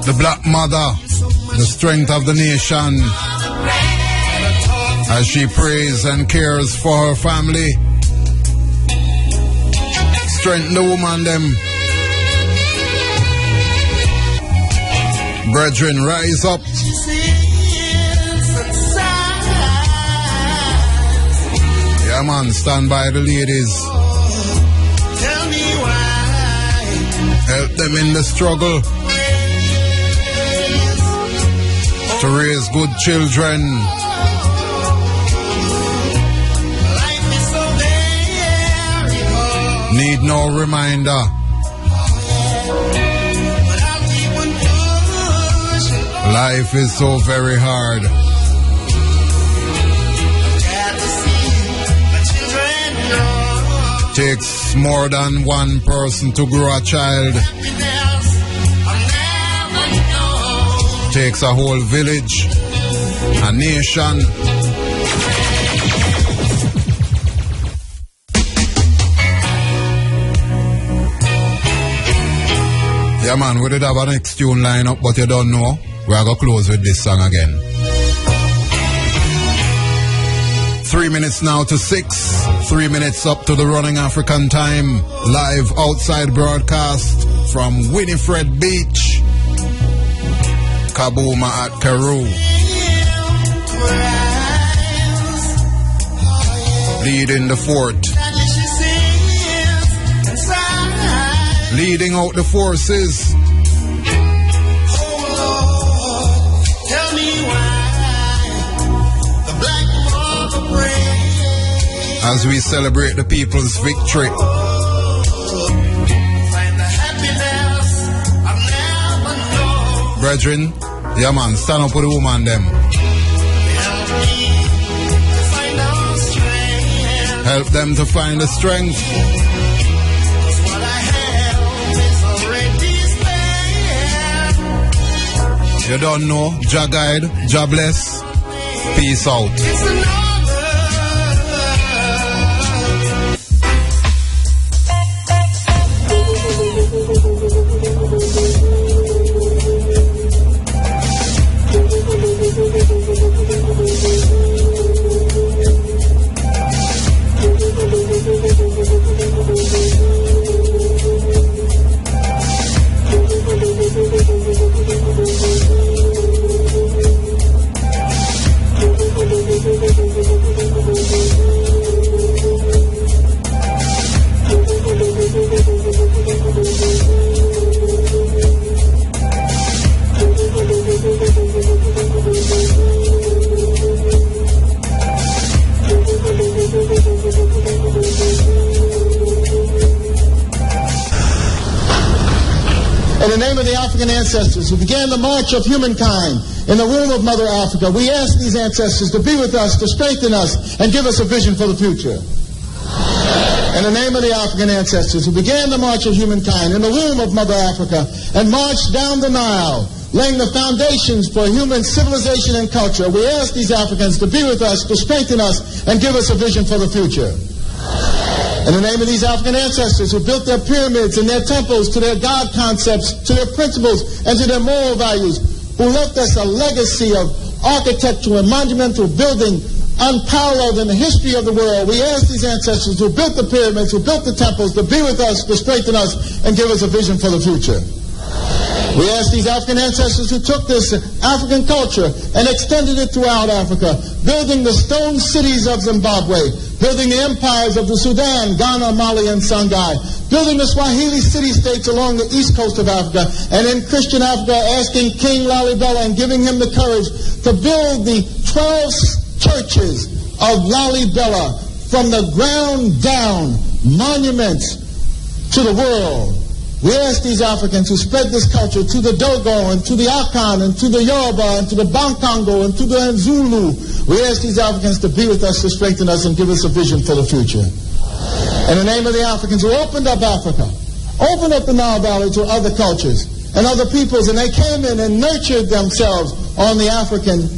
the black mother, the strength of the nation, as she prays and cares for her family. Strengthen the woman them. Brethren, rise up. Yeah, man, stand by the ladies. Tell me why. Help them in the struggle to raise good children. Life is so very hard. Need no reminder. But I'll keep on pushing. Life is so very hard. Glad to see my children grow. Takes more than one person to grow a child. Happiness I'll never know. Takes a whole village, a nation. Yeah, man, we did have a next tune line up, but you don't know. We are going to close with this song again. 3 minutes now to 6. 3 minutes up to the running African time. Live outside broadcast from Winifred Beach, Kabooma at Kheru. Leading the fort. Leading out the forces. Tell me why the black mother prays. As we celebrate the people's victory. Find the happiness I've never known. Brethren, yeah man, stand up with the woman them. Help me to find our strength. Help them to find the strength. 'Cause what I have is already spent. You don't know, Jah guide, Jah bless. Peace out. It's another. In the name of the African ancestors who began the march of humankind in the womb of Mother Africa, we ask these ancestors to be with us, to strengthen us, and give us a vision for the future. In the name of the African ancestors who began the march of humankind in the womb of Mother Africa and marched down the Nile, laying the foundations for human civilization and culture, we ask these Africans to be with us, to strengthen us, and give us a vision for the future. In the name of these African ancestors who built their pyramids and their temples to their God concepts, to their principles, and to their moral values, who left us a legacy of architectural and monumental building unparalleled in the history of the world, we ask these ancestors who built the pyramids, who built the temples, to be with us, to strengthen us, and give us a vision for the future. We ask these African ancestors who took this African culture and extended it throughout Africa, building the stone cities of Zimbabwe, building the empires of the Sudan, Ghana, Mali, and Songhai, building the Swahili city-states along the east coast of Africa, and in Christian Africa, asking King Lalibela and giving him the courage to build the 12 churches of Lalibela from the ground down, monuments to the world. We ask these Africans who spread this culture to the Dogo and to the Akan and to the Yoruba and to the Bankongo and to the Nzulu. We ask these Africans to be with us, to strengthen us, and give us a vision for the future. In the name of the Africans who opened up Africa, opened up the Nile Valley to other cultures and other peoples, and they came in and nurtured themselves on the African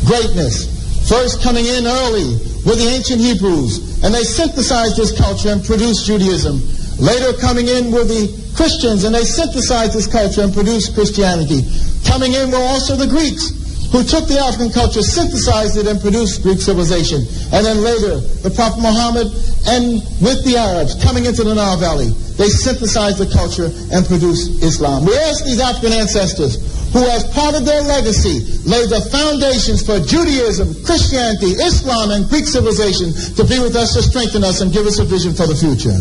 greatness. First coming in early with the ancient Hebrews, and they synthesized this culture and produced Judaism. Later coming in with the Christians, and they synthesized this culture and produced Christianity. Coming in were also the Greeks, who took the African culture, synthesized it, and produced Greek civilization. And then later, the Prophet Muhammad, and with the Arabs coming into the Nile Valley, they synthesized the culture and produced Islam. We ask these African ancestors, who as part of their legacy laid the foundations for Judaism, Christianity, Islam, and Greek civilization, to be with us, to strengthen us, and give us a vision for the future.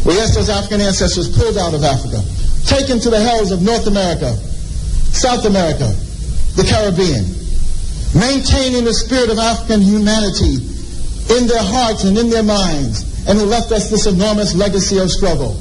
We ask those African ancestors pulled out of Africa, taken to the hells of North America, South America, the Caribbean, maintaining the spirit of African humanity in their hearts and in their minds, and who left us this enormous legacy of struggle.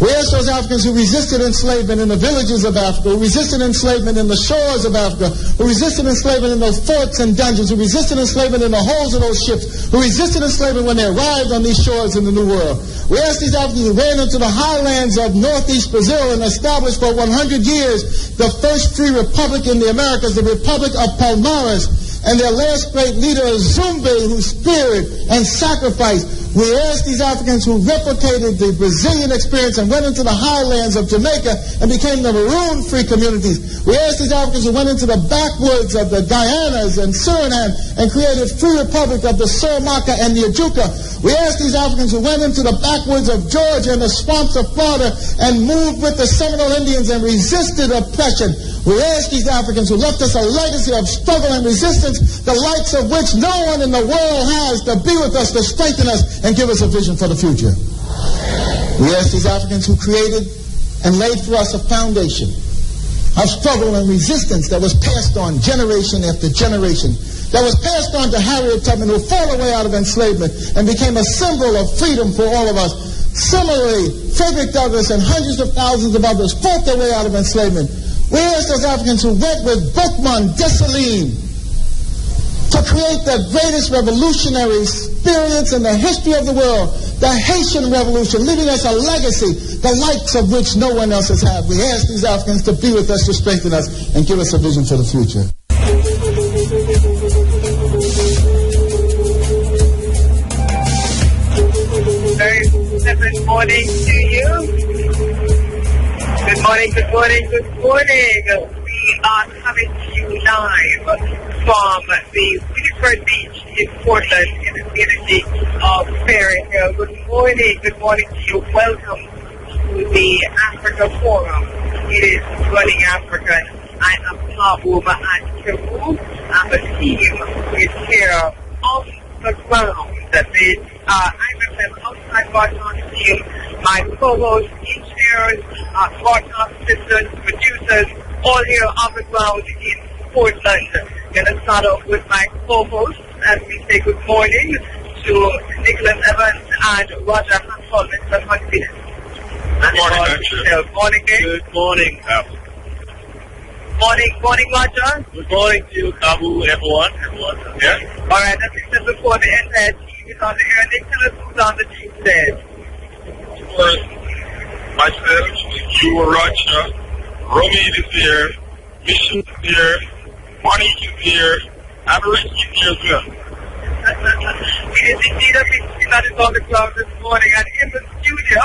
We ask those Africans who resisted enslavement in the villages of Africa, who resisted enslavement in the shores of Africa, who resisted enslavement in those forts and dungeons, who resisted enslavement in the holds of those ships, who resisted enslavement when they arrived on these shores in the New World. We ask these Africans who ran into the highlands of northeast Brazil and established for 100 years the first free republic in the Americas, the Republic of Palmares, and their last great leader, Zumbi, who spared and sacrificed. We ask these Africans who replicated the Brazilian experience and went into the highlands of Jamaica and became the maroon-free communities. We ask these Africans who went into the backwoods of the Guyanas and Suriname and created free republic of the Suramaka and the Ajuka. We ask these Africans who went into the backwoods of Georgia and the swamps of Florida and moved with the Seminole Indians and resisted oppression. We ask these Africans who left us a legacy of struggle and resistance, the likes of which no one in the world has, to be with us, to strengthen us, and give us a vision for the future. We ask these Africans who created and laid for us a foundation of struggle and resistance that was passed on generation after generation, that was passed on to Harriet Tubman, who fought her way out of enslavement and became a symbol of freedom for all of us. Similarly, Frederick Douglass and hundreds of thousands of others fought their way out of enslavement. We ask those Africans who went with Boukman Dessalines to create the greatest revolutionary experience in the history of the world, the Haitian Revolution, leaving us a legacy, the likes of which no one else has had. We ask these Africans to be with us, to strengthen us, and give us a vision for the future. Good morning to you. Good morning, good morning, good morning. We are coming to you live from the Winifred Beach in Portland in the community of Ferry Hill. Good morning to you. Welcome to the Africa Forum. It is Running Africa. I am Pabuma and Kheru. The team is here on the ground. I'm outside broadcast team, my co-hosts, engineers, broadcast assistants, producers, all here on the ground in Portland. Going to start off with my co-hosts as we say good morning to Nicholas Evans and Roger Hansel. Mr. Huntley. Good morning, morning, Dave. Good morning, Kabu. Morning, Roger. Good morning to you, Kabu, everyone. Yeah. All right, as we said before, the entire team is on the air. Nicholas, who's on the team today? First, myself, you, Roger, Romy is here, Mission is here, Monique is here, and Ricky is here as well. It is indeed a big team that is on the ground this morning, and in the studio,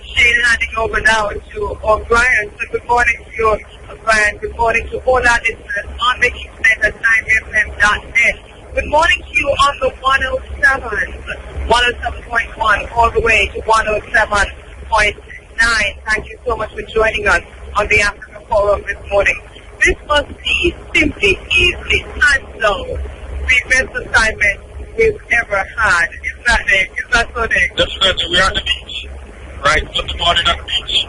Shane handing over now to O'Brien. So good morning to you, O'Brien. Good morning to all our listeners on Making Sense at 9fm.net. Good morning to you on the 107.1, all the way to 107.9. Thank you so much for joining us on the Africa Forum this morning. This must be simply, easily, and so the best assignment we've ever had. Is that so, Nick? Definitely. We're at the beach. Right, Sunday morning at the beach.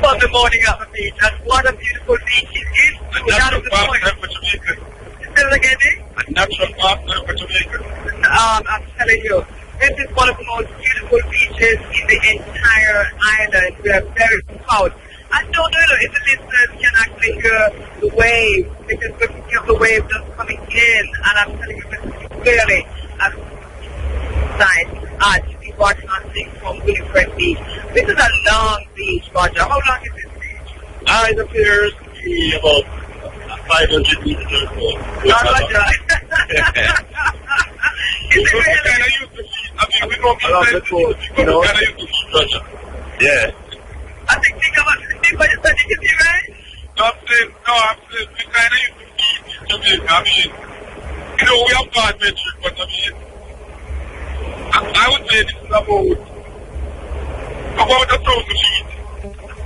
Sunday morning at the beach. And what a beautiful beach it is. A natural partner for Jamaica. Say it again, Nick? A natural partner for Jamaica. I'm telling you, this is one of the most beautiful beaches in the entire island. We are very proud. I don't know if the listeners can actually hear the wave, because we can hear the wave just coming in, and I'm telling you this clearly outside to be broadcasting from Winifred Beach. This is a long beach, Roger. How long is this beach? It appears to be about 500 meters or so. Not Roger. Is it really? We don't get Roger. Yeah. I think what you said, you can see, right? Don't say No, we kind of used to be in Jamaica. I mean, you know, we have God metric, but I mean, I would say this is about 1,000 feet.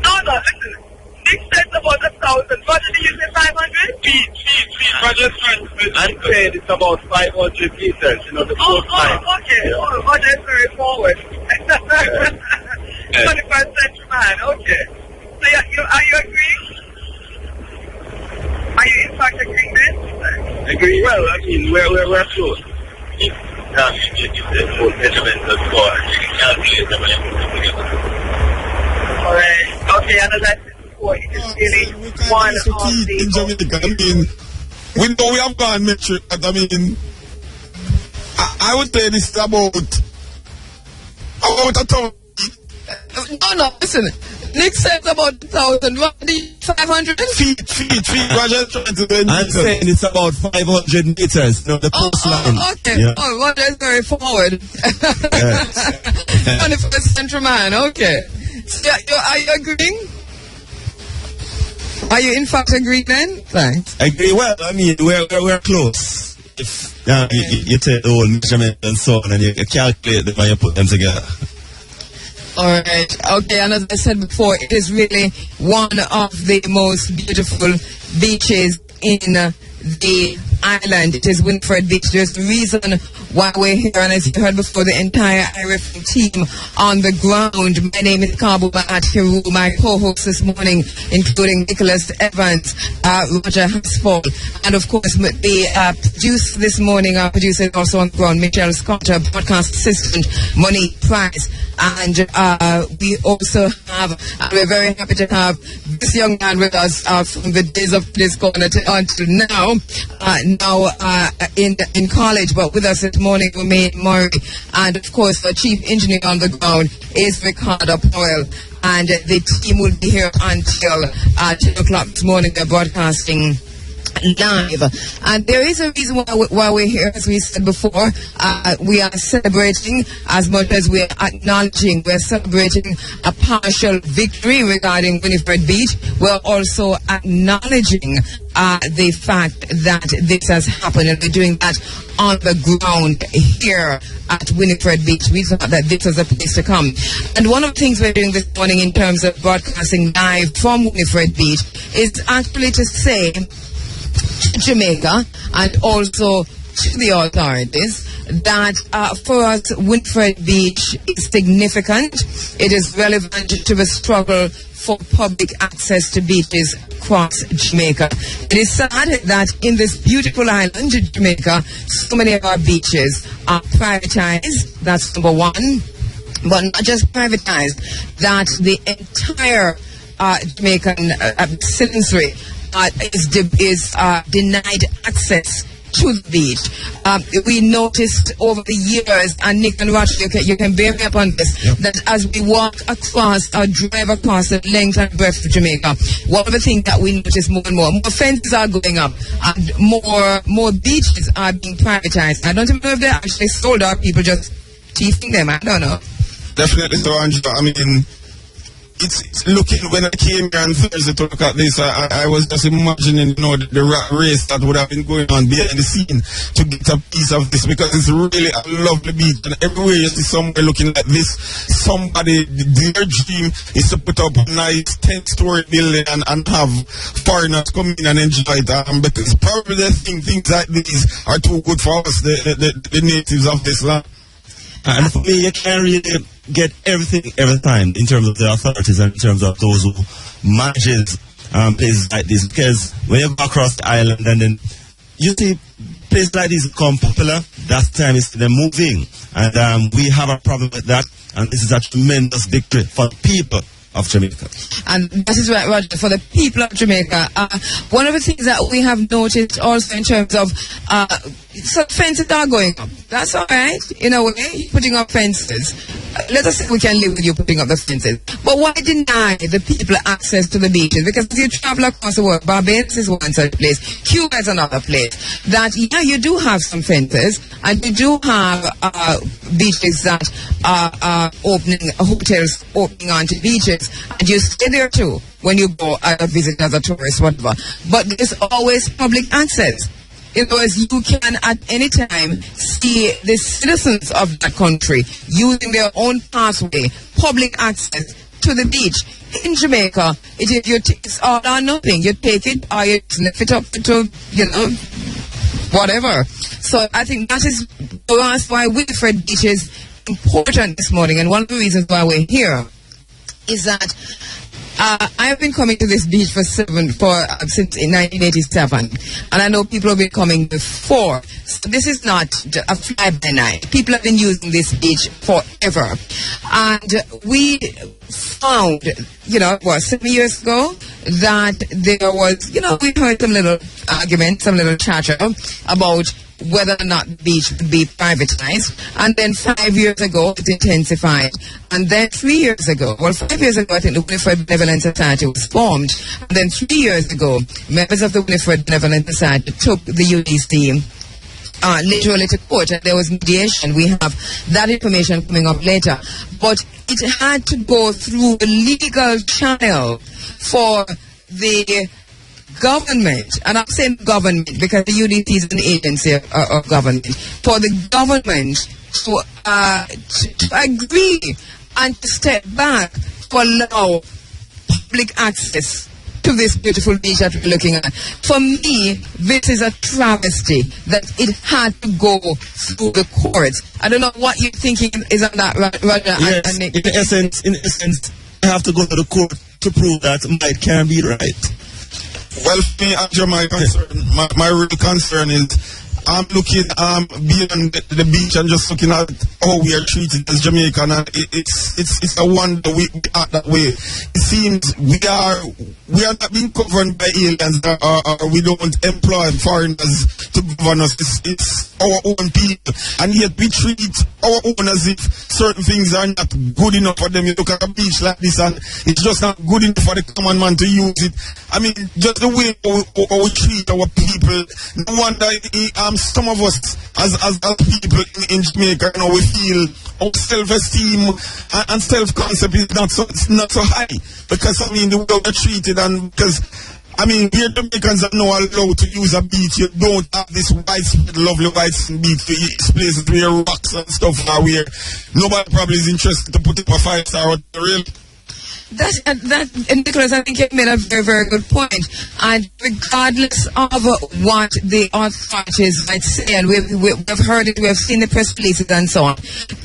No, listen. Nick said about 1,000. What did you say, 500? Feet. I just trying to say. I'm saying it's about 500 meters, you know, the first time. Okay. Yeah. Oh, that's very forward. 21st century man, okay. So, are you agreeing? Are you in fact agreeing then? Agree. Well, I mean, we're close. If the whole measurement of score, you can calculate them and put them together. Alright. Okay, and as I said before, it is really one of the... In Jamaica, I mean, we know we have gone metric, but I mean, I would say this is about 1,000. No, listen. Nick said about 1,000. What, 500? Feet. We're just trying to do I'm saying it's about 500 meters. No, the coastline. Okay. Yeah. Oh, well, that's very forward. 21st century man. Okay. So, are you agreeing? Are you in fact agreeing then? Thanks. Agree. Well, I mean, we're close. If you take the whole measurement and so on, and you calculate them and you put them together. All right. Okay. And as I said before, it is really one of the most beautiful beaches in the island. It is Winifred Beach. There's the reason why we're here, and as you heard before, the entire IRFM team on the ground. My name is Kabuma at Kheru. My co-hosts this morning, including Nicholas Evans, Roger Haspel, and of course the producer this morning, our producer is also on the ground, Michelle Scott, our broadcast assistant, Monique Price, and we also have, and we're very happy to have this young man with us from the days of this corner until now. Now in college, but with us this morning, Romain Murray, and of course the chief engineer on the ground is Ricardo Powell, and the team will be here until 10 o'clock this morning. They're broadcasting live, and there is a reason why we're here. As we said before, we are celebrating as much as we're acknowledging. We're celebrating a partial victory regarding Winifred Beach. We're also acknowledging the fact that this has happened, and we're doing that on the ground here at Winifred Beach. We thought that this was a place to come, and one of the things we're doing this morning in terms of broadcasting live from Winifred Beach is actually to say to Jamaica and also to the authorities that for us Winifred Beach is significant. It is relevant to the struggle for public access to beaches across Jamaica. It is sad that in this beautiful island, Jamaica, so many of our beaches are privatized. That's number one. But not just privatized, that the entire Jamaican citizenry is denied access to the beach. We noticed over the years, and Nick and Roger, you can bear me up on this, that as we walk across or drive across the length and breadth of Jamaica, one of the things that we notice more and more fences are going up, and more beaches are being privatized. I don't even know if they actually sold out, people just thieving them. I don't know. Definitely so, Angela. I mean, it's looking, when I came here on Thursday to look at this, I was just imagining, the rat race that would have been going on behind the scene to get a piece of this, because it's really a lovely beach, and everywhere you see somewhere looking like this, somebody, their dream is to put up a nice 10-story building and have foreigners come in and enjoy it, because probably they think things like these are too good for us, the natives of this land. And for me, you can't really get everything every time in terms of the authorities and in terms of those who manages places like this, because when you go across the island and then you see places like this become popular, that time is they're moving, and we have a problem with that, and this is a tremendous victory for the people of Jamaica. And that is right, Roger, for the people of Jamaica. One of the things that we have noticed also in terms of some fences are going up. That's all right, in a way, putting up fences. Let us say we can live with you putting up the fences. But why deny the people access to the beaches? Because if you travel across the world, Barbados is one such place, Cuba is another place, that, you do have some fences, and you do have beaches that are opening, hotels opening onto beaches. things. And you stay there too when you go visit as a tourist, whatever. But there's always public access. In other words, you can at any time see the citizens of that country using their own pathway, public access to the beach. In Jamaica, it's all or nothing. You take it or you lift it up to, whatever. So I think that is why Winifred Beach is important this morning. And one of the reasons why we're here is that I have been coming to this beach since 1987, and I know people have been coming before. So this is not a fly-by-night. People have been using this beach forever, and we found, 7 years ago, that there was, we heard some little argument, some little chatter about whether or not the beach would be privatized. And then 5 years ago, it intensified. And then 3 years ago, 5 years ago, I think the Winifred Benevolent Society was formed. And then 3 years ago, members of the Winifred Benevolent Society took the UDC literally to court, and there was mediation. We have that information coming up later. But it had to go through the legal channel for the government, and I'm saying government because the UDT is an agency of government, for the government to agree and to step back to allow public access to this beautiful beach that we're looking at. For me, this is a travesty that it had to go through the courts. I don't know what you're thinking is on that, Roger. Yes, in essence, I have to go to the court to prove that might can be right. Well, for me, Andrew, my real concern is I'm looking beyond the beach and just looking at how we are treated as Jamaican, and it's a wonder we act that way. It seems we are not being governed by aliens, or we don't employ foreigners to govern us. It's our own people, and yet we treat our own as if certain things are not good enough for them. You look at a beach like this, and it's just not good enough for the common man to use it. I mean, just the way we treat our people. No wonder some of us as people in Jamaica, we feel our self-esteem and self-concept is not so high, because the way we're treated, and because we Jamaicans are now allowed to use a beach. You don't have this lovely white beach, places where rocks and stuff are where nobody probably is interested to put up a 5-star hotel. Really. And Nicholas, I think you made a very, very good point. And regardless of what the authorities might say, and we've heard it, we've seen the press releases and so on,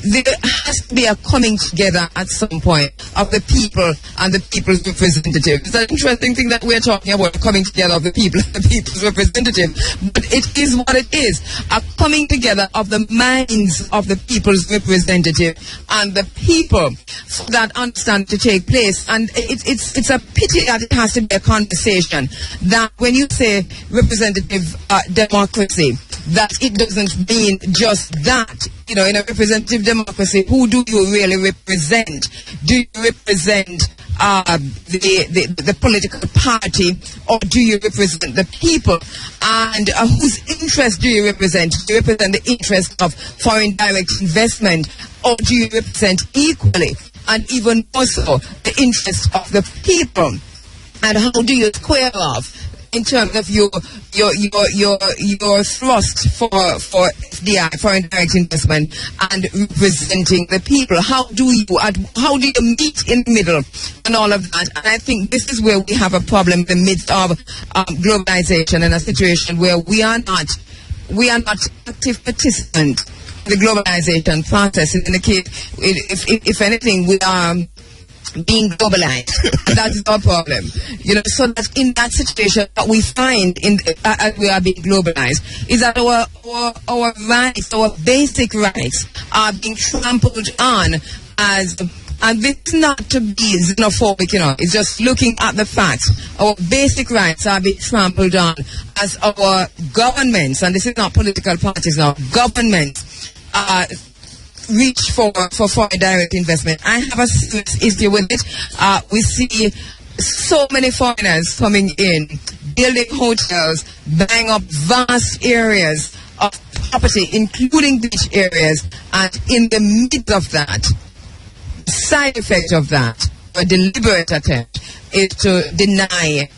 there has to be a coming together at some point of the people and the people's representative. It's an interesting thing that we're talking about, coming together of the people and the people's representative. But it is what it is, a coming together of the minds of the people's representative and the people for that understanding to take place. And it's a pity that it has to be a conversation, that when you say representative democracy, that it doesn't mean just that. In a representative democracy, who do you really represent? Do you represent the political party, or do you represent the people? And whose interest do you represent? Do you represent the interest of foreign direct investment, or do you represent equally, and even more so, the interest of the people? And how do you square off in terms of your thrust for FDI, foreign direct investment, and representing the people? How do you meet in the middle and all of that? And I think this is where we have a problem in the midst of globalization, and a situation where we are not active participants in the globalization process. In the case, if anything, we are being globalized. That is our problem. So that in that situation, what we find as we are being globalized is that our rights, our basic rights, are being trampled on and this is not to be xenophobic, it's just looking at the facts. Our basic rights are being trampled on as our governments, and this is not political parties now, governments reach for foreign direct investment. I have a serious issue with it. We see so many foreigners coming in, building hotels, buying up vast areas of property, including beach areas, and in the midst of that, side effect of that a deliberate attempt is to deny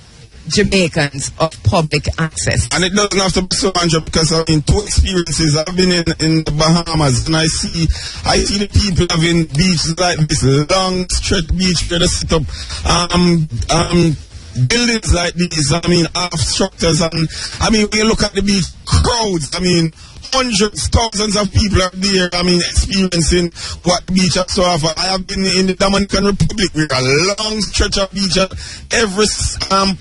Jamaicans of public access. And it doesn't have to be so, Andrew, because I mean, two experiences. I've been in the Bahamas, and I see the people having beaches like this, long stretch beach where they set up buildings like these. I mean, half structures, and I mean, when you look at the beach, crowds. I mean, hundreds, thousands of people are there, I mean, experiencing what the beach has to offer. I have been in the Dominican Republic with a long stretch of beach. Every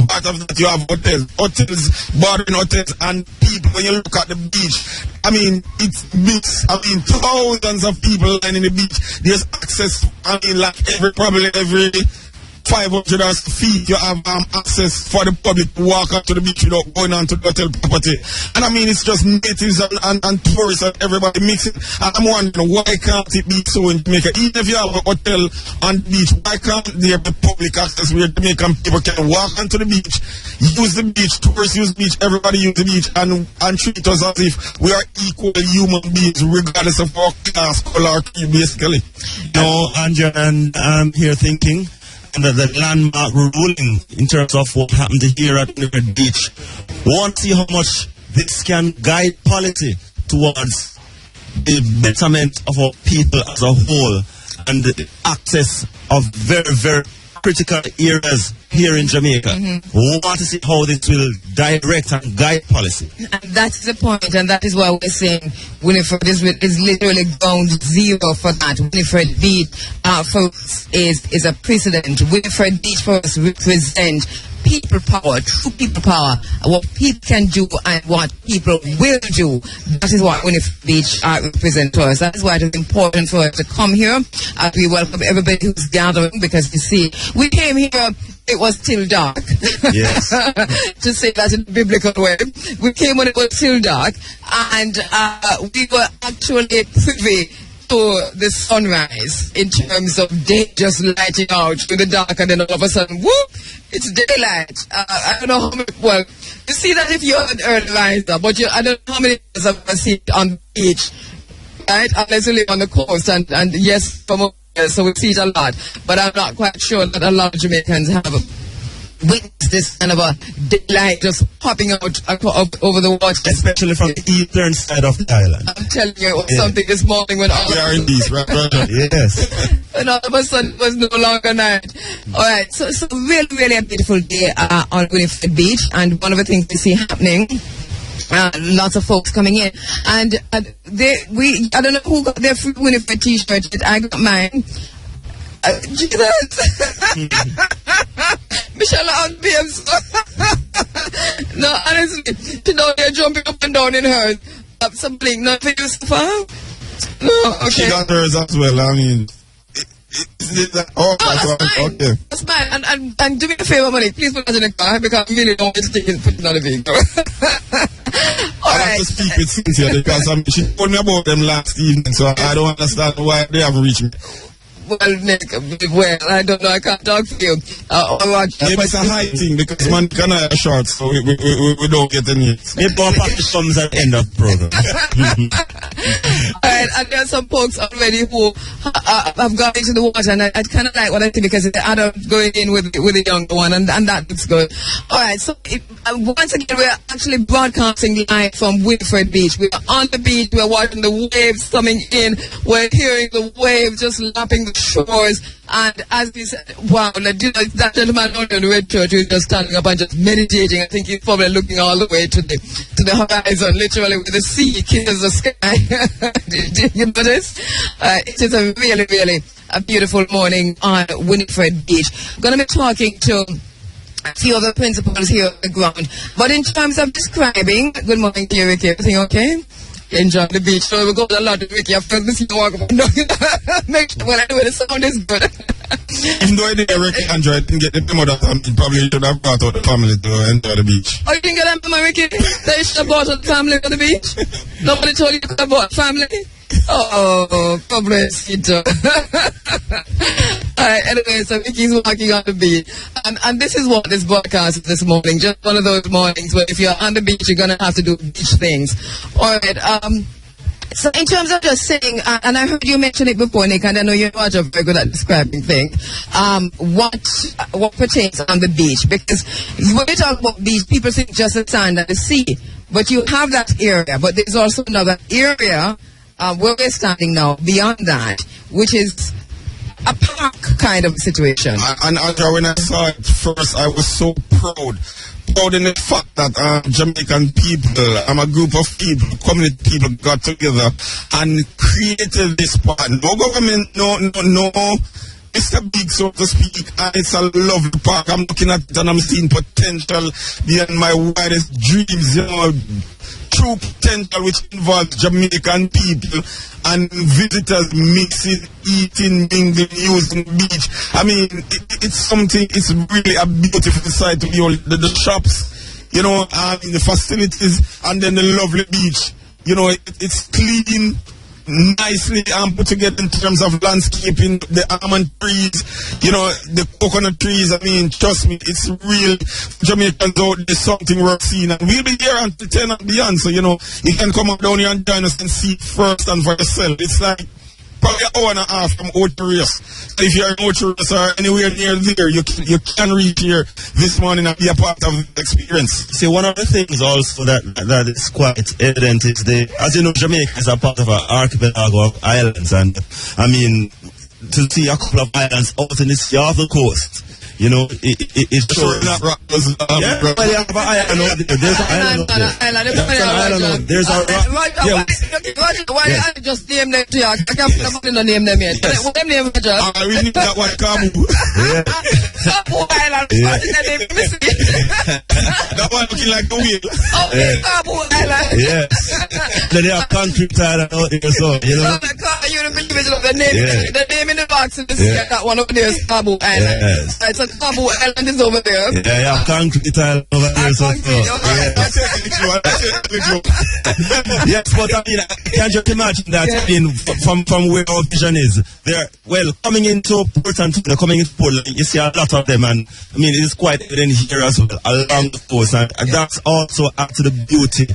part of that you have hotels, bordering hotels, and people, when you look at the beach, I mean, it's beach, I mean, thousands of people lining the beach. There's access, I mean, like probably every 500 feet, you have access for the public to walk up to the beach without going on to the hotel property. And I mean, it's just natives and tourists and everybody mixing. And I'm wondering, why can't it be so in Jamaica? Even if you have a hotel on the beach, why can't there be public access where Jamaican people can walk onto the beach, use the beach, tourists use the beach, everybody use the beach, and treat us as if we are equal human beings, regardless of our class, color, creed, basically. No, Andrew, and I'm here thinking under the landmark ruling in terms of what happened here at the beach. We want to see how much this can guide policy towards the betterment of our people as a whole and the access of very, very critical areas here in Jamaica. We want to see how this will direct and guide policy. And that is the point, and that is why we're saying Winifred is literally ground zero for that. Winifred Beach for us is a precedent. Winifred Beach for us represent people power, true people power, what people can do and what people will do. That is what Winifred Beach represents to us. That is why it is important for us to come here. We welcome everybody who's gathering, because you see, we came here, it was still dark. Yes. To say that in a biblical way. We came when it was still dark, and we were actually privy to the sunrise in terms of day just lighting out through the dark, and then all of a sudden, whoop, it's daylight. I don't know how many, well, you see that if you're an early riser, but I don't know how many of us have seen it on the beach, right? Unless you live on the coast, and yes, from over here, so we see it a lot, but I'm not quite sure that a lot of Jamaicans have witnessed this kind of a daylight just popping out over the water. Especially from the eastern side of the island. I'm telling you, it was something this morning when all We are in these, right? Yes. when all of a sudden it was no longer night. Alright, so really, really a beautiful day on Winifred Beach, and one of the things we see happening, lots of folks coming in, and I don't know who got their free Winifred t-shirt, but I got mine. Jesus! Michelle on BM's. No, honestly, she down there jumping up and down in hers. Something not for you, Stefan? No, okay. She got hers as well, I mean. That's fine. And do me a favor, money. Please put that in the car, because I really don't want to take it, put it on the vehicle. I have to speak with Cynthia, because she told me about them last evening, so I don't understand why they haven't reached me. Well, Nick, I don't know, I can't talk for you. Maybe it's a high thing, because man can have a short, so we don't get any. Maybe our package comes at the end of the program. Alright, and there are some folks already who have gone into the water, and I kind of like what I think, because it's the adult going in with the younger one, and that looks good. Alright, so once again, we're actually broadcasting live from Winifred Beach. We're on the beach, we're watching the waves coming in, we're hearing the waves just lapping the shores, and as we said, wow, that gentleman on the red shirt who's just standing up and just meditating. I think he's probably looking all the way to the horizon, literally, with the sea kisses the sky. Did you notice? It is a really, really a beautiful morning on Winifred Beach. I'm going to be talking to a few other principals here on the ground, but in terms of describing, good morning to you, Ricky. Everything okay? Enjoy the beach. So we go to a lot of Ricky. I've felt this walk up and down. Make sure when I do it, the sound is good. Even though I didn't get Ricky Andrew, I didn't get the memo that probably should have brought out the family to enjoy the beach. Oh, you didn't get that memo, Ricky? That you should have brought out the family to the beach? Nobody told you to have brought family? Oh, God bless you too. Alright, anyway, so Ricky's walking on the beach. And this is what this broadcast is this morning. Just one of those mornings where if you're on the beach, you're going to have to do beach things. Alright, So in terms of just saying, and I heard you mention it before, Nick, and I know you're not very good at describing things, what pertains on the beach. Because when you talk about beach, people think just the sand and the sea. But you have that area, but there's also another area where we're standing now, beyond that, which is a park kind of situation. And when I saw it first, I was so proud in the fact that Jamaican people, a group of people, community people got together and created this park. No government, no Mr. Big, so to speak, and it's a lovely park. I'm looking at it and I'm seeing potential beyond my wildest dreams, true potential which involves Jamaican people and visitors mixing, eating, mingling, using beach. I mean, it's something, it's really a beautiful sight to behold. The shops, the facilities, and then the lovely beach. It's clean, nicely put together in terms of landscaping, the almond trees, the coconut trees. I mean, trust me, it's real. Jamaicans out there, something worth seeing, and we'll be here until 10 and beyond. So you can come up down here and join us and see first and for yourself. It's like probably an hour and a half from Otorius. So if you're in Otorius or anywhere near there, you can reach here this morning and be a part of the experience. See, one of the things also that is quite evident is as you know, Jamaica is a part of an archipelago of islands, and I mean, to see a couple of islands out in the sea off the coast, it shows. Yeah, but you have an island over there. There's an island up there. There's a rock. Why I just name them to you? I can't put the name them yet. What them name, Roger? We need that one, Kheru. Kheru Island. That one looking like the wheel. Kheru Island. Yes. Then they have concrete island out there, so, You don't believe it, the name in the box in the sea, that one over there is Kheru Island. Yes. Right, so Kheru Island is over there. Yeah, you have concrete island over there, so. Yes, but I mean, I can just imagine that. I mean, from where our vision is, coming into Port and coming into Portland, you see a lot of them, and I mean, it is quite evident here as well along the coast, and that's also add to the beauty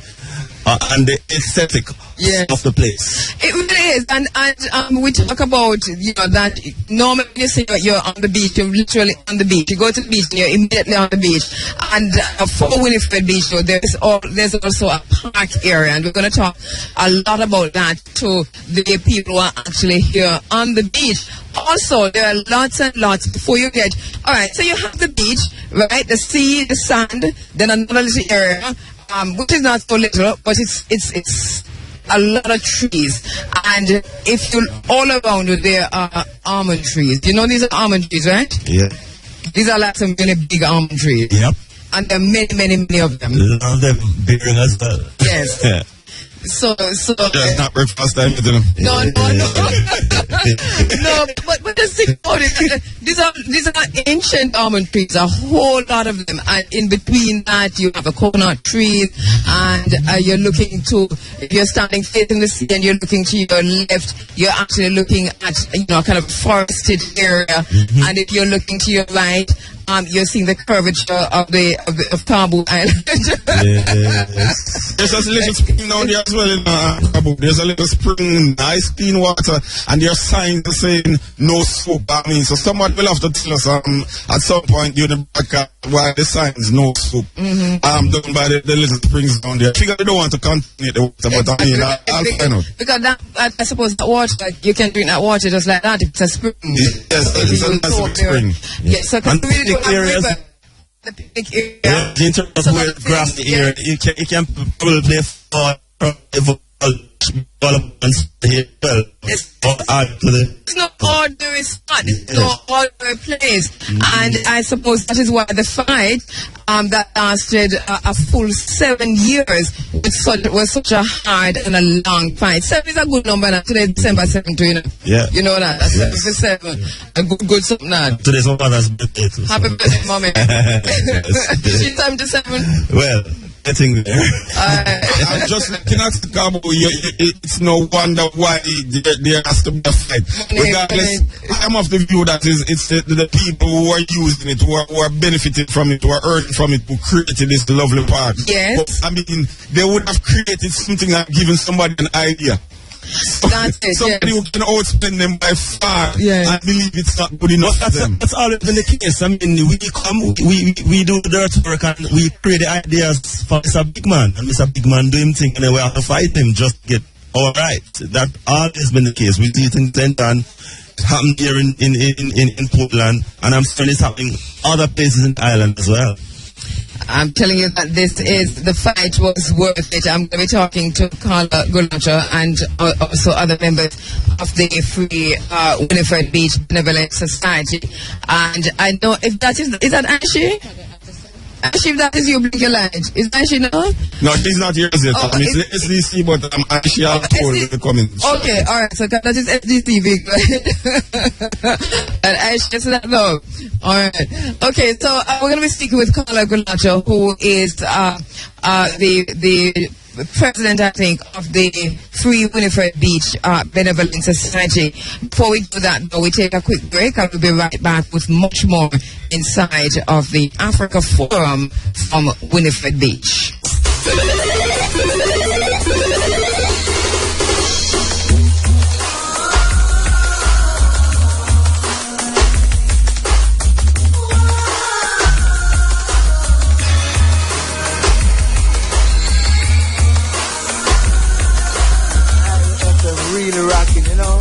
and the aesthetic of the place. It really is, and we talk about that normally you say you're on the beach, you're literally on the beach. You go to the beach and you're immediately on the beach. And for Winifred Beach, there's also a park area, and we're going to talk a lot about that to the people who are actually here on the beach. Also, there are lots and lots before you get. All right, so you have the beach, right? The sea, the sand, then another little area. Which is not so little, but it's a lot of trees. And if you all around there are almond trees. These are almond trees, right? Yeah. These are like some really big almond trees. Yep. And there are many, many, many of them. A lot of them bigger as well. Yes. Yeah. So That's not breakfast time, isn't it? No. No, but just think about it. These are ancient almond trees, a whole lot of them. And in between that, you have a coconut tree, and if you're standing facing the sea and you're looking to your left, you're actually looking at, kind of a forested area. Mm-hmm. And if you're looking to your right, you're seeing the curvature of Kheru Island. Yes. There's a little spring down there as well in Kheru. There's a little spring, nice clean water, and there are signs saying no soap. I mean, so someone will have to tell us at some point during the broadcast why the signs no soap. Mm-hmm. Done by the little springs down there. I think I don't want to contaminate the water, but I mean, I'll find out. Because I suppose that water, you can drink that water just like that if it's a spring. Yes, it's a nice spring. Yes, so can really areas. The picnic area. Yeah, in terms of where grassy area, you can probably play for it's not ordinary spot, it's not ordinary place. And I suppose that is why the fight that lasted a full 7 years was such a hard and a long fight. 7 is a good number now. Today is December 7th, Yeah. You know that. That's 7 for 7. A good something that. Today's my mother's birthday too. Happy birthday, mommy. She's 77. Well, getting there. I'm just looking at the Kheru. It's no wonder why there has to be a fight. Regardless, I'm of the view that it's the people who are using it, who are benefiting from it, who are earning from it, who created this lovely park. Yes. But, I mean, they would have created something and given somebody an idea. That's it. Somebody who can outspend them by far. Yeah. I believe it's not good enough for them. That's always been the case. I mean, we do the dirt work and we create the ideas for Mr. Big Man. And Mr. Big Man do him thing and then we have to fight him just to get all right. That always been the case. We see things done happen here in Portland, and I'm sure it's happening other places in Ireland as well. I'm telling you that the fight was worth it. I'm going to be talking to Carla Golato and also other members of the Free Winifred Beach Benevolent Society. And I know if that is that Ashley? Ashley, if that is you, blink your light. Is Ashley no? No, she's not here yet. Oh, It's the SDC, but Ashley has told in the comments. Okay, alright, so that is SDC big, right? And Ashley said that no. Alright. Okay, so we're going to be speaking with Carla Golato, who is the president, I think, of the Free Winifred Beach Benevolent Society. Before we do that, though, we take a quick break. I will be right back with much more inside of the Africa Forum from Winifred Beach. Really rocking, you know.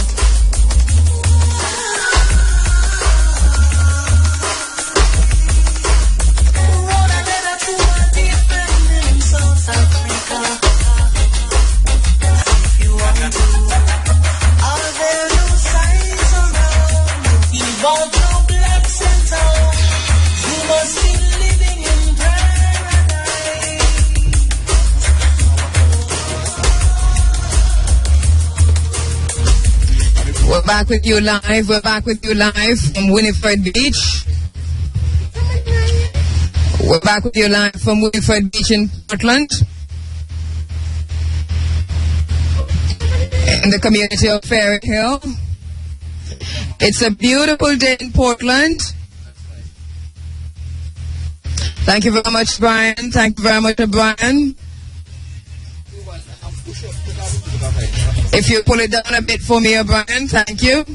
We're back with you live. We're back with you live from Winifred Beach. We're back with you live from Winifred Beach in Portland. In the community of Fairy Hill. It's a beautiful day in Portland. Thank you very much, Brian. Thank you very much, Brian. If you pull it down a bit for me, Brian, thank you.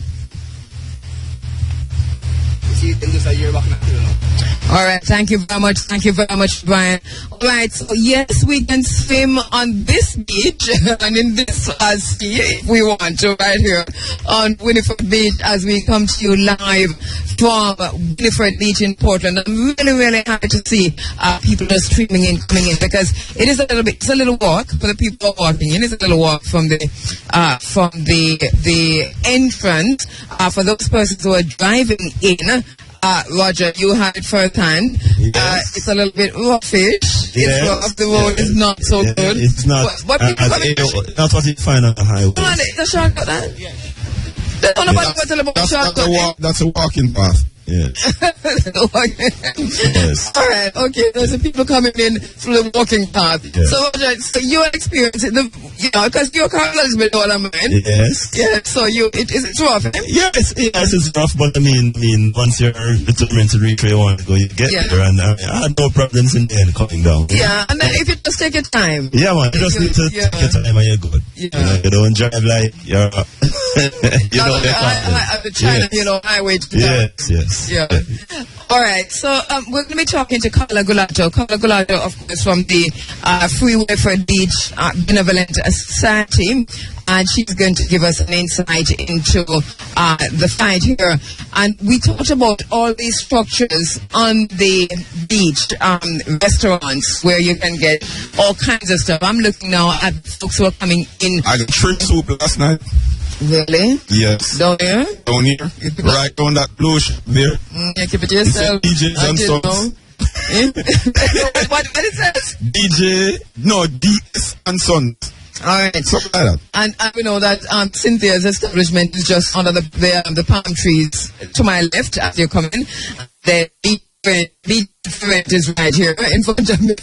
All right, thank you very much. Thank you very much, Brian. All right, so yes, we can swim on this beach and in this sea if we want to, right here on Winifred Beach as we come to you live from Winifred Beach in Portland. I'm really, really happy to see people just streaming in, coming in, because it is it's a little walk for the people who are walking in. It's a little walk from the entrance for those persons who are driving in. Roger, you had it firsthand. Yes. It's a little bit roughish. Yes. It's rough. The road is not so good. It's not. Not what you find on the highway. Come on, it's a shortcut, huh? Don't nobody go tell about the shortcut. That's a walking path. Yes. Yes. All right. Okay. There's the people coming in through the walking path. Yes. So, Roger, so your experience, because your car is bit older than mine. Yes. Yeah. So it's rough. Eh? Yes, it's rough, but I mean, once you're determined to reach where you want to go, you get there, and I had no problems in the end coming down. Yeah, and then if you just take your time. Yeah, man, you just need to take your time and you're good. Yeah. You don't drive like you're. I'm trying to, highway. Yes. Yeah. All right. So we're going to be talking to Carla Golato. Carla Golato, of course, from the Free Winifred Beach Benevolent Society, and she's going to give us an insight into the fight here. And we talked about all these structures on the beach, restaurants where you can get all kinds of stuff. I'm looking now at folks who are coming in. I got shrimp soup last night. Really? Yes. Down here? Down here. Right down that blue shop there. Yeah, keep it to yourself. DJs and Sons. What it says? DS and Sons. All right. Something like that. And we know that Cynthia's establishment is just under the palm trees to my left as you're coming. The beach friend is right here in front of me.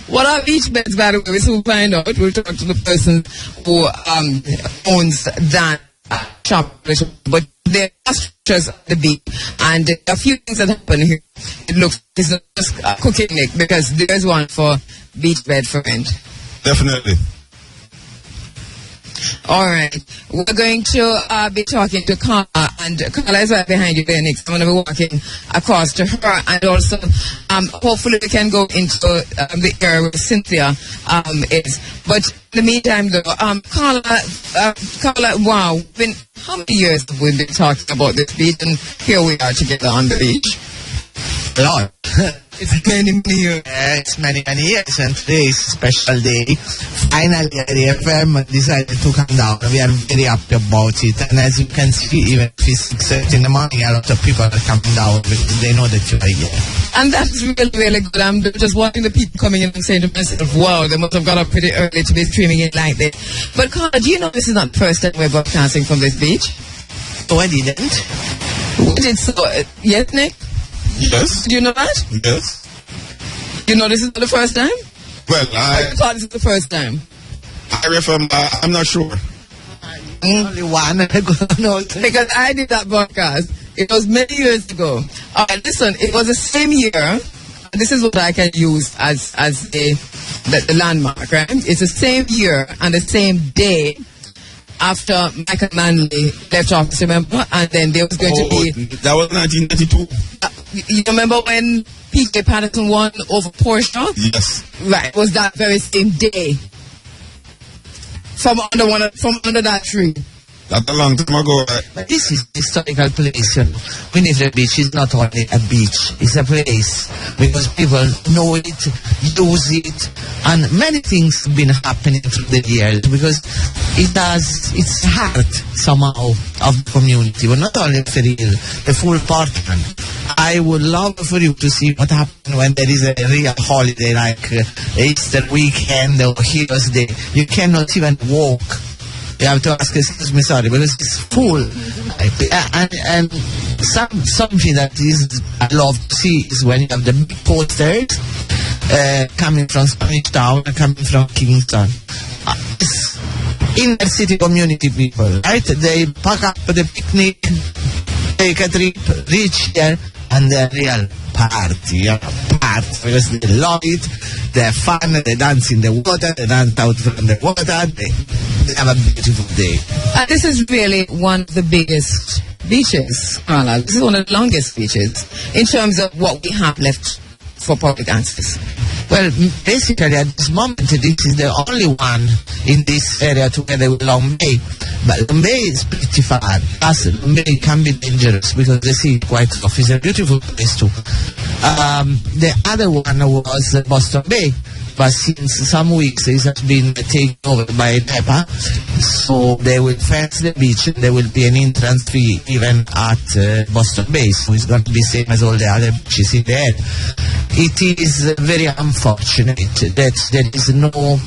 What are beach beds, by the way? We'll find out. We'll talk to the person who owns that shop. But there are structures at the beach, and a few things that happen here. It looks it's not just a cooking nick, because there's one for beach bed friend. Definitely. All right. We're going to be talking to Carla, and Carla is right behind you there, Nick. I'm going to be walking across to her, and also hopefully we can go into the area where Cynthia is. But in the meantime, though, Carla, wow, how many years have we been talking about this beach, and here we are together on the beach? A lot. It's many years. It's many years, and today is a special day. Finally, the FM decided to come down. We are very happy about it, and as you can see, even if it's 6:30 in the morning, a lot of people are coming down because they know that you are here. And that's really, really good. I'm just watching the people coming in and saying to myself, wow, they must have got up pretty early to be streaming it like this. But Carla, do you know this is not the first time we're broadcasting from this beach? Oh, I didn't. We did so. Yes, Nick? Yes. Do you know that? Yes. You know this is not the first time? Well, I thought this is the first time. I'm not sure. Only one. Because I did that broadcast. It was many years ago. All right, listen, it was the same year. This is what I can use as the landmark, right? It's the same year and the same day after Michael Manley left office, remember? And then there was going to be... That was 1992. You remember when P.K. Patterson won over Porsche? Yes. Right, it was that very same day. From under that tree. That's a long time ago. But this is historical place. Winifred Beach is not only a beach, it's a place because people know it, use it, and many things have been happening through the years because it's heart somehow of the community, but not only for real, the full Portland. I would love for you to see what happens when there is a real holiday like Easter weekend or Heroes Day. You cannot even walk. You have to ask, excuse me, sorry, because it's full. And something that I love to see is when you have the big posters coming from Spanish Town and coming from Kingston. It's inner city community people, right? They pack up the picnic, take a trip, reach there, and they're real party, because they love it, they're fun, they dance in the water, they dance out from the water, they have a beautiful day. This is really one of the biggest beaches, Carla. This is one of the longest beaches in terms of what we have left for public access. Well, basically at this moment, this is the only one in this area together with Long Bay. But Long Bay is pretty far. Plus, Long Bay can be dangerous because the sea is quite rough. It's a beautiful place too. The other one was Boston Bay. But since some weeks it has been taken over by NEPA, so they will fence the beach and there will be an entrance fee even at Boston Bay. So it's going to be same as all the other beaches in there. It is very unfortunate that there is no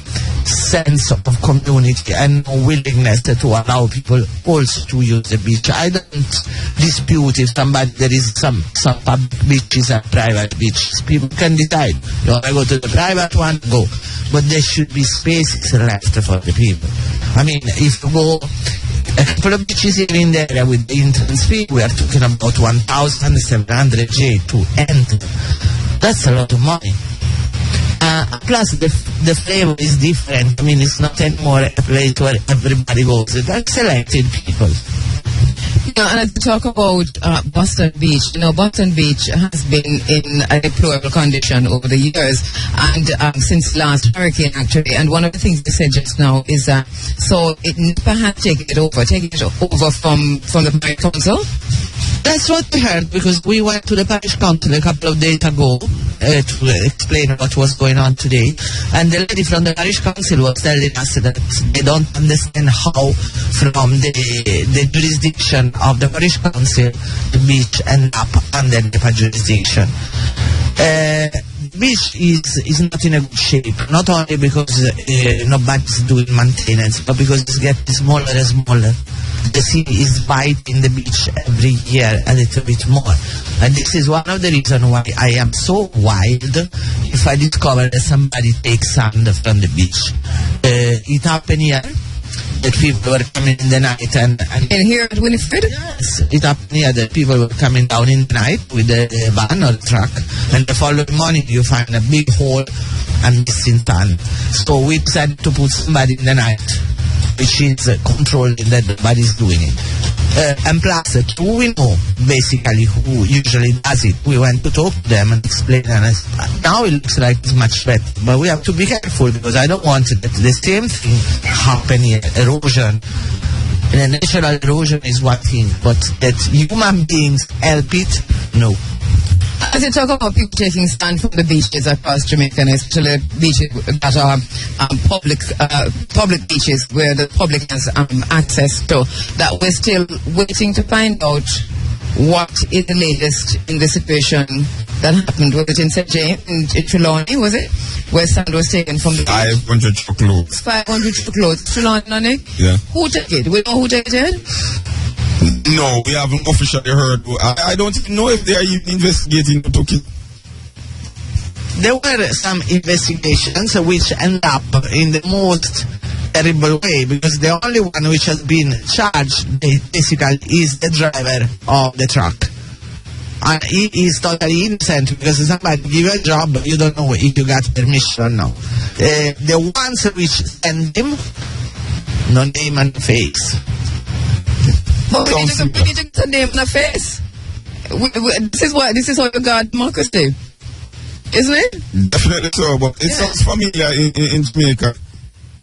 sense of community and no willingness to allow people also to use the beach. I don't dispute if there is some public beaches and private beaches. People can decide. You want to go to the private one, go. But there should be spaces left for the people. I mean, if you go a couple of beaches here in the area with the entrance fee, we are talking about 1,700 J to enter. That's a lot of money. Plus, the flavor is different. I mean, it's not anymore a place where everybody goes. They're selected people. And as we talk about Boston Beach, Boston Beach has been in a deplorable condition over the years, and since last hurricane actually. And one of the things they said just now is that so it perhaps taking it over from the Parish Council. That's what we heard because we went to the Parish Council a couple of days ago to explain what was going on today, and the lady from the Parish Council was telling us that they don't understand how from the jurisdiction of the Parish Council the beach end up under the jurisdiction. Beach is not in a good shape, not only because nobody's doing maintenance, but because it's getting smaller and smaller. The sea is biting the beach every year a little bit more. And this is one of the reasons why I am so wild if I discover that somebody takes sand from the beach. It happened here. That people were coming in the night and here at Winifred? Yes, it happened here that people were coming down in the night with a van or truck, and the following morning you find a big hole and missing sand. So we decided to put somebody in the night which is controlling that nobody's doing it. And plus, we know basically who usually does it. We went to talk to them and explain, and now it looks like it's much better. But we have to be careful because I don't want that the same thing happen here. Erosion, and natural erosion is one thing, but that human beings help it, no. As you talk about people taking stand from the beaches across Jamaica, and especially beaches that are public beaches where the public has access to, that we're still waiting to find out what is the latest in the situation that happened. Was it in St. James, in Trelawney, was it? Where sand was taken from the beach? 500 truckloads. 500 truckloads. Trelawney, Nick? Yeah. Who took it? We know who took it? No, we haven't officially heard. I don't even know if they are even investigating who took it. There were some investigations which end up in the most terrible way, because the only one which has been charged basically is the driver of the truck. And he is totally innocent because somebody give you a job, you don't know if you got permission or no. The ones which send him, no name and face. But we need to get a name and a face. This is how you got democracy, isn't it? Definitely so, but it sounds familiar in Jamaica.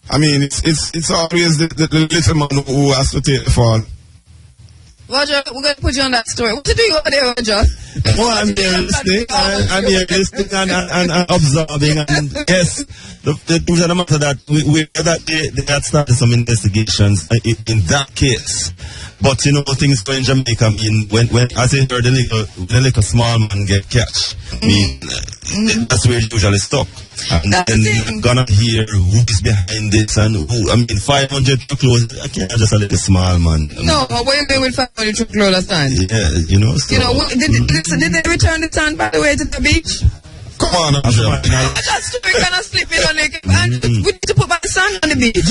I mean, it's always the little man who has to take the fall. Roger, we're going to put you on that story. What you doing over there, Roger? Well, I'm there listening, I'm here listening and observing, and yes, the truth of the matter that we that they had started some investigations in that case. But you know, things go in Jamaica. I mean, when as I heard the little small man get catch, I mean, that's where it usually stop. And then gonna hear who is behind this and who. I mean, 500 truckloads. I can't just a little small man. No, what are you doing with 500 truckloads of sand? Yeah, you know. So, did they return the sand by the way to the beach? Come on, Andrea. That's true. We cannot sleep in on it. And we need to put back the sand on the beach.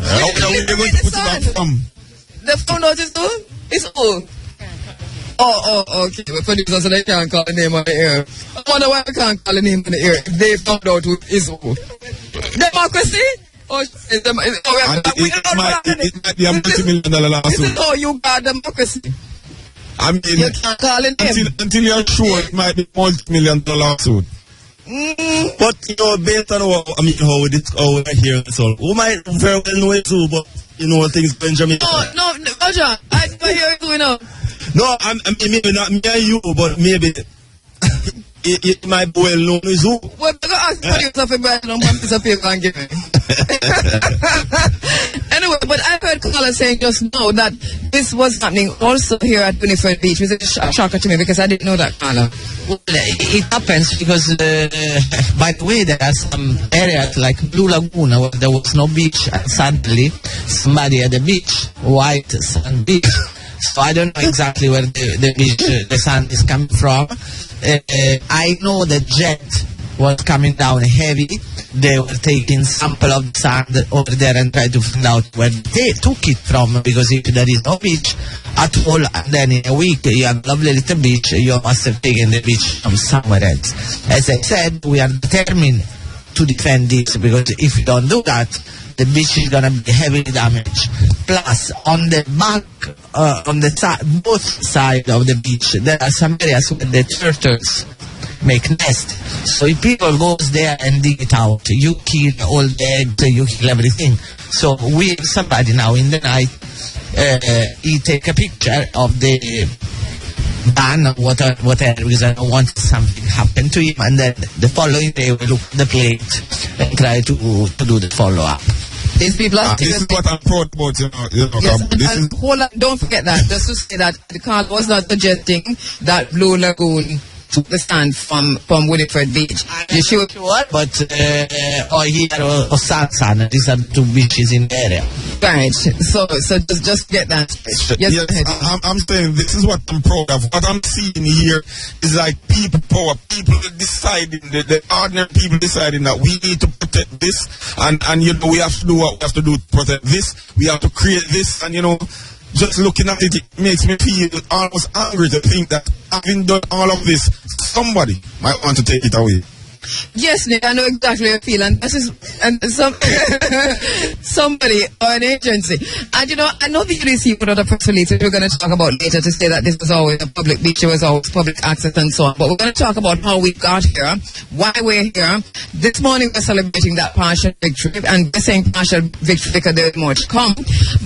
How are we going to put it back from? They found out it's who? It's who? Oh, okay. We producer so they can't call the name on the air. I wonder why we can't call the name on the air. They found out who is who. Democracy? It might be a multi-million-dollar lawsuit. This is how you got democracy. I mean, you can't call it name. Until you're sure it might be a multi-million-dollar lawsuit. But you know, based on how we're here, so we might very well know it too, but you know things in Jamaica. No, Roger, I don't hear it going on. No, I mean, maybe not me and you, but maybe it might be well known as who. Well, I'm going to ask for yourself a brand on one piece of paper and give me. Anyway, but I heard Carla saying just now that this was happening also here at Winifred Beach. Was it a shocker to me because I didn't know that, Carla? Well, it happens because, by the way, there are some areas like Blue Lagoon where there was no beach, and suddenly somebody at the beach, white sand beach. So I don't know exactly where the beach, the sand is coming from. I know the jet was coming down heavy. They were taking sample of the sand over there and trying to find out where they took it from, because if there is no beach at all, and then in a week you have a lovely little beach, you must have taken the beach from somewhere else. As I said, we are determined to defend this, because if we don't do that, the beach is going to be heavily damaged. Plus, on the bank, on the both sides of the beach, there are some areas where the turtles make nest. So if people goes there and dig it out, you kill all the eggs, you kill everything. So we have somebody now in the night, he take a picture of the ban or whatever, because I don't want something happen to him, and then the following day we look at the plate and try to do the follow-up. These people are this is what I'm proud about, you know. Yes, and hold on, don't forget that, just to say that the car was not suggesting that Blue Lagoon took the stand from Winifred Beach. You sure? But here or Sansan, these are two beaches in the area. Right. So just get that. Yes, I'm saying this is what I'm proud of. What I'm seeing here is like people power, people deciding, the ordinary people deciding that we need to protect this, and you know we have to do what we have to do to protect this. We have to create this, and you know, just looking at it makes me feel almost angry to think that having done all of this, somebody might want to take it away. Yes, Nick, I know exactly how you feel, and this is somebody or an agency. And you know, I know the UDC put out a press release that we're going to talk about later to say that this was always a public beach, it was always public access and so on. But we're going to talk about how we got here, why we're here. This morning we're celebrating that partial victory, and we're saying partial victory because there's more to come.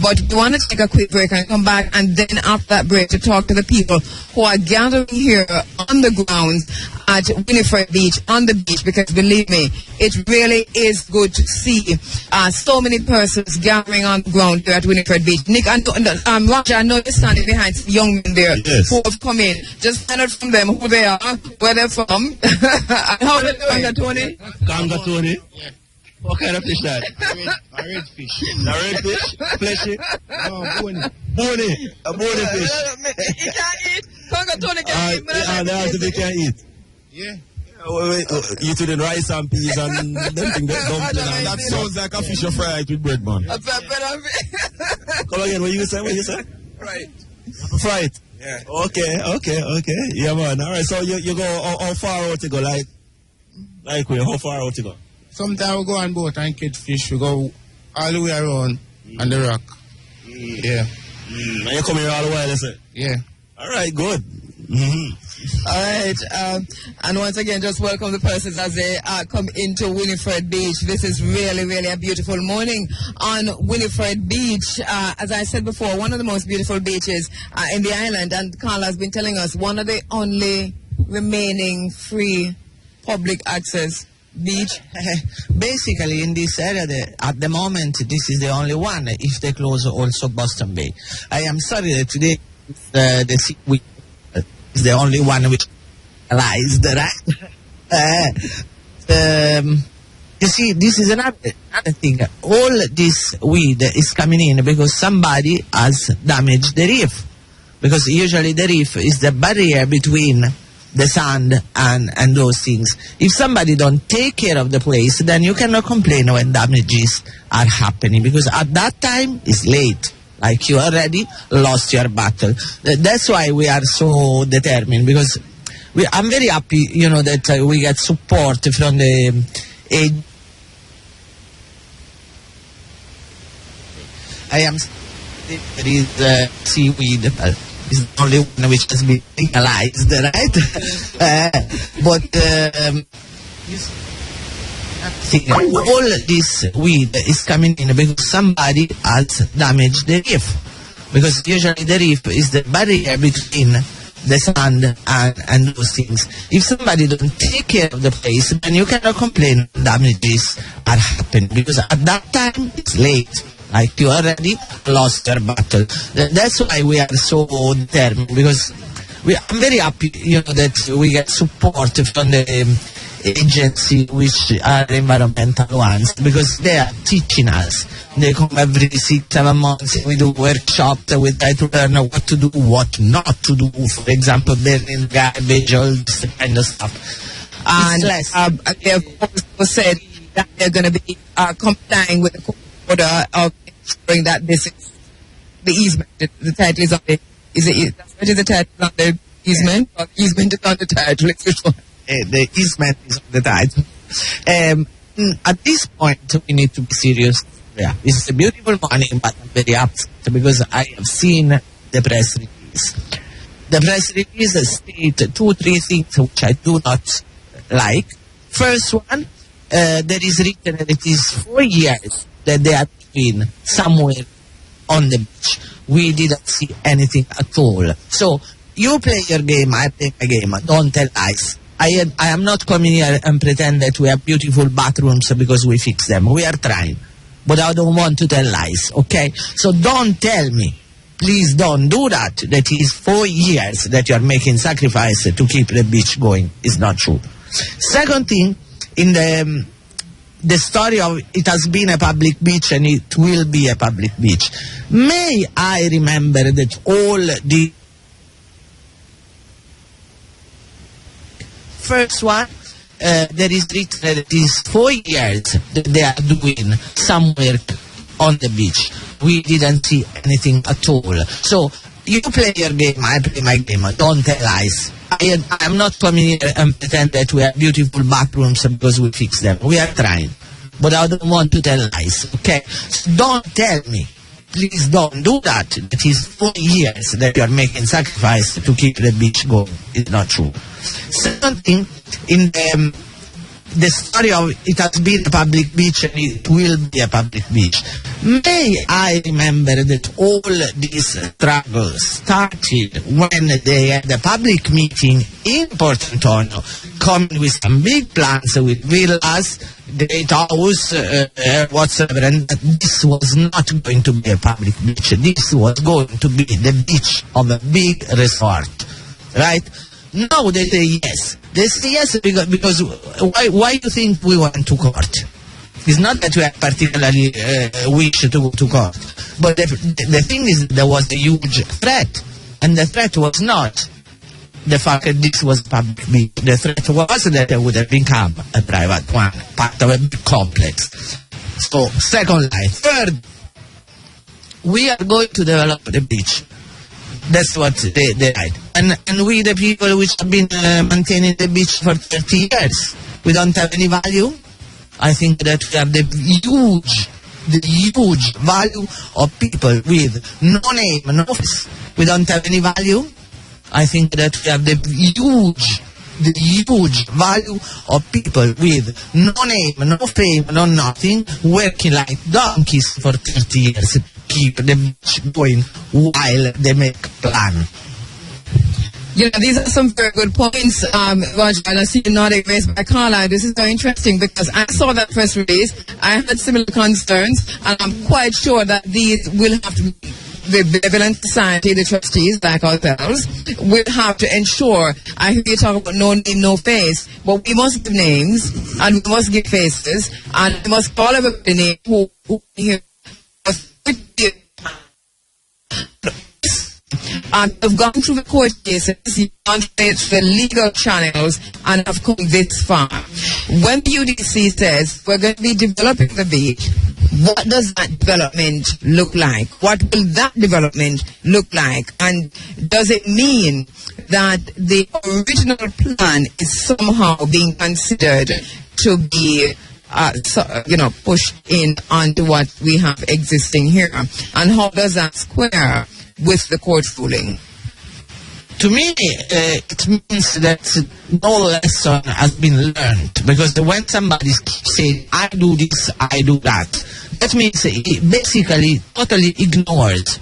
But we want to take a quick break and come back, and then after that break to talk to the people who are gathering here on the grounds at Winifred Beach, on the beach, because believe me, it really is good to see so many persons gathering on the ground here at Winifred Beach. Nick, and Roger, I know you're standing behind young men there who have come in. Just find out from them who they are, where they're from, and how they're doing, Tony. Ganga Tony? Yeah. What kind of fish that? A red fish. A red fish? Fleshy? No, bony. Bony. A bony fish. You can't eat. Ganga Tony can't eat. They can eat. Yeah. Eat with the rice and peas and them things. That sounds like a fish fried with bread, man. Come again, what you say? Right. Fried? Yeah. Okay. Yeah, man. All right, so you go, how far out you go? Like where? How far out you go? Sometimes we go on boat and catch fish. We go all the way around on the rock. Yeah. And you come here all the while, you say? Yeah. All right, good. All right, and once again, just welcome the persons as they come into Winifred Beach. This is really, really a beautiful morning on Winifred Beach. As I said before, one of the most beautiful beaches in the island, and Carla has been telling us, one of the only remaining free public access beach. Basically, in this area, at the moment, this is the only one. If they close also Boston Bay. I am sorry that today the seaweed is the only one which realized, right? You see, this is another thing. All this weed is coming in because somebody has damaged the reef. Because usually the reef is the barrier between the sand and those things. If somebody don't take care of the place, then you cannot complain when damages are happening. Because at that time, it's late. Like you already lost your battle. That's why we are so determined, because I'm very happy, that we get support from the I am there is seaweed. It's the only one which has been legalized, right? All this weed is coming in because somebody has damaged the reef. Because usually the reef is the barrier between the sand and those things. If somebody don't take care of the place, then you cannot complain damages are happening. Because at that time, it's late. Like you already lost your battle. That's why we are so determined. Because I'm very happy, that we get support from the agency which are environmental ones, because they are teaching us. They come every 6-7 months, we do workshops, we try to learn what to do, what not to do, for example, burning garbage, all this kind of stuff. And they have also said that they're going to be complying with the order of ensuring that this is the easement, the title is on the, what is the title on the easement? Or the easement is on the title, it's which one? The easement is on the title. At this point, we need to be serious. Yeah, it's a beautiful morning, but I'm very upset because I have seen the press release. The press release states 2-3 things which I do not like. First one, there is written that it is 4 years that they have been somewhere on the beach. We didn't see anything at all. So, you play your game, I play my game. Don't tell lies. I am not coming here and pretend that we have beautiful bathrooms because we fix them. We are trying. But I don't want to tell lies, okay? So don't tell me. Please don't do that. That is 4 years that you are making sacrifice to keep the beach going. It's not true. Second thing, in the story of it has been a public beach and it will be a public beach. May I remember that all the first one, there is written that it is 4 years that they are doing some work on the beach. We didn't see anything at all. So, you play your game, I play my game. Don't tell lies. I'm not coming here and pretend that we have beautiful bathrooms because we fix them. We are trying. But I don't want to tell lies, okay? So don't tell me. Please don't do that. It is 4 years that you are making sacrifice to keep the beach going. It's not true. Second thing, in the story of it has been a public beach and it will be a public beach. May I remember that all these struggles started when they had a public meeting in Port Antonio, coming with some big plans with villas, great house, whatsoever, and this was not going to be a public beach. This was going to be the beach of a big resort, right? Now they say yes. They say yes because why do you think we went to court? It's not that we are particularly wish to go to court. But the thing is, there was a huge threat. And the threat was not the fact that this was public beach. The threat was that it would have become a private one, part of a big complex. So, second line. Third, we are going to develop the beach. That's what they write. And we, the people which have been maintaining the beach for 30 years, we don't have any value. I think that we have the huge value of people with no name, no office. We don't have any value. I think that we have the huge value of people with no name, no fame, no nothing, working like donkeys for 30 years to keep the beach going while they make plan. You know, these are some very good points, Roger, and I see you nodding raised by Carla. This is very interesting because I saw that press release. I had similar concerns, and I'm quite sure that these will have to be the benevolent society, the trustees, like ourselves, will have to ensure. I hear you talk about no name, no face, but we must give names, and we must give faces, and we must call everybody name who here. And have gone through the court cases, you've gone through the legal channels, and have come this far. When UDC says we're going to be developing the beach, what does that development look like? What will that development look like? And does it mean that the original plan is somehow being considered to be pushed in onto what we have existing here? And how does that square with the court ruling? To me, it means that no lesson has been learned, because when somebody says, I do this, I do that, that means it basically totally ignores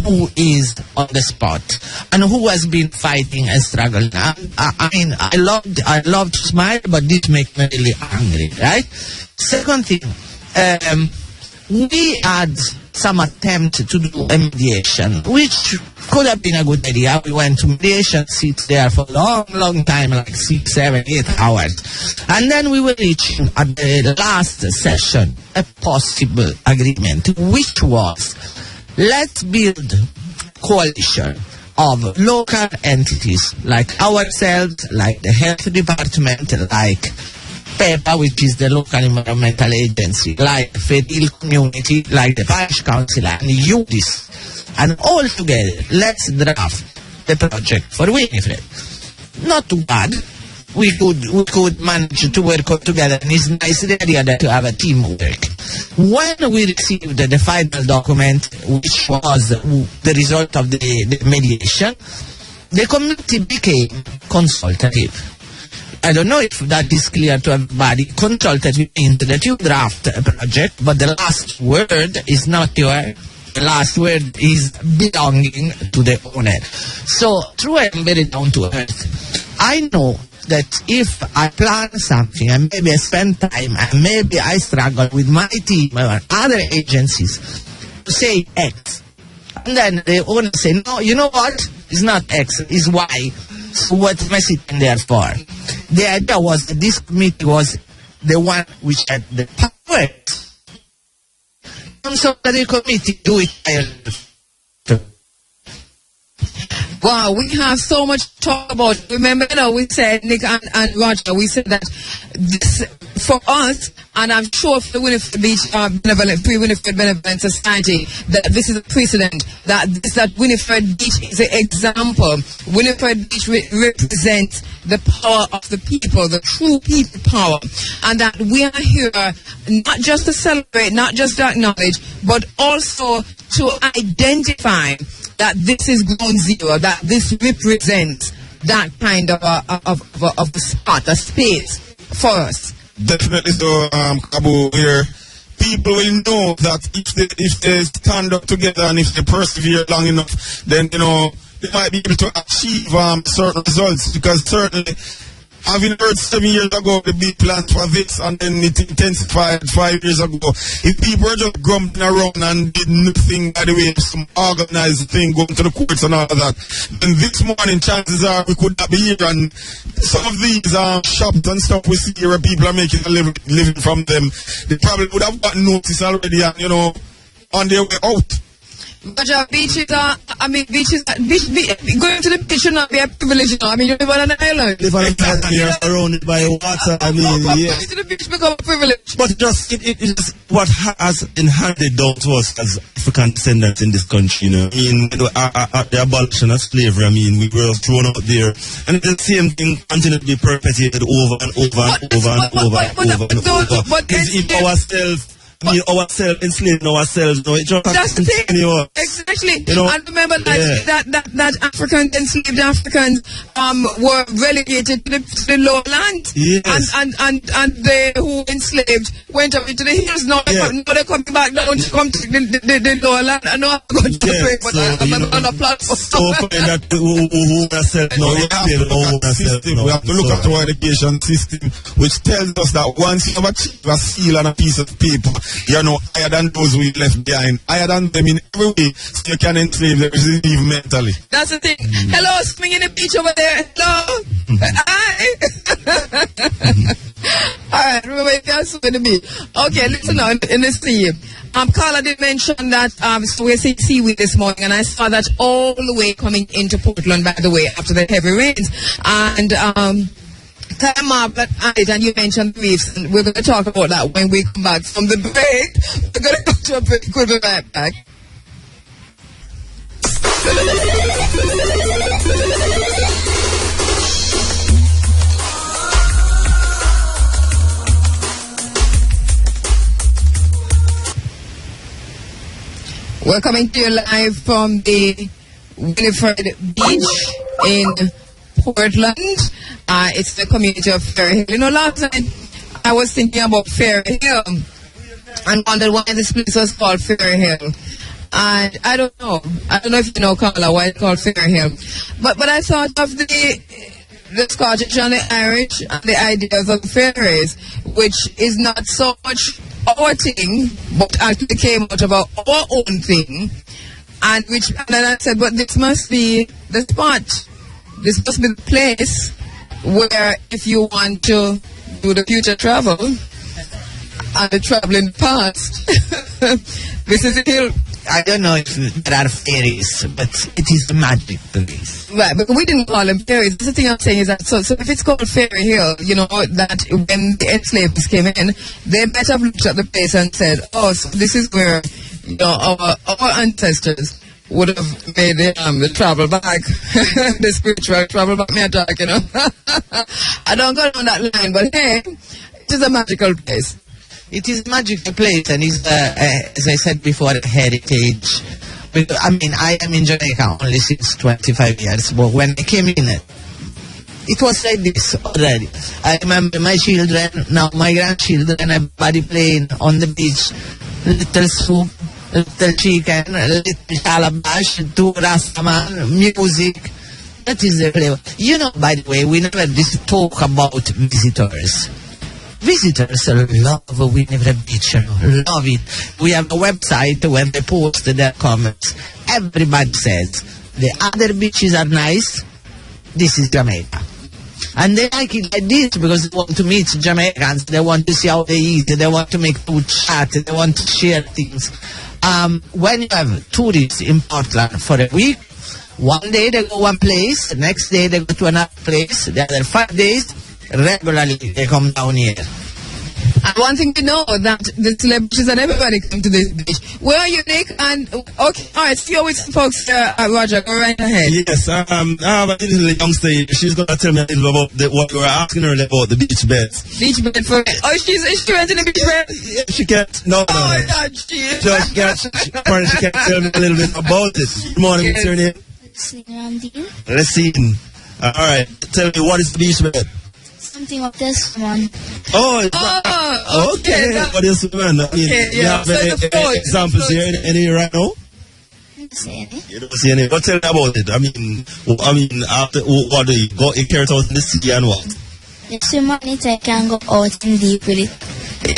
who is on the spot and who has been fighting and struggling. I mean, I love to smile, but this makes me really angry, right? Second thing, we had some attempt to do a mediation, which could have been a good idea. We went to mediation, sit there for a long time, like 6, 7, 8 hours. And then we were reaching at the last session a possible agreement, which was, let's build coalition of local entities like ourselves, like the health department, like PEPA, which is the local environmental agency, like Fedil community, like the parish council, and UDIS. And all together, let's draft the project for Winifred. Not too bad. We could manage to work all together, and it's nice the idea that to have a teamwork. When we received the final document, which was the result of the mediation, the committee became consultative. I don't know if that is clear to everybody. Consultative means that you draft a project, but the last word is not yours. The last word is belonging to the owner. So, true, I am very down to earth. I know that if I plan something and maybe I spend time and maybe I struggle with my team or other agencies to say X, and then the owner say, no, you know what? It's not X, it's Y. So what am I sitting there for? The idea was that this committee was the one which had the power. So the committee do it. Wow, we have so much to talk about. Remember, we said, Nick and Roger, we said that this, for us, and I'm sure for the Winifred Beach Pre-Winifred Benevolent Society, that this is a precedent, that Winifred Beach is an example. Winifred Beach represents the power of the people, the true people power, and that we are here not just to celebrate, not just to acknowledge, but also to identify that this is ground zero, that this represents that kind of a spot, a space for us. Definitely so, Kabu, where people will know that if they stand up together and if they persevere long enough, then, they might be able to achieve certain results, because certainly, having heard 7 years ago the big plan for this, and then it intensified 5 years ago. If people were just grumbling around and did nothing, by the way, some organized thing going to the courts and all of that, then this morning chances are we could not be here, and some of these shops and stuff we see here where people are making a living from them, they probably would have gotten notice already and, on their way out. But beaches going to the beach should not be a privilege, you live on an island. Live on an island, you're surrounded by water, Going to the beach become a privilege. But it is what has been handed down to us as African descendants in this country, at the abolition of slavery, we were thrown out there. And the same thing continued to be perpetuated over and over and over and over and over. But it's ourselves. Ourselves, enslaving ourselves. That's the thing. Exactly. And remember that Africans, enslaved Africans, were relegated to the lowlands. Yes. And they who enslaved went up into the hills. Now they're coming back down to come to the lowland. I know I'm going to pray, but I'm on a platform. So that we have to look at our education system, which tells us that once you have achieved a seal and a piece of paper, you're higher than those we left behind, higher than them in every way, so you can enslave them, receive mentally. That's the thing. Hello, swinging the beach over there. Hello. Hi. Alright, remember if you're swinging the beach. Okay, listen now, in the sea. Carla did mention that so we're seeing seaweed this morning, and I saw that all the way coming into Portland, by the way, after the heavy rains. And time up at it, and you mentioned reefs, and we're going to talk about that when we come back from the break. We're going to go to a break. We'll be right back. We're coming to you live from the Winifred Beach in Portland. It's the community of Ferry Hill. Last time I was thinking about Ferry Hill and wondered why this place was called Ferry Hill. And I don't know if you know, Carla, why it's called Ferry Hill. But I thought of the Scottish and the Irish and the ideas of ferries, which is not so much our thing, but actually came out of our own thing. And then I said, but this must be the spot. This must be the place where, if you want to do the future travel and the travel in the past, this is the hill. I don't know if there are fairies, but it is a magic place. Right, but we didn't call them fairies. The thing I'm saying is that, so if it's called Fairy Hill, that when the enslavers came in, they might have looked at the place and said, oh, so this is where, our ancestors would have made the travel back, the spiritual travel back, me attack, I don't go down that line, but hey, it is a magical place. It is a magical place, and it's, as I said before, heritage. I am in Jamaica only since 25 years, but when I came in, it was like this already. I remember my children, now my grandchildren, everybody playing on the beach, little soup, little chicken, little calabash, two rastaman, music. That is the flavor. By the way, we never talk about visitors. Visitors love Winifred Beach, love it. We have a website where they post their comments. Everybody says, the other beaches are nice, this is Jamaica. And they like it like this because they want to meet Jamaicans, they want to see how they eat, they want to make food chat, they want to share things. When you have tourists in Portland for a week, One day they go one place, the next day they go to another place, the other 5 days, regularly they come down here. And one thing to know that the celebrities and everybody come to this beach. We are unique and okay. All right, see you with some folks, Roger. Go right ahead. Yes, I have a little youngster here. She's going to tell me a little about what you were asking her about the beach beds. Beach bed for oh, she went in the beach bed. Yeah, she can't. No. Oh, God, she She can't tell me a little bit about it. Good morning, what's your name? Let's see. All right, tell me what is the beach bed? Something of this one. Oh, okay. What is it, man? I mean, you have any examples here? Any right now? I don't see any. You don't see any. But tell me about it. I mean, after what do you go? You carry it out in the sea and what? You swim on it, I can go out in deep with it.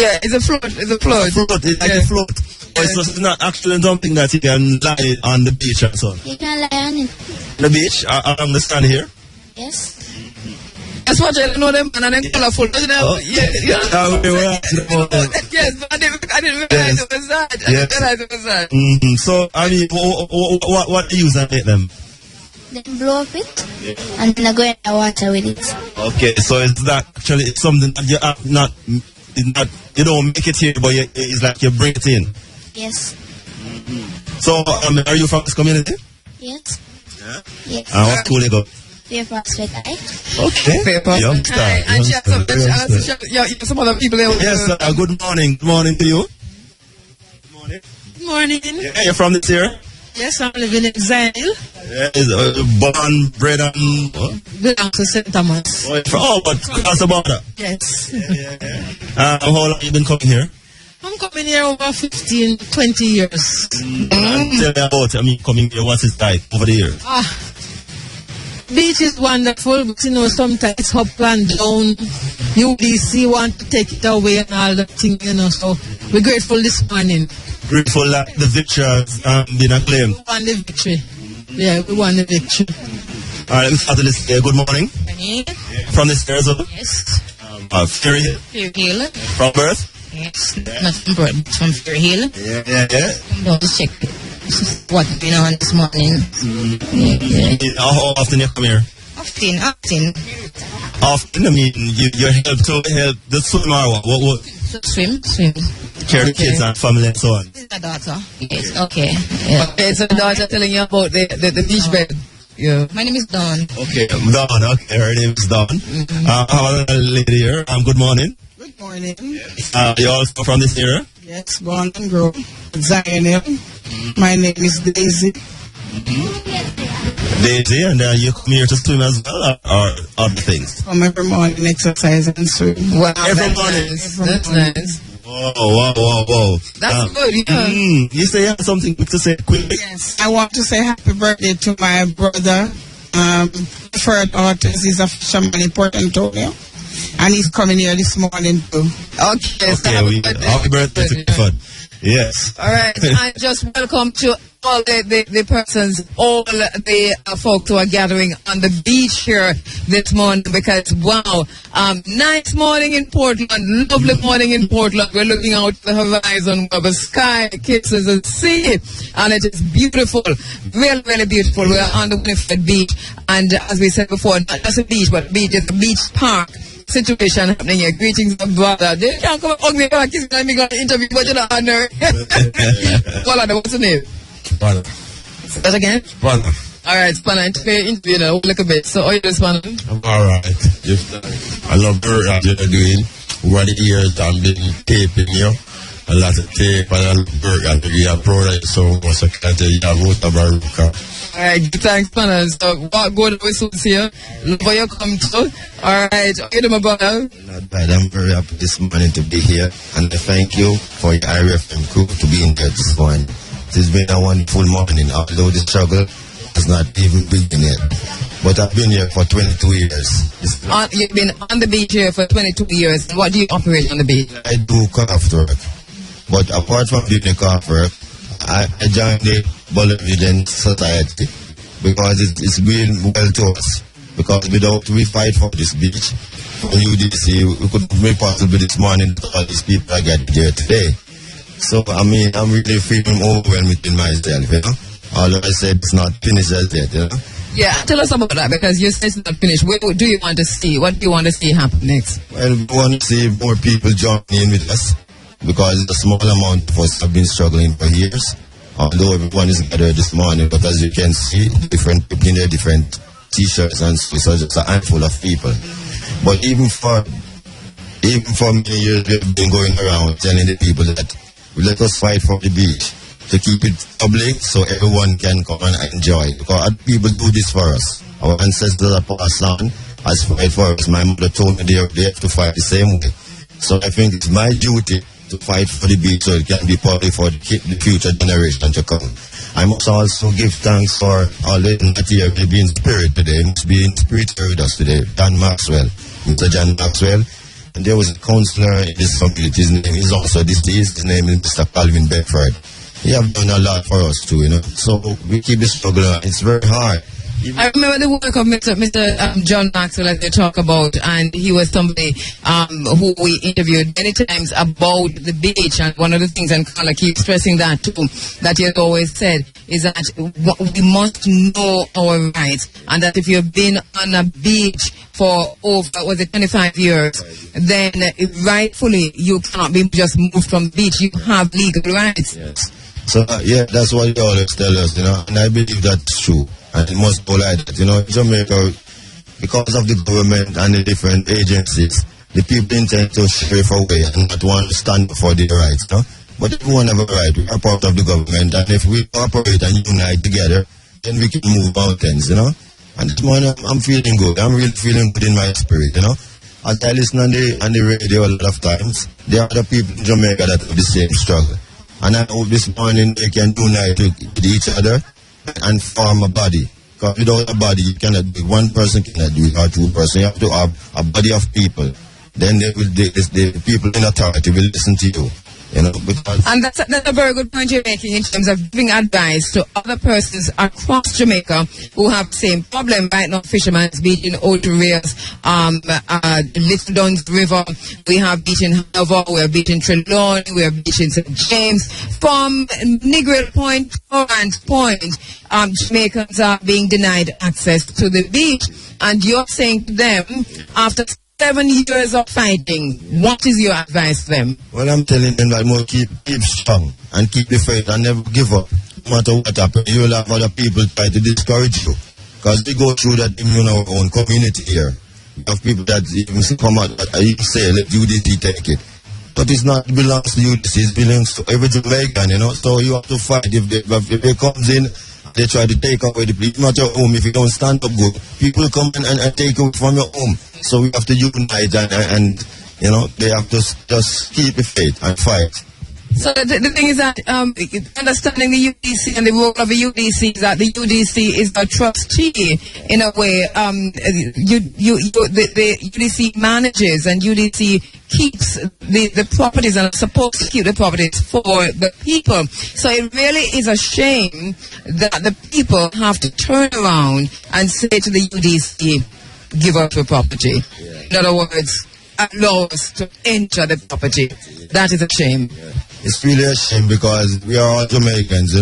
Yeah, it's a float. It's a float. It's like a float. Yeah. It's not actually something that you can lie on the beach and so on. You can lie on it. The beach? I understand here. Yes. That's what I know them and then colorful. Yes, but I didn't realize it was that. I didn't realize it was that. So, I mean, what do you use to make them? Then blow up it, and then I go in the water with it. Okay, so it's something that you have not, you don't make it here, but it's like you bring it in. Yes. So, are you from this community? Yes. Yeah. Yes. And what school you go? Fair Prospect High. Okay. Youngster. And she has some other people there. Yes, good morning. Good morning to you. Good morning. Good morning. Yeah, you're from this area? Yes, I'm living in Exile. Yeah, born, bred, and belong to St. Thomas. But across the border? Yes. How long have you been coming here? I'm coming here over 15, 20 years. Tell me about it. Coming here, what's it like over the years? Beach is wonderful, but sometimes it's up and down. UDC want to take it away and all that thing, so we're grateful this morning. Grateful that the victory has been acclaimed. We won the victory. Yeah, we won the victory. All right, let me start with this. Good morning. From this area, yes. Ferry Hill. Ferry Hill. From birth? Yes, not from birth, but from Ferry Hill. Yeah. Just check what been on this morning. How often you come here? Often. Often, you help the swim or what? Swim. Care the kids and family and so on. This is my daughter. Yes, okay. Yeah. Okay, so the daughter telling you about the beach bed. Yeah. My name is Dawn. Okay, Dawn. Okay, her name is Dawn. I have a lady here. Good morning. Good morning. You also from this area? Yes, born and grow. Zion. My name is Daisy. Daisy, and you come here to swim as well, or other things? Come every morning, exercise and swim. Wow, every morning. That's nice. Wow. That's good, yeah. You say you have something to say quick? Yes. I want to say happy birthday to my brother, Fred Ortiz. He's a fisherman in Port Antonio. And he's coming here this morning too. Okay, so happy birthday to Fred. Yes. All right, and just welcome to all the persons, all the folks who are gathering on the beach here this morning because, wow, nice morning in Portland, lovely morning in Portland. We're looking out the horizon where the sky kisses the sea, and it is beautiful, really, really beautiful. We're on the Winifred Beach, and as we said before, not just a beach, but beach, it's a beach park situation happening here. Greetings, brother. They can't come up me and kiss me and me got an interview, but you're not honor. Golato, what's the name? Spanner. Say that again? Spanner. Alright, Spanner, interview now, a little bit. So, how are you doing, Spanner? I'm alright. I love the work that you're doing. Over the years, I've been taping you. A lot of tape and a lot of work that you are proud of you so much. I can't tell you have Rota Baruka. Alright, thanks, Spanner. So, what good we soon see you? Love where you come to. Alright, how are you doing, my brother? Not bad. I'm very happy this morning to be here. And I thank you for your IRFM crew to be in there this morning. It's been a wonderful morning, although the struggle has not even begun yet. But I've been here for 22 years. You've been on the beach here for 22 years. What do you operate on the beach? I do craft work. But apart from doing the craft work, I joined the Bolivian Society because it's been well to us. Because without we fight for this beach, from UDC, we couldn't make possible this morning that all these people are getting here today. So, I'm really feeling overwhelmed within myself, Although I said it's not finished as yet, you know. Yeah, tell us about that, because you said it's not finished. What do you want to see? What do you want to see happen next? Well, we want to see more people joining in with us, because a small amount of us have been struggling for years. Although everyone is gathered this morning, but as you can see, different people in their different t-shirts and so just a handful of people. But even for many years, we've been going around telling the people that let us fight for the beach, to keep it public so everyone can come and enjoy. Because other people do this for us. Our ancestors are passed on as fight for us. My mother told me they have to fight the same way. So I think it's my duty to fight for the beach so it can be public for the future generation to come. I must also give thanks for all the not here to be in spirit today. Must be in spirit here with us today. Dan Maxwell, Mr. John Maxwell. And there was a counselor in this community. His name is also deceased. His name is Mr. Calvin Bedford. He have done a lot for us too, you know. So we keep the struggle. It's very hard. I remember the work of Mr. John Maxwell, as they talk about, and he was somebody who we interviewed many times about the beach. And one of the things, and Carla keeps stressing that too, that he has always said, is that we must know our rights, and that if you've been on a beach for over 25 years, then rightfully you cannot be just moved from the beach. You have legal rights. Yes. So yeah, that's what they always tell us, you know, and I believe that's true. And it must go like that, you know. In Jamaica, because of the government and the different agencies, the people intend to strafe away and not want to stand up for their rights, you know. But everyone have a right. We are part of the government, and if we cooperate and unite together, then we can move mountains, you know. And this morning, I'm feeling good. I'm really feeling good in my spirit, you know. As I listen on the radio a lot of times, there are other people in Jamaica that have the same struggle. And I hope this morning they can unite with each other and form a body. Because without a body, you cannot do it. One person cannot do it, or two persons. You have to have a body of people. Then the people in authority will listen to you. You know, and that's a very good point you're making in terms of giving advice to other persons across Jamaica who have the same problem. Right now, Fisherman's Beach in Old Rios, Little Duns River, we have beach in Hanover, we have beach in Trelawney, we have beach in St. James. From Negril Point, Torrance Point, Jamaicans are being denied access to the beach. And you're saying to them, after 7 years of fighting, what is your advice to them? Well, I'm telling them that more keep strong and keep the faith and never give up. No matter what happens, you'll have other people try to discourage you. Because we go through that in our own community here. We have people that even come out and say, let UDC take it. But it's not belongs to UDC, it belongs to every Jamaican, you know. So you have to fight. If they comes in, they try to take away the place, not your home. If you don't stand up good, people come and take away from your home. So we have to unite and you know, they have to just keep the faith and fight. So the thing is that understanding the UDC and the role of the UDC is that the UDC is a trustee in a way. The UDC manages and UDC keeps the properties and are supposed to keep the properties for the people. So it really is a shame that the people have to turn around and say to the UDC, give up your property. Yeah. In other words, allow us to enter the property. That is a shame. Yeah. It's really a shame because we are all Jamaicans.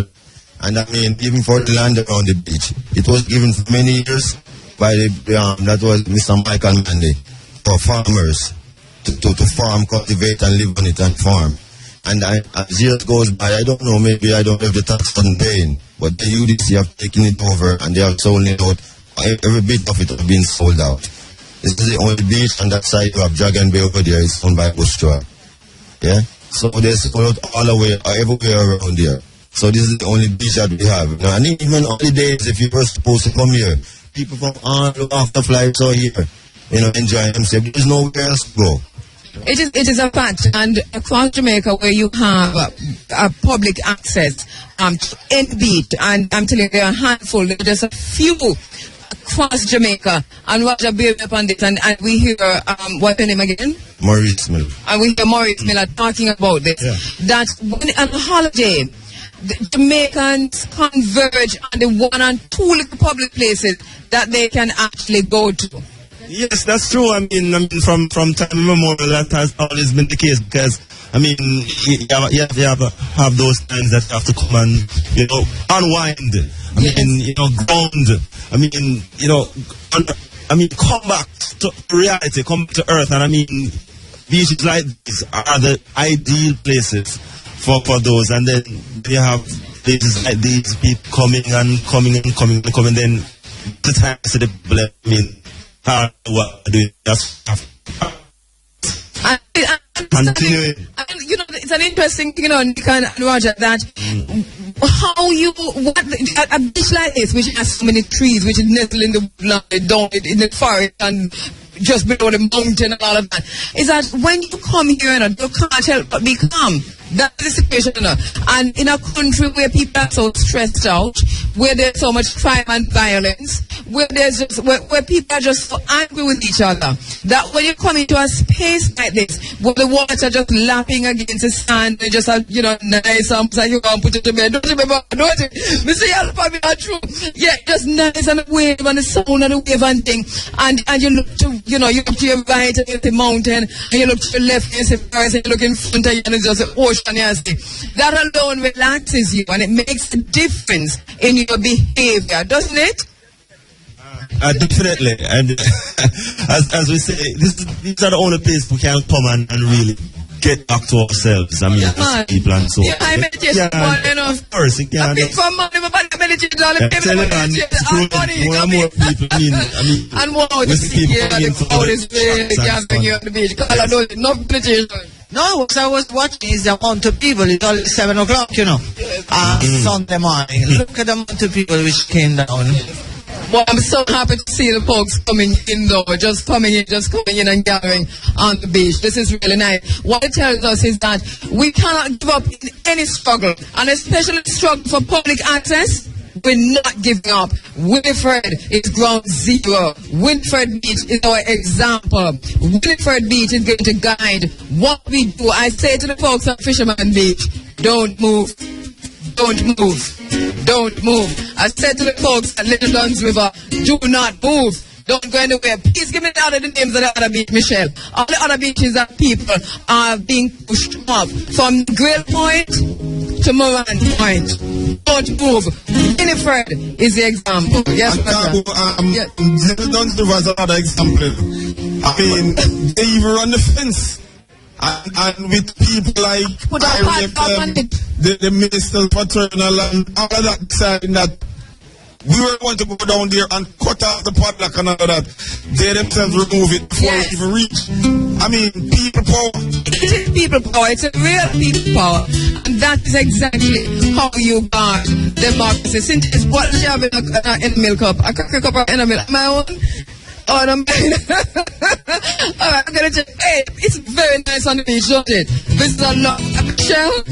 And I mean, even for the land around the beach, it was given for many years by that was Mr. Michael Manley for farmers to farm, cultivate and live on it and farm. And as years goes by, I don't know, maybe I don't have the tax on paying, but the UDC have taken it over and they have sold it out. Every bit of it has been sold out. This is the only beach on that side. You have Dragon Bay over there. It's owned by Bush Tribe. Yeah? So they sold out all the way, everywhere around there. So this is the only beach that we have. Now, and even holidays, if you were supposed to come here, people from all over the flights are here, you know, enjoying themselves. There's nowhere else to go. It is a fact, and across Jamaica where you have public access to any beach, and I'm telling you, there are a handful, there are just a few across Jamaica, and Roger bearing up on this, and we hear, what's your name again? Maurice Miller. And we hear Maurice Miller talking about this, that when on holiday, the Jamaicans converge on the 1 and 2 little public places that they can actually go to. Yes, that's true. I mean, from time immemorial, that has always been the case because, I mean, you have those times that you have to come and, unwind. I mean, ground. I mean, come back to reality, come back to earth. And I mean, beaches like these are the ideal places for those. And then you have places like these, people coming. Then the time to the people, I mean, what do you just continue? It's an interesting thing, Nick and Roger, that a beach like this, which has so many trees, which is nestled in the woodland, down in the forest, and just below the mountain and all of that, is that when you come here, you can't help but be calm. That's the situation, And in a country where people are so stressed out, where there's so much crime and violence, where people are just so angry with each other, that when you come into a space like this, where the water just lapping against the sand, and just nice, like you can put it to bed. Don't you remember? Don't you? Mr. Yalpa, not true. Yeah, just nice and the wave and the sound and the wave and thing. And you look to, you look to your right and you see the mountain, and you look to your left and you see the forest, and you look in front of you and it's just the ocean. That alone relaxes you and it makes a difference in your behavior, doesn't it? Definitely. And as we say, these are the only places we can come and really get back to ourselves. I mean, as people and so. Yeah, I meditate enough. Of course, you can. Meditate all the more and more people. I mean, and more to see the crowd is gathering here on the beach. Carla knows enough meditation. No, what I was watching is the amount of people. It's only 7 o'clock, Sunday morning. Look at the amount of people which came down. Well, I'm so happy to see the folks coming in though, just coming in and gathering on the beach. This is really nice. What it tells us is that we cannot give up in any struggle, and especially struggle for public access. We're not giving up. Winifred is ground zero. Winifred Beach is our example. Winifred Beach is going to guide what we do. I say to the folks at Fisherman Beach, don't move. Don't move. Don't move. I said to the folks at Little Duns River, do not move. Don't go anywhere. Please give me the names of the other beach, Michelle. All the other beaches that people are being pushed up from Grail Point to Moran Point. Don't move. Winifred is the example. Yes, Little Duns River is another example. I mean, they even run the fence. And with people like the minister paternal and all of that saying that we were going to go down there and cut off the padlock and all of that. They themselves remove it before it even reach. I mean, people power. It is people power. It's a real people power. And that is exactly how you guard democracy. Since it's what you have in a milk cup. A coffee cup or in a milk. My own. Oh, no, alright, I'm gonna check. Hey, it's very nice on the beach, don't it? This is a love. Michelle,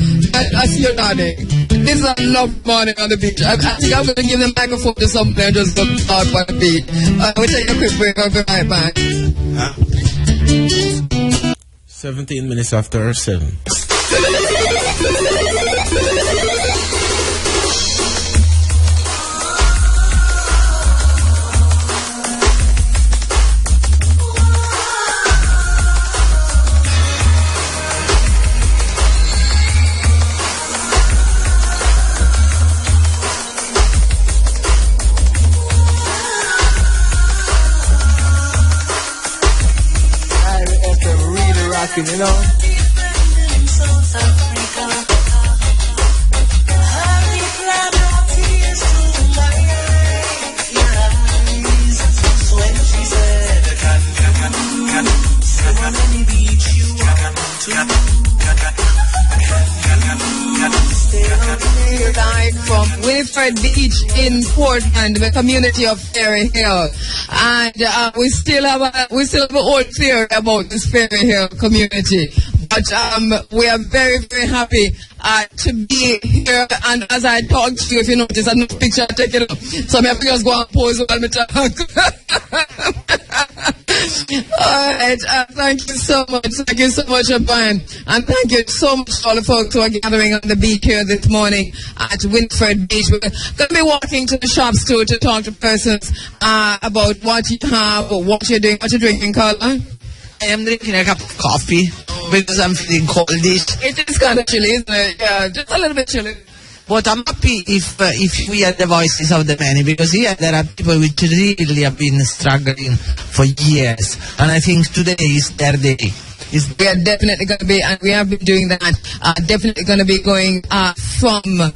I see you nodding. This is a love morning on the beach. I think I'm gonna give the microphone to somebody and just talk on the beach. We'll take a quick break. I'll be right back. 17 minutes after 7. You know? Live from Winifred Beach in Portland, the community of Ferry Hill, and we still have an old theory about this Ferry Hill community. But we are very, very happy to be here. And as I talk to you, if you notice, I'm not picture taken up. So I have to just go and pose while I talk. All right, thank you so much. Thank you so much, Brian. And thank you so much to all the folks who are gathering on the beach here this morning at Winfred Beach. We're going to be walking to the shops too to talk to persons about what you have or what you're doing. What you're drinking, Carla? I am drinking a cup of coffee because I'm feeling coldish. It is kind of chilly, isn't it? Yeah, just a little bit chilly. But I'm happy if we are the voices of the many, because here there are people which really have been struggling for years, and I think today is their day. We are definitely going to be, and we have been doing that, definitely going to be going from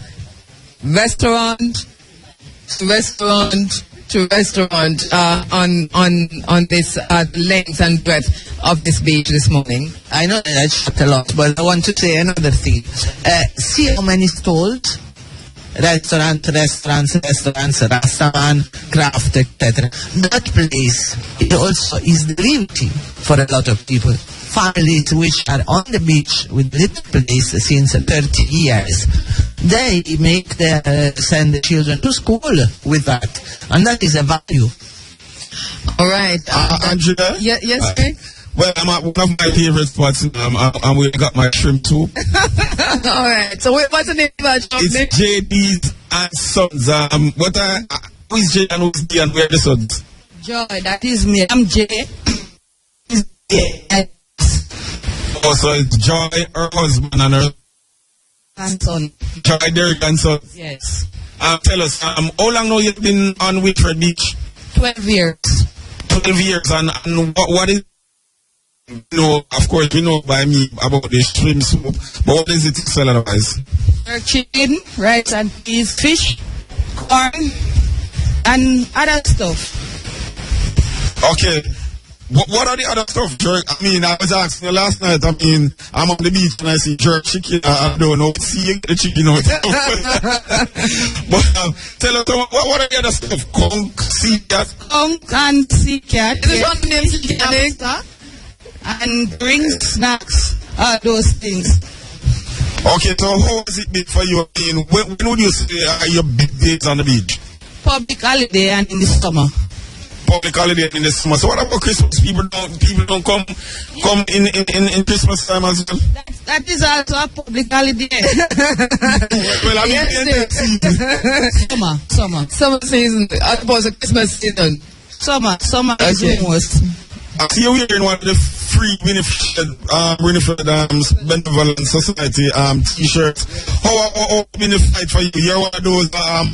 restaurant to restaurant to restaurant on this length and breadth of this beach this morning. I know that I shot a lot, but I want to say another thing. See how many stalls? Restaurant, restaurant, craft, etc. That place also is the living for a lot of people. Families which are on the beach with little place since 30 years. They send the children to school with that. And that is a value. All right. Angela? Yes, Craig? Well, I'm at one of my favorite spots, and we got my shrimp too. All right. So what's the name of that shop? It's JD's and Sons. Who is J and who's D and where are the sons? Joy, that is me. I'm J. Oh, so it's Joy, her husband, and her son. Joy, Derek and Son. Yes. Tell us, how long now you've been on Winfred Beach? 12 years. 12 years, and what is... of course, we know by me about the shrimp soup, but what is it sell otherwise? Chicken, rice and peas, fish, corn, and other stuff. Okay. What are the other stuff, jerk? I mean, I was asking you last night, I'm on the beach and I see jerk chicken. I don't know, see the chicken out. But tell us, what are the other stuff? Conch, sea cat? Conch and sea cat. Is it one name, sea cat? And drinks, snacks, those things. Okay, so how has it been for you? When would you say are your big days on the beach? Public holiday and in the summer. Public holiday in the summer. So what about Christmas? People don't come in Christmas time as well? That is also a public holiday. Well, I mean, Summer season, as opposed to Christmas season. Summer is the most. I see you wearing one of the free Winifred Benevolent Society t-shirts. How been the fight for you? You're one of those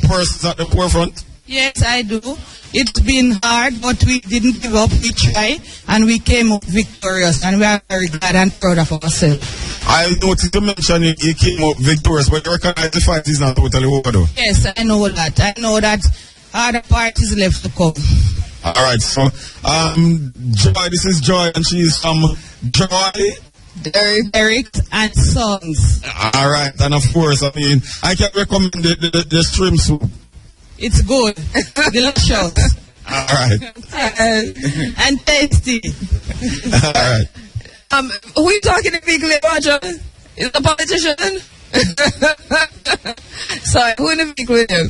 persons at the forefront? Yes, I do. It's been hard, but we didn't give up. We tried, and we came up victorious, and we are very glad and proud of ourselves. I noticed you mentioned you came up victorious, but you recognize the fight is not totally over though. Yes, I know that. I know that other parties left to come. All right, so Joy, this is Joy, and she's from Joy, Derek and Sons. All right, and of course, I can recommend the shrimp soup. It's good, delicious. All right, and tasty. All right. Who are you talking to, Big Lip, Roger? Is it a politician? Sorry, who in the big with you?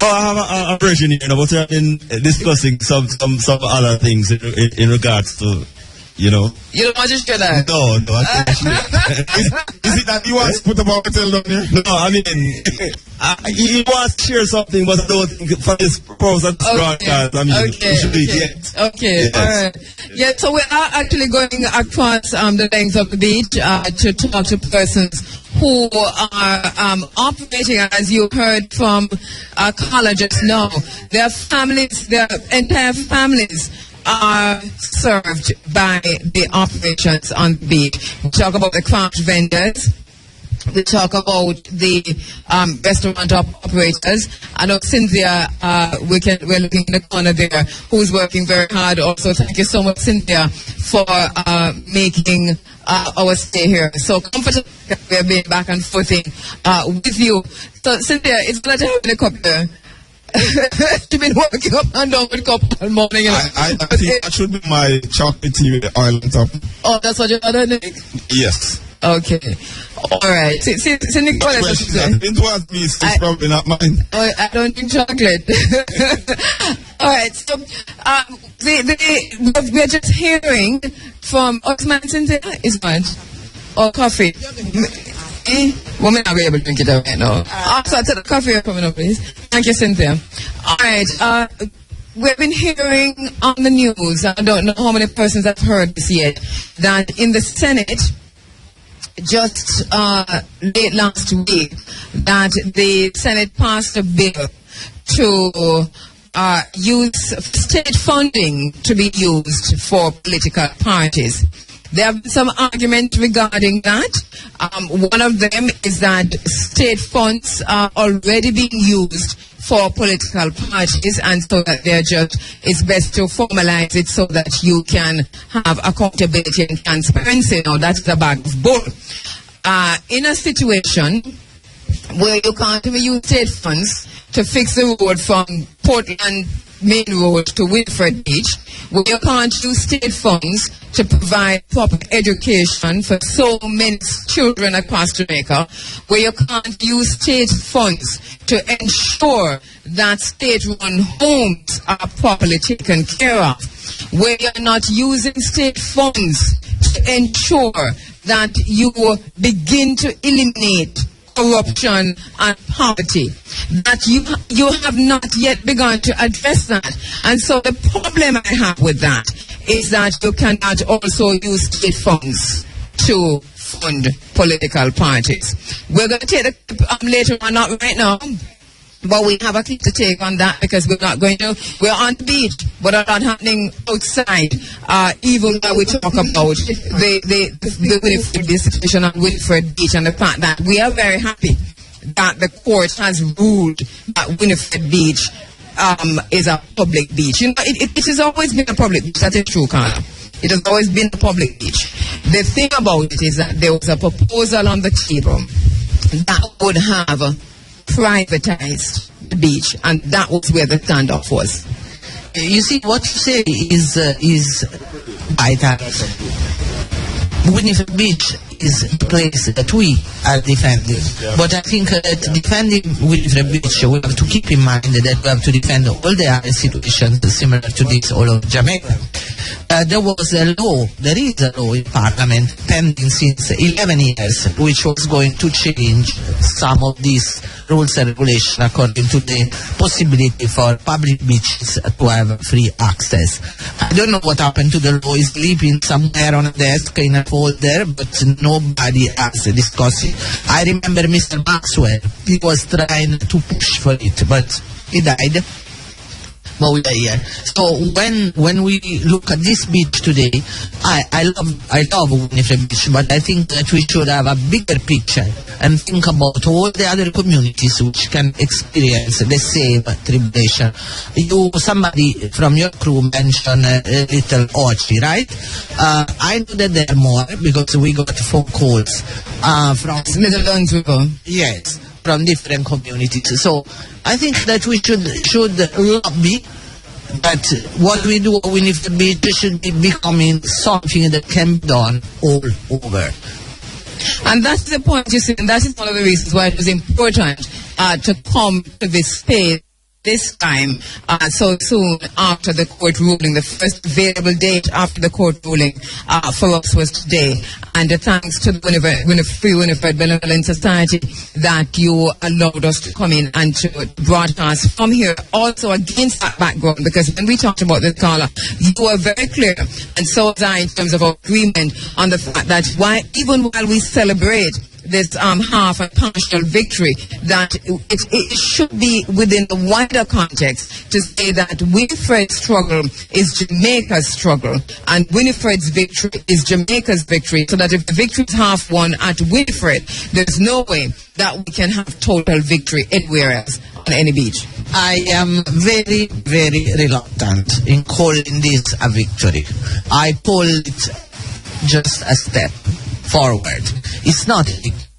Oh, I have a version here, but we have been discussing some other things in regards to, You don't want to share that? No, I can't share. Is it that you want to put a hotel down here? No, I mean, he wants to share something, but I don't think for this purpose of this broadcast, we should do it yet. Okay, yes. All right. Yeah, so we are actually going across the length of the beach to talk to persons who are operating, as you heard from Carla just now. Their families, their entire families are served by the operations on the beach. We talk about the craft vendors. We talk about the restaurant operators. I know Cynthia, we're looking in the corner there, who's working very hard also. Thank you so much, Cynthia, for making our stay here so comfortable. We have been back and forth with you. So, Cynthia, it's glad to have you in the cup there. You've been working up and down with cup all morning. I think that should be my chocolate tea with the oil on top. Oh, that's what you're doing? Yes. Okay. All right. See, Nicholas. It was me. It's probably not mine. Oh, I don't drink chocolate. All right. So, we're just hearing from Osman Cynthia. Is what? Or coffee? Women are able to drink it right now. So I said the coffee are coming up, please. Thank you, Cynthia. All right. We've been hearing on the news, I don't know how many persons have heard this yet, that in the Senate, just late last week, that the Senate passed a bill to use state funding to be used for political parties. There have been some argument regarding that. One of them is that state funds are already being used for political parties, and so that it's best to formalize it so that you can have accountability and transparency. Now, that's the bag of bull. In a situation where you can't even use state funds to fix the road from Portland Main Road to Winfred Beach, where you can't use state funds to provide proper education for so many children across Jamaica, where you can't use state funds to ensure that state-run homes are properly taken care of, where you're not using state funds to ensure that you begin to eliminate corruption and poverty, that you have not yet begun to address that. And so the problem I have with that is that you cannot also use state funds to fund political parties. We're going to take the later on, not right now, but we have a clip to take on that because we're on the beach, but a lot happening outside, even when we talk about the Winifred situation on Winifred Beach and the fact that we are very happy that the court has ruled that Winifred Beach is a public beach. You know, it has always been a public beach. That is true, Carla. It has always been a public beach. The thing about it is that there was a proposal on the table that would have privatized the beach, and that was where the standoff was. You see, what you say is vital. Winifred Beach is a place that we are defending. But I think that defending Winifred Beach, we have to keep in mind that we have to defend all the other situations similar to this all over Jamaica. There was a law, there is a law in Parliament pending since 11 years, which was going to change some of these rules and regulations according to the possibility for public beaches to have free access. I don't know what happened to the law. It's sleeping somewhere on a desk in a folder, but nobody has discussed it. I remember Mr. Maxwell, he was trying to push for it, but he died. But we are here. So when we look at this beach today, I love Winifred Beach, but I think that we should have a bigger picture and think about all the other communities which can experience the same tribulation. Somebody from your crew mentioned Little Orchie, right? I know that there are more because we got phone calls from Little Duns River. Yes, from different communities. So I think that we should lobby that what we do with Winifred Beach should be becoming something that can be done all over. And that's the point, you see, and that is one of the reasons why it was important to come to this space this time, so soon after the court ruling. The first available date after the court ruling for us was today. And thanks to the Free Winifred Benevolent Society that you allowed us to come in and to broadcast from here. Also against that background, because when we talked about this, Carla, you were very clear, and so was I, in terms of our agreement on the fact that even while we celebrate this half and partial victory, that it should be within the wider context to say that Winifred's struggle is Jamaica's struggle, and Winifred's victory is Jamaica's victory, so that if the victory is half won at Winifred, there's no way that we can have total victory anywhere else on any beach. I am very, very reluctant in calling this a victory. I call it just a step forward. It's not,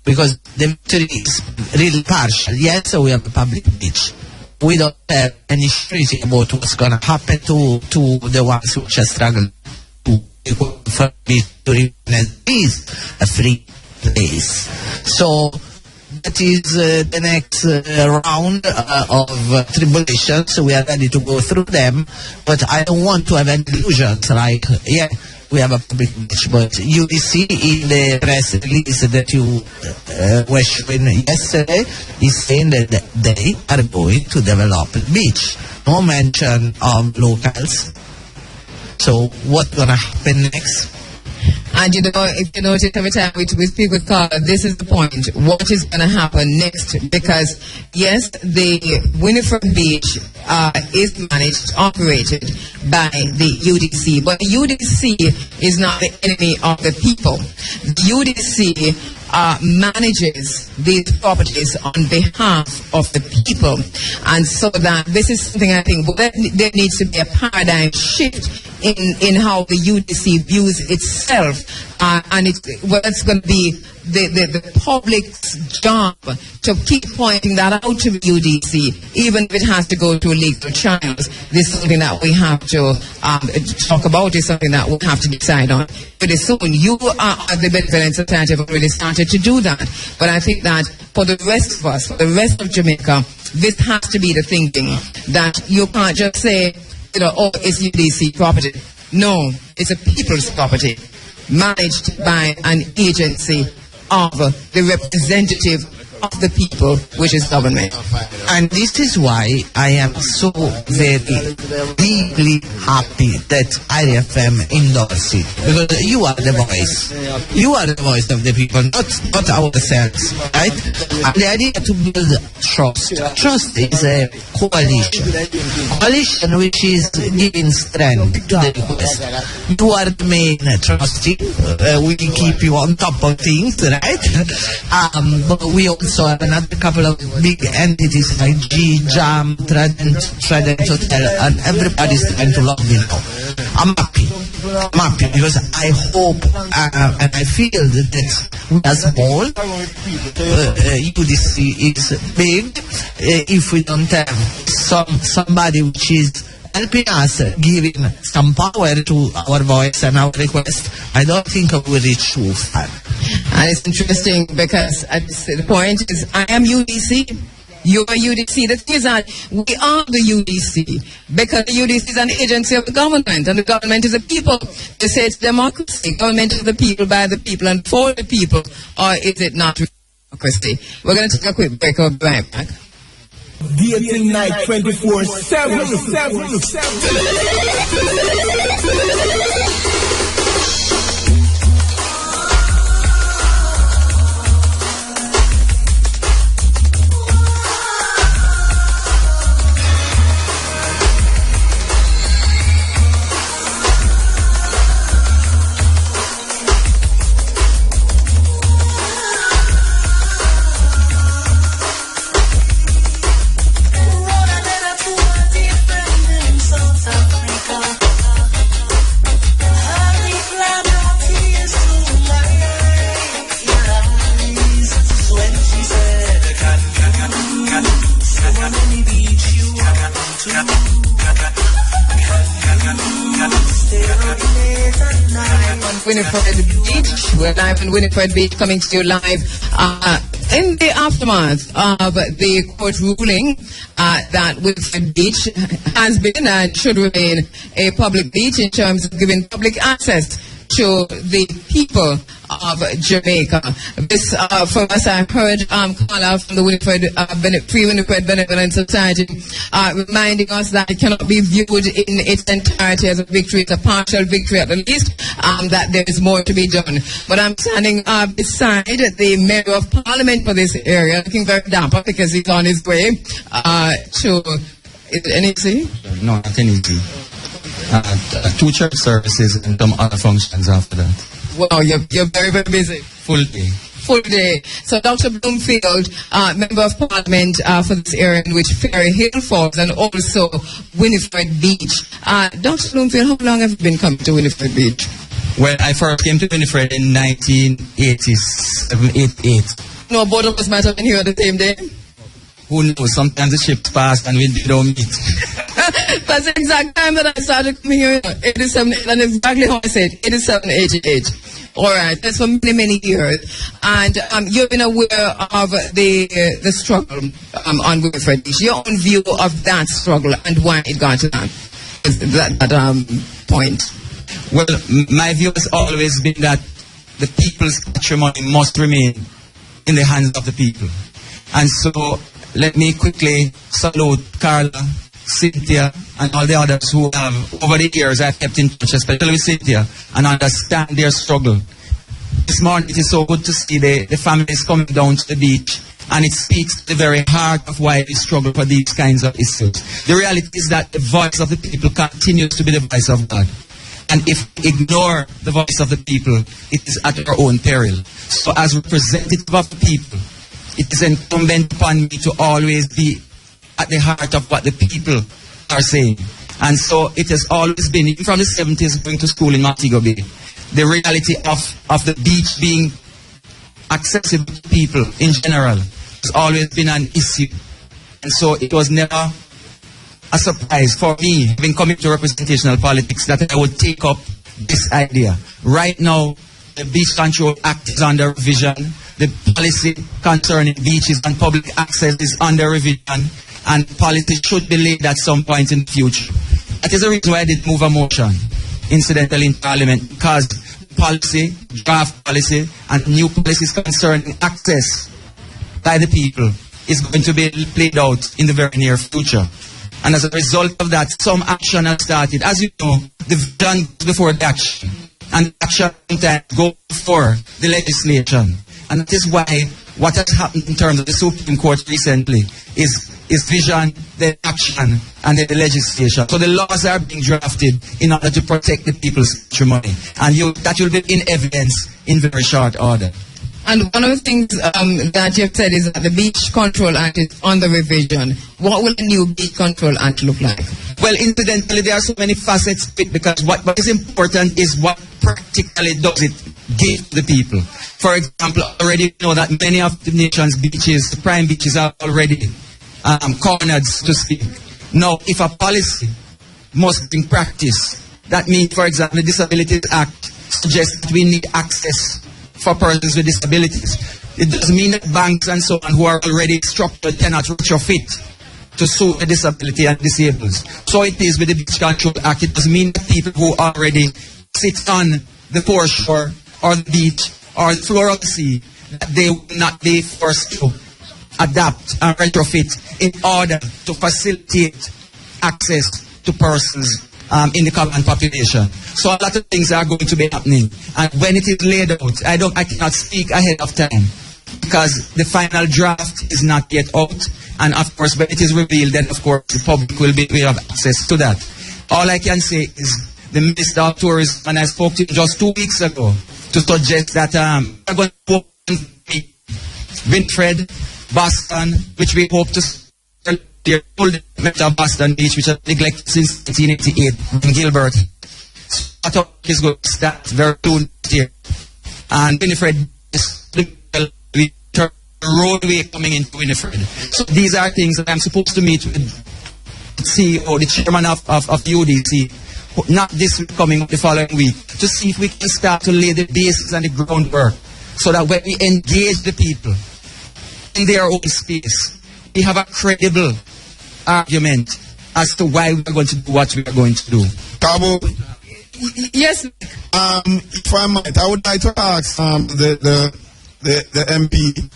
because the victory is really partial. Yes, we have a public beach. We don't have any surety about what's going to happen to the ones which are struggling to for victory is a free place. So that is the next round of tribulations. We are ready to go through them, but I don't want to have any illusions like, we have a public beach, but UDC in the press release that you were showing yesterday is saying that they are going to develop a beach. No mention of locals. So what's going to happen next? And if you notice, every time we speak with Carla, this is the point. What is going to happen next? Because, yes, the Winifred Beach is managed, operated by the UDC. But the UDC is not the enemy of the people. The UDC manages these properties on behalf of the people. And so that this is something I think there needs to be a paradigm shift in how the UDC views itself, and it's going to be the public's job to keep pointing that out to the UDC, even if it has to go to legal channels. This is something that we have to talk about. Is something that we have to decide on pretty soon. You the Benevolent Society have already started to do that, but I think that for the rest of us, for the rest of Jamaica, this has to be the thinking that you can't just say, it's UDC property. No, it's a people's property managed by an agency of the representative of the people, which is government. And this is why I am so very deeply happy that IFM endorses it, because you are the voice. You are the voice of the people, not ourselves, right? And the idea to build trust. Trust is a coalition which is giving strength to the request. You are the main trustee. We keep you on top of things, right? But we also have another couple of big entities like Jam, Trident Hotel, and everybody's trying to love me now. I'm happy because I hope and I feel that we are small. UDC is big. If we don't have somebody which is helping us, giving some power to our voice and our request, I don't think we will reach too far. And it's interesting because the point is, I am UDC, you are UDC. The thing is that we are the UDC because the UDC is an agency of the government, and the government is the people. They say it's democracy. Government is the people, by the people, and for the people. Or is it not democracy? We're going to take a quick break. I'll be right back. Dating night 24/7. Winifred Beach. We're live in Winifred Beach, coming to you live in the aftermath of the court ruling that Winifred Beach has been and should remain a public beach in terms of giving public access to the people of Jamaica. This, from us, I heard Carla from the Pre-Winifred Benevolent Society reminding us that it cannot be viewed in its entirety as a victory. It's a partial victory at the least, that there is more to be done. But I'm standing beside the Mayor of Parliament for this area, looking very dapper because he's on his way to... Is it NEC? No, not NEC. 2 church services and some other functions after that. Wow, you're very, very busy. Full day. Full day. So Dr. Bloomfield, Member of Parliament for this area in which Ferry Hill falls, and also Winifred Beach. Dr. Bloomfield, how long have you been coming to Winifred Beach? Well, I first came to Winifred in 1987, 88. No, both of us might have been here on the same day. who knows, sometimes the ships pass and we don't meet. That's the exact time that I started coming here, 87, and exactly how I said, 87, 88. All right, that's for many, many years. And you've been aware of the struggle on Winifred Beach. Your own view of that struggle and why it got to that point. Well, my view has always been that the people's patrimony must remain in the hands of the people. And so, let me quickly salute Carla, Cynthia, and all the others who have, over the years, I've kept in touch, especially with Cynthia, and understand their struggle. This morning, it is so good to see the families coming down to the beach, and it speaks to the very heart of why they struggle for these kinds of issues. The reality is that the voice of the people continues to be the voice of God. And if we ignore the voice of the people, it is at our own peril. So as representative of the people, it is incumbent upon me to always be at the heart of what the people are saying. And so it has always been, even from the 70s, going to school in Montego Bay, the reality of the beach being accessible to people in general has always been an issue. And so it was never a surprise for me, having come into representational politics, that I would take up this idea. Right now, the Beach Control Act is under revision. The policy concerning beaches and public access is under revision, and policy should be laid at some point in the future. That is the reason why I did move a motion, incidentally, in Parliament, because policy, draft policy, and new policies concerning access by the people is going to be played out in the very near future. And as a result of that, some action has started. As you know, the vision goes before the action, and the action sometimes goes before the legislation. And that is why what has happened in terms of the Supreme Court recently is vision, then action, and then the legislation. So the laws are being drafted in order to protect the people's patrimony. And that will be in evidence in very short order. And one of the things that you've said is that the Beach Control Act is under revision. What will the new Beach Control Act look like? Well, incidentally, there are so many facets to it, because what is important is what practically does it give the people. For example, already know that many of the nation's beaches, the prime beaches, are already cornered, so to speak. Now, if a policy must be in practice, that means, for example, the Disabilities Act suggests that we need access for persons with disabilities. It doesn't mean that banks and so on who are already structured cannot retrofit to suit the disability and disables. So it is with the Beach Control Act. It doesn't mean that people who already sit on the foreshore or the beach or the floor of the sea, that they will not be forced to adapt and retrofit in order to facilitate access to persons in the common population. So a lot of things are going to be happening. And when it is laid out, I cannot speak ahead of time, because the final draft is not yet out. And of course, when it is revealed, then of course the public will have access to that. All I can say is the Minister of Tourism, and I spoke to him just 2 weeks ago, to suggest that we're going to open Winifred, Boston, which we hope to the old of Boston Beach, which has been neglected since 1988 in Gilbert. So I thought is going to start very soon here. And Winifred is the roadway coming into Winifred. So these are things that I'm supposed to meet with the CEO, the chairman of UDC, not this week, coming the following week, to see if we can start to lay the basis and the groundwork, so that when we engage the people in their own space, we have a credible argument as to why we are going to do what we are going to do. Cabo, yes. If I might, I would like to ask the MP,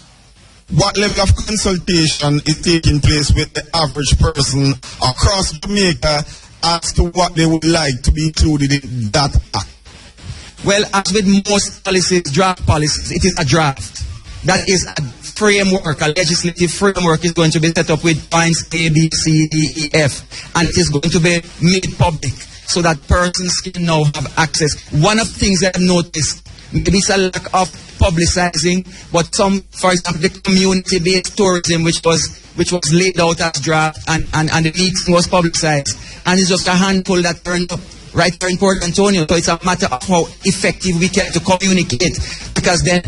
what level of consultation is taking place with the average person across Jamaica as to what they would like to be included in that act? Well, as with most policies, draft policies, it is a draft. That is a framework, a legislative framework is going to be set up with points A, B, C, D, E, F, and it is going to be made public so that persons can now have access. One of the things that I've noticed, maybe it's a lack of publicizing, but some, for example, the community-based tourism, which was laid out as draft, and the meeting was publicized, and it's just a handful that turned up right here in Port Antonio. So it's a matter of how effective we can to communicate, because then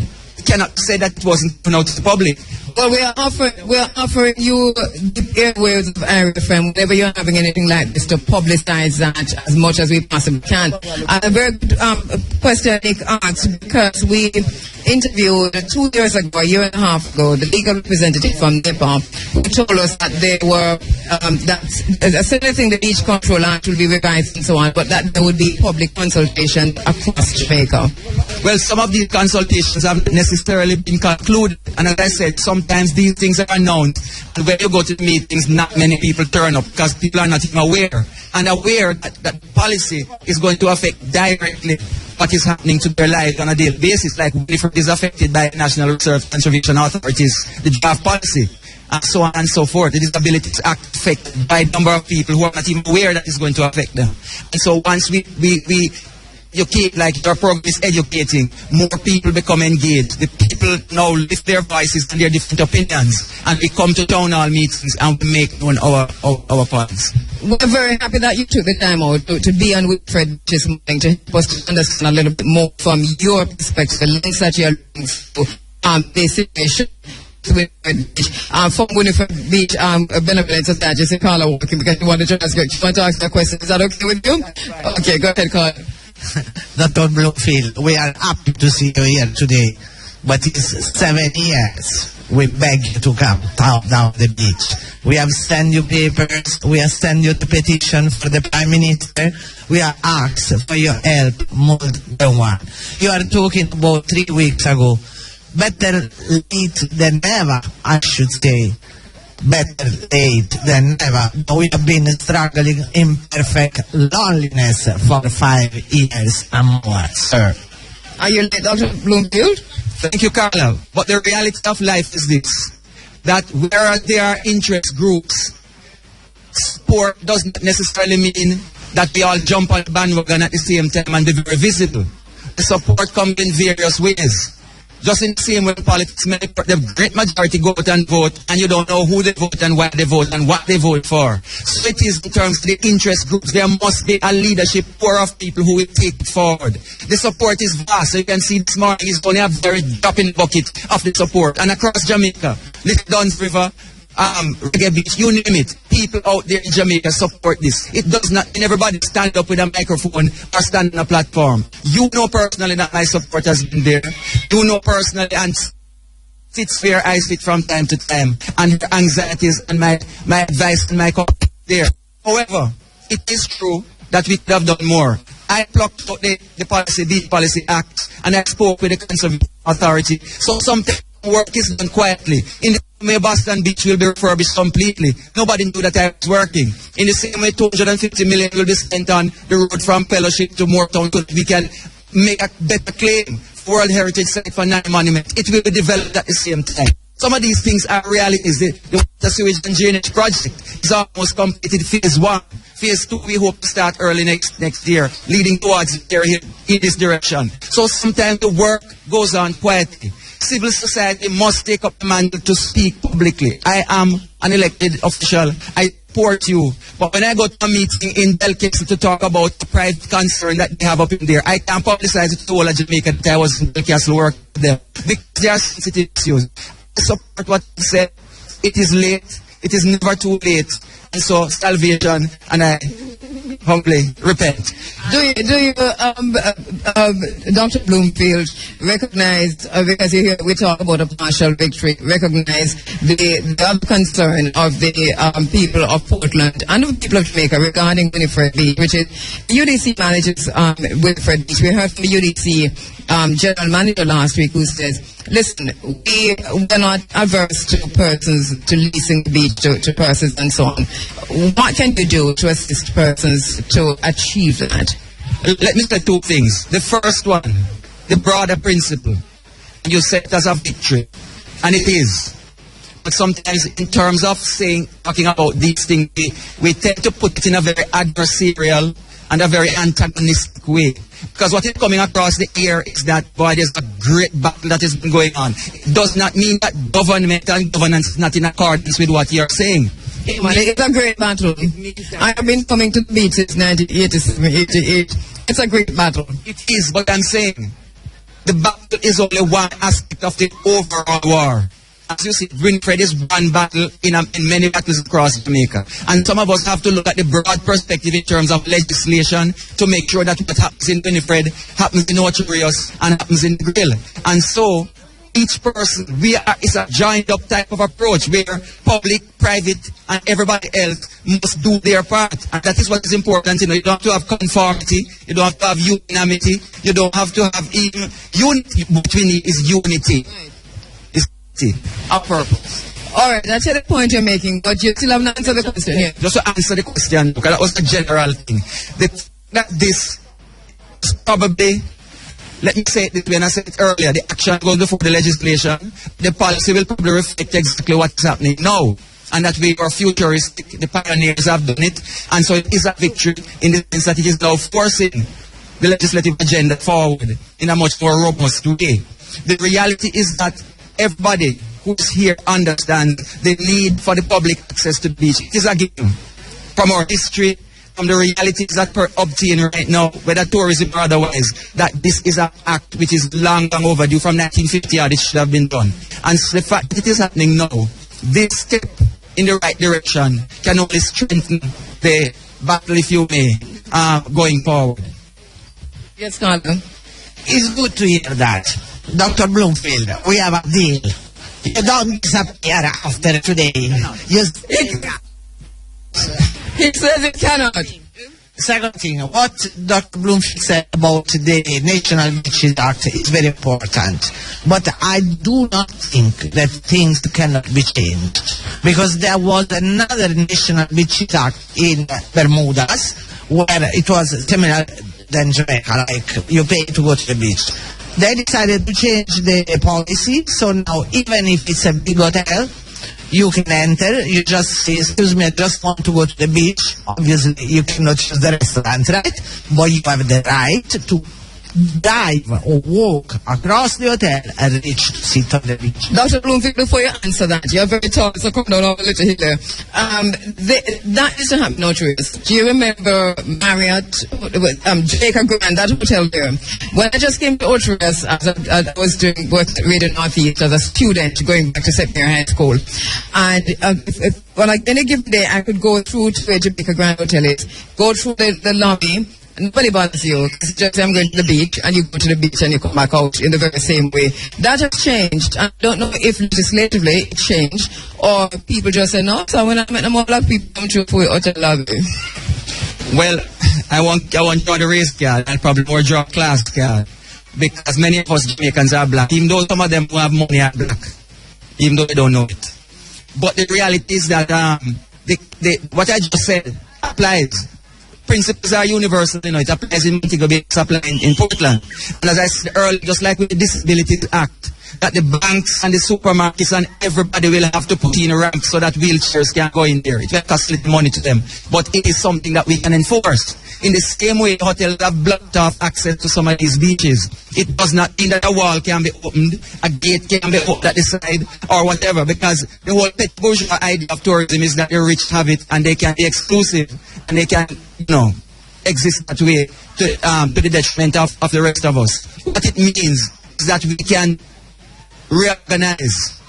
cannot say that it wasn't put out to the public, Well, we are offering you the airwaves of Irish FM whenever you're having anything like this to publicize that as much as we possibly can. A very good question Nick asked, because we interviewed 2 years ago, a year and a half ago, the legal representative from Nepal, who told us that they were that certain thing the Beach Control Act will be revised and so on, but that there would be public consultation across Jamaica. Well, some of these consultations haven't necessarily been concluded, and as I said, sometimes these things are announced, and when you go to the meetings, not many people turn up because people are not even aware that policy is going to affect directly what is happening to their lives on a daily basis, like if it is affected by National Reserve Conservation Authorities, the draft policy, and so on and so forth. The Disability Act affected by a number of people who are not even aware that it's going to affect them. And so once we educate, like your program is educating, more people become engaged. The people now lift their voices and their different opinions, and we come to town hall meetings and we make known our points. We're very happy that you took the time out to be on with Fred this morning to help us to understand a little bit more from your perspective, the links that you're looking for, the situation from Winifred Beach Benevolent Society, just Carla walking because you want to ask a question. Is that okay with you? Okay, go ahead, Carla. Dr. Bloomfield, we are happy to see you here today, but it's 7 years we beg you to come down the beach. We have sent you papers, we have sent you the petition for the Prime Minister, we have asked for your help more than one. You are talking about 3 weeks ago. Better late than never, I should say. Better late than never. We have been struggling in perfect loneliness for 5 years and more, sir. Are you late, Dr. Bloomfield? Thank you, Carla. But the reality of life is this, that where there are interest groups, sport doesn't necessarily mean that we all jump on the bandwagon at the same time and be very visible. The support comes in various ways. Just in the same way in politics, the great majority go out and vote, and you don't know who they vote and why they vote and what they vote for. So it is in terms of the interest groups, there must be a leadership core of people who will take it forward. The support is vast, so you can see this morning is only a very drop in the bucket of the support. And across Jamaica, Little Duns River, Reggae Beach, you name it, people out there in Jamaica support this. It does not mean everybody stand up with a microphone or stand on a platform. You know personally that my support has been there. You know personally, and sits where I sit from time to time, and her anxieties and my advice and my comment there. However, it is true that we could have done more. I plucked out the Beach Policy Act, and I spoke with the Conservation Authority. So sometimes work is done quietly. In the same way Boston Beach will be refurbished completely. Nobody knew that I was working. In the same way 250 million will be spent on the road from Fellowship to Moortown so that we can make a better claim for World Heritage Site for 9 monuments. It will be developed at the same time. Some of these things are realities. The water sewage and drainage project is almost completed phase 1. Phase 2 we hope to start early next year, leading towards in this direction. So sometimes the work goes on quietly. Civil society must take up the mantle to speak publicly. I am an elected official. I support you. But when I go to a meeting in Belcastle to talk about the private concern that they have up in there, I can't publicize it to all of Jamaica that I was in Belcastle working with them. Because they are sensitive issues. I support what you said. It is late. It is never too late. And so, salvation, and I humbly repent. Do you, Dr. Bloomfield, recognize, because you hear we talk about a partial victory, recognize the other concern of the people of Portland and the people of Jamaica regarding Winifred Beach, which is UDC manages Winifred Beach. We heard from the UDC general manager last week who says, listen, we're not averse to leasing the beach to persons and so on. What can you do to assist persons to achieve that? Let me say 2 things. The first one, the broader principle. You said it as a victory, and it is. But sometimes in terms of talking about these things, we tend to put it in a very adversarial and a very antagonistic way. Because what is coming across the air is that, boy, there's a great battle that has been going on. It does not mean that government and governance is not in accordance with what you're saying. It's a great battle. I have been coming to the beach since 1987, 88. It's a great battle. It is, but I'm saying the battle is only one aspect of the overall war. as you see, Winfred is one battle in many battles across Jamaica. And some of us have to look at the broad perspective in terms of legislation to make sure that what happens in Winfred happens in Ocherios and happens in the Grill. And so, each person, it's a joined up type of approach where public, private, and everybody else must do their part. And that is what is important. You know, you don't have to have conformity, you don't have to have unanimity, you don't have to have even unity. What we need is unity. It's a purpose. Alright, that's the point you're making, but you still haven't answered the question here. Just to answer the question, because that was the general thing. That this is probably, let me say it this way, and I said it earlier, the action goes before the legislation. The policy will probably reflect exactly what's happening now. And that we are futuristic, the pioneers have done it. And so it is a victory in the sense that it is now forcing the legislative agenda forward in a much more robust way. The reality is that everybody who is here understands the need for the public access to the beach. It is a given from our history, from the realities that we're obtaining right now, whether tourism or otherwise, that this is an act which is long overdue from 1950, it should have been done. And so the fact that it is happening now, this step in the right direction can only strengthen the battle, if you may, going forward. Yes, Carla. It's good to hear that. Dr. Bloomfield, we have a deal. You don't disappear after today. He says it cannot. Second thing, what Dr. Bloomfield said about the National Beaches Act is very important. But I do not think that things cannot be changed. Because there was another National Beaches Act in Bermudas where it was similar than Jamaica, like you pay to go to the beach. They decided to change the policy, so now even if it's a big hotel, you can enter, you just say, excuse me, I just want to go to the beach. Obviously, you cannot choose the restaurant, right? But you have the right to dive or walk across the hotel and reach to sit on the beach. Dr. Bloomfield, before you answer that, you're very tall, so come down over a little hill there. That used to happen, no truth. Do you remember Marriott, Jamaica.Carla, that hotel there? When I just came to Ocherios, I was doing work at Radio Northeast as a student going back to secondary high school. And on any given day, I could go through to where Jamaica.Carla Hotel is, go through the lobby. Nobody bothers you. It's just I'm going to the beach and you go to the beach and you come back out in the very same way. That has changed. I don't know if legislatively it changed or people just say no. So when I met them all black people come to the hotel lobby. Well, I won't draw the race card. I'll probably more draw class card. Because many of us Jamaicans are black. Even though some of them who have money are black. Even though they don't know it. But the reality is that what I just said applies. Principles are universal, you know, it applies in Montego Bay, it's applying in Portland. And as I said earlier, just like with the Disabilities Act, that the banks and the supermarkets and everybody will have to put in a ramp so that wheelchairs can go in there. It will cost little money to them. But it is something that we can enforce. In the same way, hotels have blocked off access to some of these beaches. It does not mean that a wall can be opened, a gate can be opened at the side, or whatever, because the whole pet bourgeois idea of tourism is that the rich have it and they can be exclusive and they can, exist that way to the detriment of the rest of us. What it means is that we can reorganize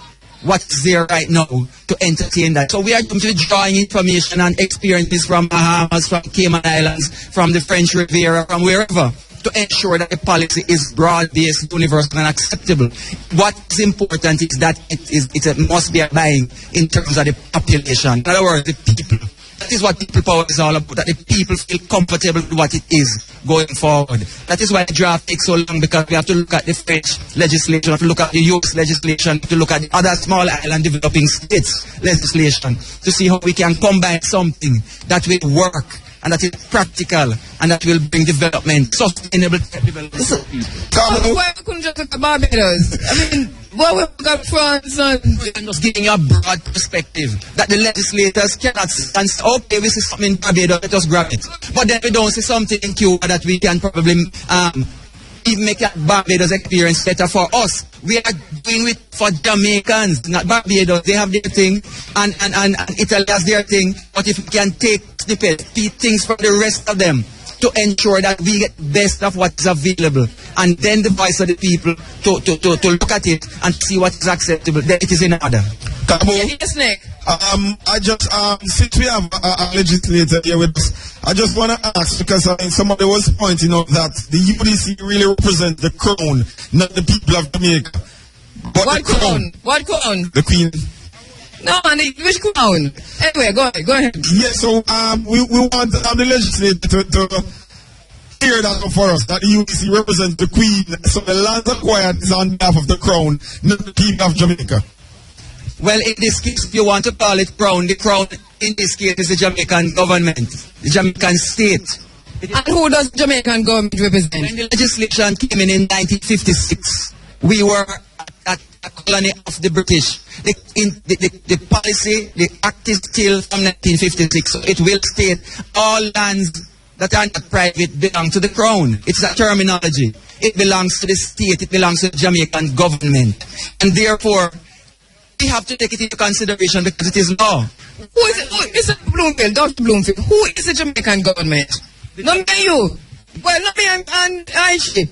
what's there right now to entertain that. So we are going to be drawing information and experiences from Bahamas, from Cayman Islands, from the French Riviera, from wherever, to ensure that the policy is broad-based, universal, and acceptable. What is important is that it must be abiding in terms of the population. In other words, the people. That is what people power is all about, that the people feel comfortable with what it is going forward. That is why the draft takes so long, because we have to look at the French legislation, we have to look at the US legislation, to look at the other small island developing states legislation, to see how we can combine something that will work and that is practical and that will bring development, sustainable development. Why couldn't just look at Barbados? I mean, why we got France and... I'm just giving you a broad perspective that the legislators cannot stand. Okay, we see something in Barbados, let us grab it. But then we don't see something in Cuba that we can probably even make that Barbados experience better for us. We are doing it for Jamaicans, not Barbados. They have their thing, and Italy has their thing. But if we can take snippets, things from the rest of them, to ensure that we get best of what is available, and then the voice of the people to look at it and see what is acceptable. Then it is in order. Yes, Nick. I just since we have a legislator here with us, I just want to ask, because somebody was pointing out that the UDC really represents the crown, not the people of Jamaica. But What crown? What crown? The Queen. No, man, which crown? Anyway, go ahead. Yeah, so we want the legislature to clear that up for us, that the UDC represents the Queen, so the land acquired is on behalf of the crown, not the people of Jamaica. Well, in this case, if you want to call it crown, the crown in this case is the Jamaican government, the Jamaican state. And who does the Jamaican government represent? When the legislation came in 1956, we were a colony of the British. The policy, the act is still from 1956, so it will state all lands that are not private belong to the crown. It's a terminology. It belongs to the state, it belongs to the Jamaican government. And therefore, we have to take it into consideration because it is law. Who is it? Mr. Bloomfield, Dr. Bloomfield, who is the Jamaican government? Not me, you. Well, not me and Aishi.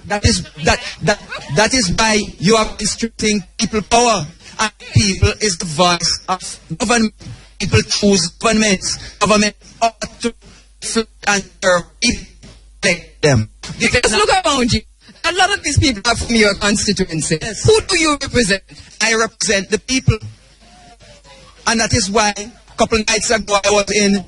That is why you are restricting people power. And people is the voice of government. People choose governments. Government ought to and elect them. Because look around you. A lot of these people are from your constituency. Yes. Who do you represent? I represent the people. And that is why a couple nights ago I was in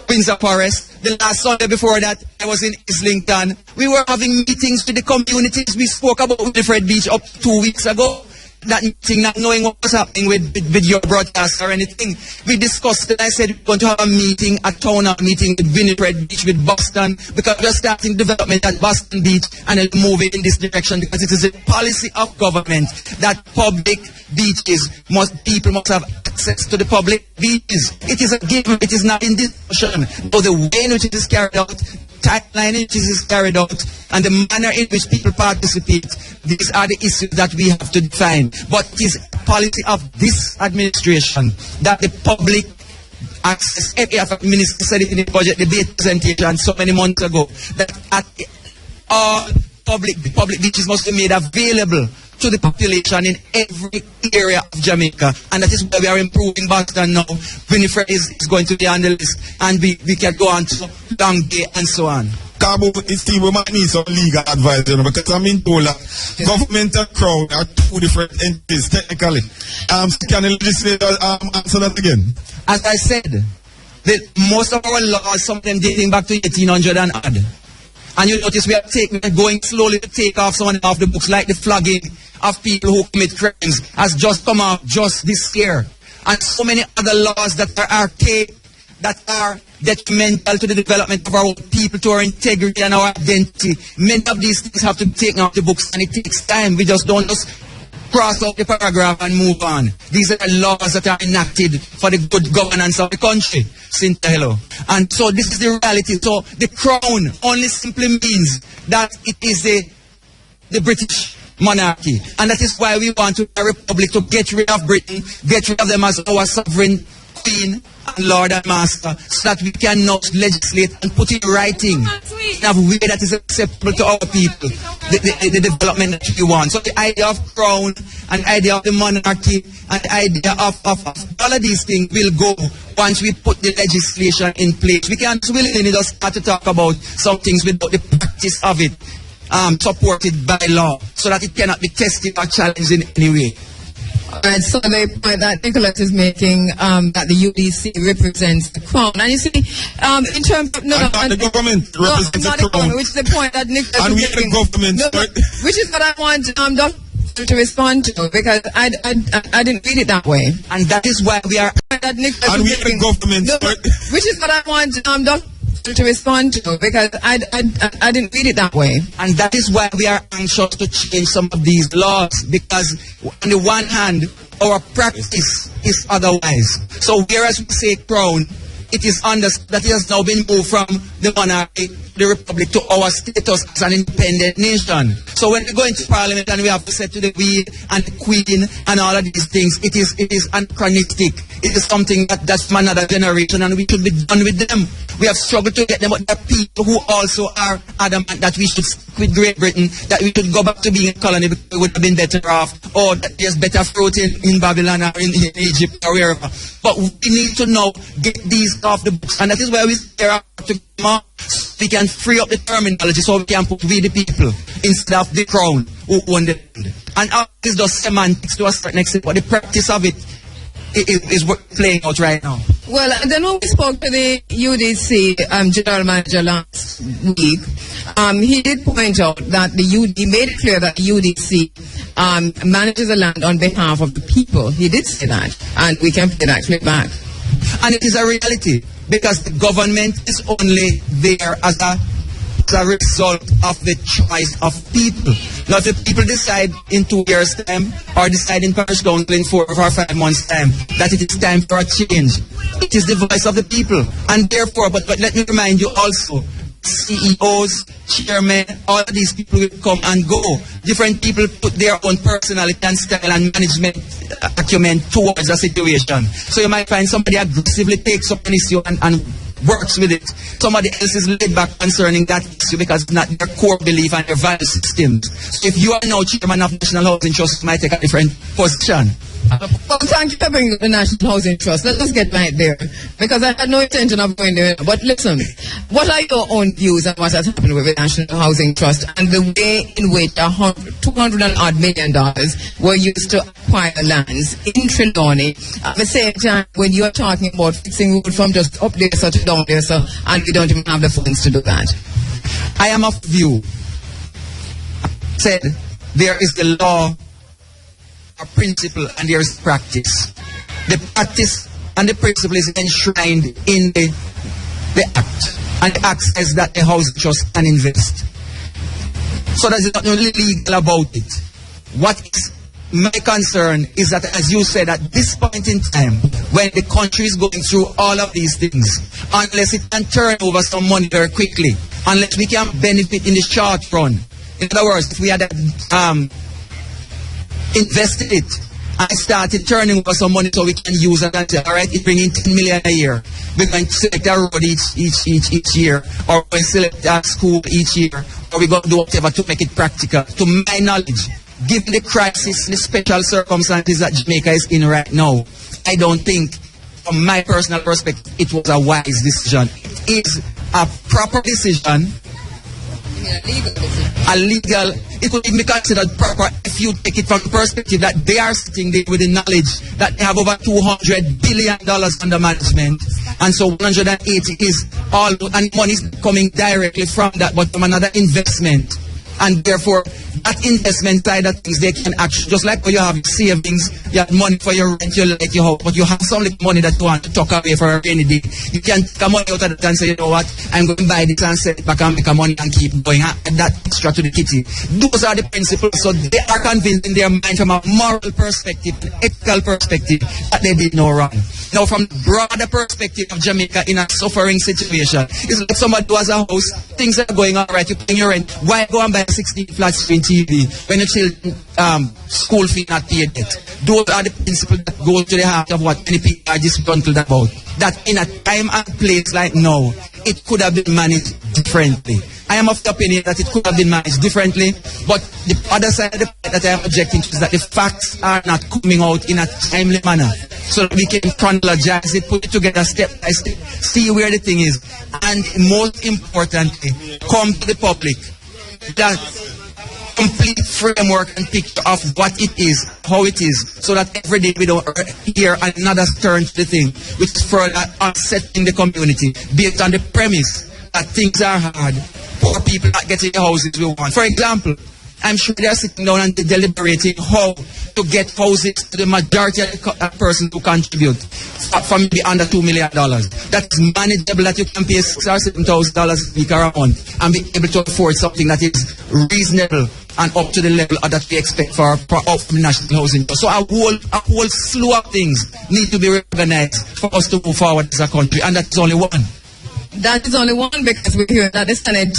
Windsor Forest. The last Sunday before that I was in Islington. We were having meetings with the communities. We spoke about Winifred Beach up 2 weeks ago. That meeting, not knowing what was happening with your broadcast or anything. We discussed it. I said we're going to have a meeting, a town hall meeting with Winifred Beach, with Boston, because we're starting development at Boston Beach and it'll move in this direction because it is a policy of government that public beaches people must have access to the public beaches. It is a given. It is not in discussion. So the way in which it is carried out, timeline in which it is carried out, and the manner in which people participate, these are the issues that we have to define. But it is policy of this administration that the public access, the minister said it in the budget debate presentation so many months ago, that at all public beaches must be made available to the population in every area of Jamaica. And that is why we are improving Boston now. Winifred is going to be on the list, and we can go on to Long Bay and so on. Cabo, Steve, we might need some legal advice, because I'm in told that government and crown are two different entities, technically. Can the legislator answer that again? As I said, most of our laws, some of them dating back to 1800 and odd. And you notice we are going slowly to take off someone off the books, like the flogging of people who commit crimes has just come out just this year. And so many other laws that are archaic, that are detrimental to the development of our people, to our integrity and our identity. Many of these things have to be taken off the books, and it takes time. We just don't just cross out the paragraph and move on. These are the laws that are enacted for the good governance of the country. Hello. And so this is the reality. So the crown only simply means that it is the British monarchy. And that is why we want a republic to get rid of Britain, get rid of them as our sovereign queen and lord and master, so that we can now legislate and put in writing in a way that is acceptable to our people, the development that we want. So the idea of crown and the idea of the monarchy and the idea of all of these things will go once we put the legislation in place. We can't willingly just start to talk about some things without the practice of it supported by law, so that it cannot be tested or challenged in any way. Alright, so the point that Nicholas is making, that the UDC represents the crown. And you see, in terms of... the government represents the crown. Which is the point that Nicholas and is we making. are the government. Which is what I want to respond to, because I didn't read it that way. And that is why we are... That Nicholas and we are the government. Which is what I want to respond to, because I didn't read it that way. And that is why we are anxious to change some of these laws, because on the one hand, our practice is otherwise. So whereas we say crown, it is understood that it has now been moved from the monarchy, the republic, to our status as an independent nation. So when we go into parliament and we have to say to the we and the queen and all of these things, it is anachronistic. It is something that's from another generation, and we should be done with them. We have struggled to get them, but there are people who also are adamant that we should stick with Great Britain, that we should go back to being a colony because we would have been better off, or that there's better fruit in Babylon or in Egypt or wherever. But we need to now get these off the books, and that is why we stare to more. We can free up the terminology so we can put we the people instead of the crown who own the land. And all this does semantics to a certain extent, but the practice of it is playing out right now. Well, then when we spoke to the UDC general manager last week, he did point out that he made it clear that the UDC manages the land on behalf of the people. He did say that, and we can play that clip back. And it is a reality, because the government is only there as a result of the choice of people. Now, if the people decide in 2 years' time, or decide in parish council in 4 or 5 months' time, that it is time for a change, it is the voice of the people. And therefore, but let me remind you also, CEOs, chairmen, all of these people will come and go. Different people put their own personality and style and management acumen towards a situation. So you might find somebody aggressively takes up an issue and works with it. Somebody else is laid back concerning that issue because it's not their core belief and their value systems. So if you are now chairman of National Housing Trust, you might take a different position. Well, thank you for bringing the National Housing Trust. Let us get right there, because I had no intention of going there. But listen, what are your own views on what has happened with the National Housing Trust and the way in which $200 million were used to acquire lands in Trelawney at the same time when you are talking about fixing road from just up there so to down there, so, and we don't even have the funds to do that? I am of view. Said there is the law, a principle, and there is practice. The practice and the principle is enshrined in the act, and the act says that the housing trust can invest. So there's nothing illegal about it. What is my concern is that, as you said, at this point in time, when the country is going through all of these things, unless it can turn over some money very quickly, unless we can benefit in the short run. In other words, if we had invested it and started turning over some money so we can use it and say, all right, it's bringing 10 million a year. We're going to select a road each year, or we select a school each year, or we're going to do whatever to make it practical. To my knowledge, given the crisis, the special circumstances that Jamaica is in right now, I don't think, from my personal perspective, it was a wise decision. It is a proper decision. A legal, it could even be considered proper if you take it from the perspective that they are sitting there with the knowledge that they have over $200 billion under management, and so 180 is all, and money is coming directly from that, but from another investment. And therefore, that investment side of things, they can actually, just like when you have savings, you have money for your rent, you like your house, but you have some little money that you want to tuck away for a rainy day. You can come money out of that and say, you know what, I'm going to buy this and sell it back and make a money and keep going. Add that extra to the kitty. Those are the principles. So they are convinced in their mind from a moral perspective, an ethical perspective, that they did no wrong. Now, from the broader perspective of Jamaica in a suffering situation, it's like somebody who has a house, things are going all right, you're paying your rent. Why go and buy 16 flat screen TV when your children school fee not paid yet? Those are the principles that go to the heart of what many people are disgruntled about. That in a time and place like now, it could have been managed differently. I am of the opinion that it could have been managed differently, but the other side of the point that I am objecting to is that the facts are not coming out in a timely manner, so that we can chronologize it, put it together step by step, see where the thing is, and most importantly, come to the public that complete framework and picture of what it is, how it is, so that every day we don't hear another turn to the thing, which is further upsetting the community, based on the premise that things are hard, poor people not getting the houses we want. For example, I'm sure they are sitting down and deliberating how to get houses to the majority of the persons who contribute from maybe under $2 million. That's manageable, that you can pay $6,000 or $7,000 a week or a month and be able to afford something that is reasonable and up to the level that we expect for national housing. So a whole slew of things need to be recognized for us to move forward as a country, and that's only one. That is only one, because we heard that the Senate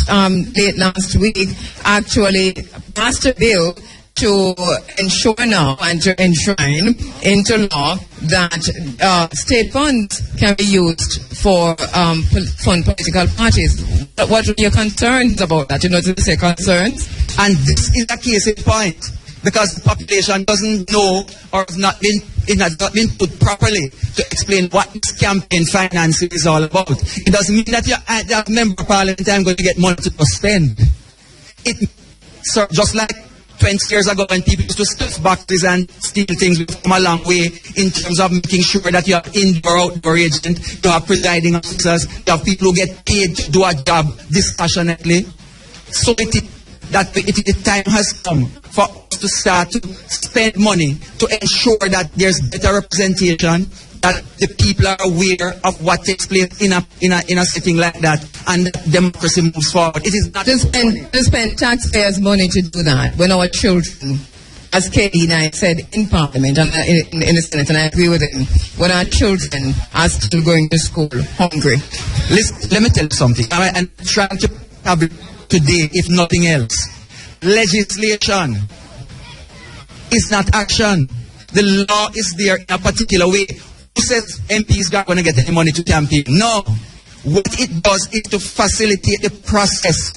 late last week actually passed a bill to ensure now and to enshrine into law that state funds can be used for fund political parties. What are your concerns about that? You know, to say concerns? And this is a case in point, because the population doesn't know or it has not been put properly to explain what this campaign financing is all about. It doesn't mean that you're a member of parliament and I'm going to get money to spend. So just like 20 years ago when people used to stuff boxes and steal things, we've come a long way in terms of making sure that you have indoor, outdoor agent, you have presiding officers, you have people who get paid to do a job dispassionately. So the time has come for us to start to spend money to ensure that there's better representation, that the people are aware of what takes place in a setting like that, and democracy moves forward. It is not to spend taxpayers' money to do that when our children, as Katie and I said in Parliament and in the Senate, and I agree with him, when our children are still going to school hungry. Listen, let me tell you something. I'm trying to have it today, if nothing else. Legislation is not action. The law is there in a particular way. Who says MPs are going to get any money to campaign? No. What it does is to facilitate the process,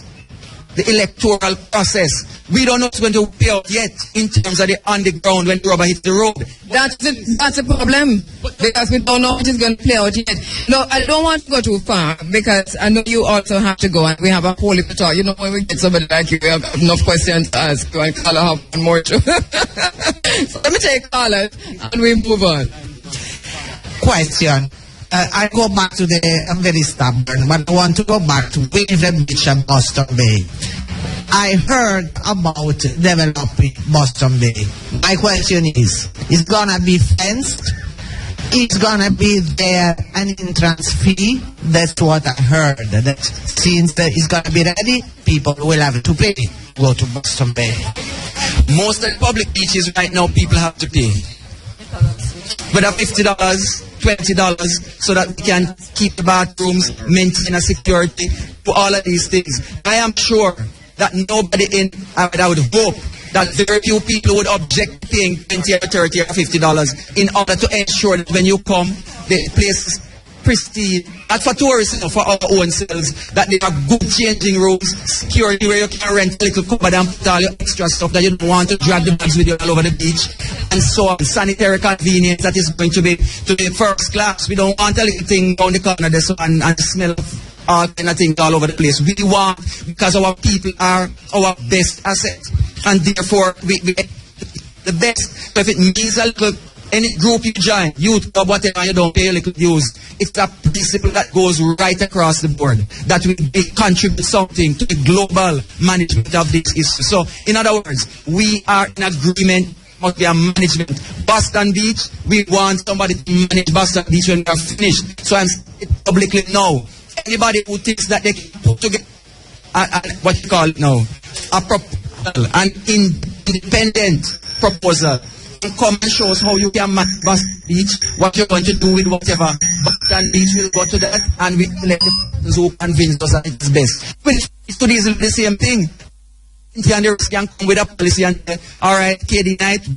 the electoral process. We don't know what's going to pay out yet in terms of the on the ground when the rubber hits the road. That's a problem, because we don't know what is going to play out yet. No, I don't want to go too far, because I know you also have to go, and we have a whole heap to talk. You know, when we get somebody like you, we have enough questions to ask you, and Carla have one more too. So let me take Carla and we move on. Question. I go back to I'm very stubborn, but I want to go back to Winifred Beach and Boston Bay. I heard about developing Boston Bay. My question is it gonna be fenced? It's gonna be there an entrance fee? That's what I heard. That since it's gonna be ready, people will have to pay. Go to Boston Bay. Most of the public beaches right now, people have to pay. Whether $50, $20, so that we can keep the bathrooms, maintain a security, do all of these things. I am sure that nobody I would hope that very few people would object to paying $20 or $30 or $50 in order to ensure that when you come, the place is pristine, not for tourists, for our own selves, that they have good changing rooms, security where you can rent a little cupboard and put all your extra stuff that you don't want to drag the bags with you all over the beach, and so on. Sanitary convenience that is going to be first class. We don't want a little thing down the corner there and smell of all kind of things all over the place. We want, because our people are our best asset, and therefore we the best. So if it means a little, any group you join, youth club, whatever, you don't pay a little dues. It's a principle that goes right across the board, that will contribute something to the global management of this issue. So, in other words, we are in agreement, must be a management. Boston Beach, we want somebody to manage Boston Beach when we are finished. So I'm publicly now, anybody who thinks that they can put together what you call it now, a proposal, an independent proposal, come and show us how you can manage Boston Beach, what you're going to do with whatever. Boston Beach will go to that, and we let the who convince us that it's best. When it's to the same thing. And the rest can come with a policy and say, all right, KD Knight,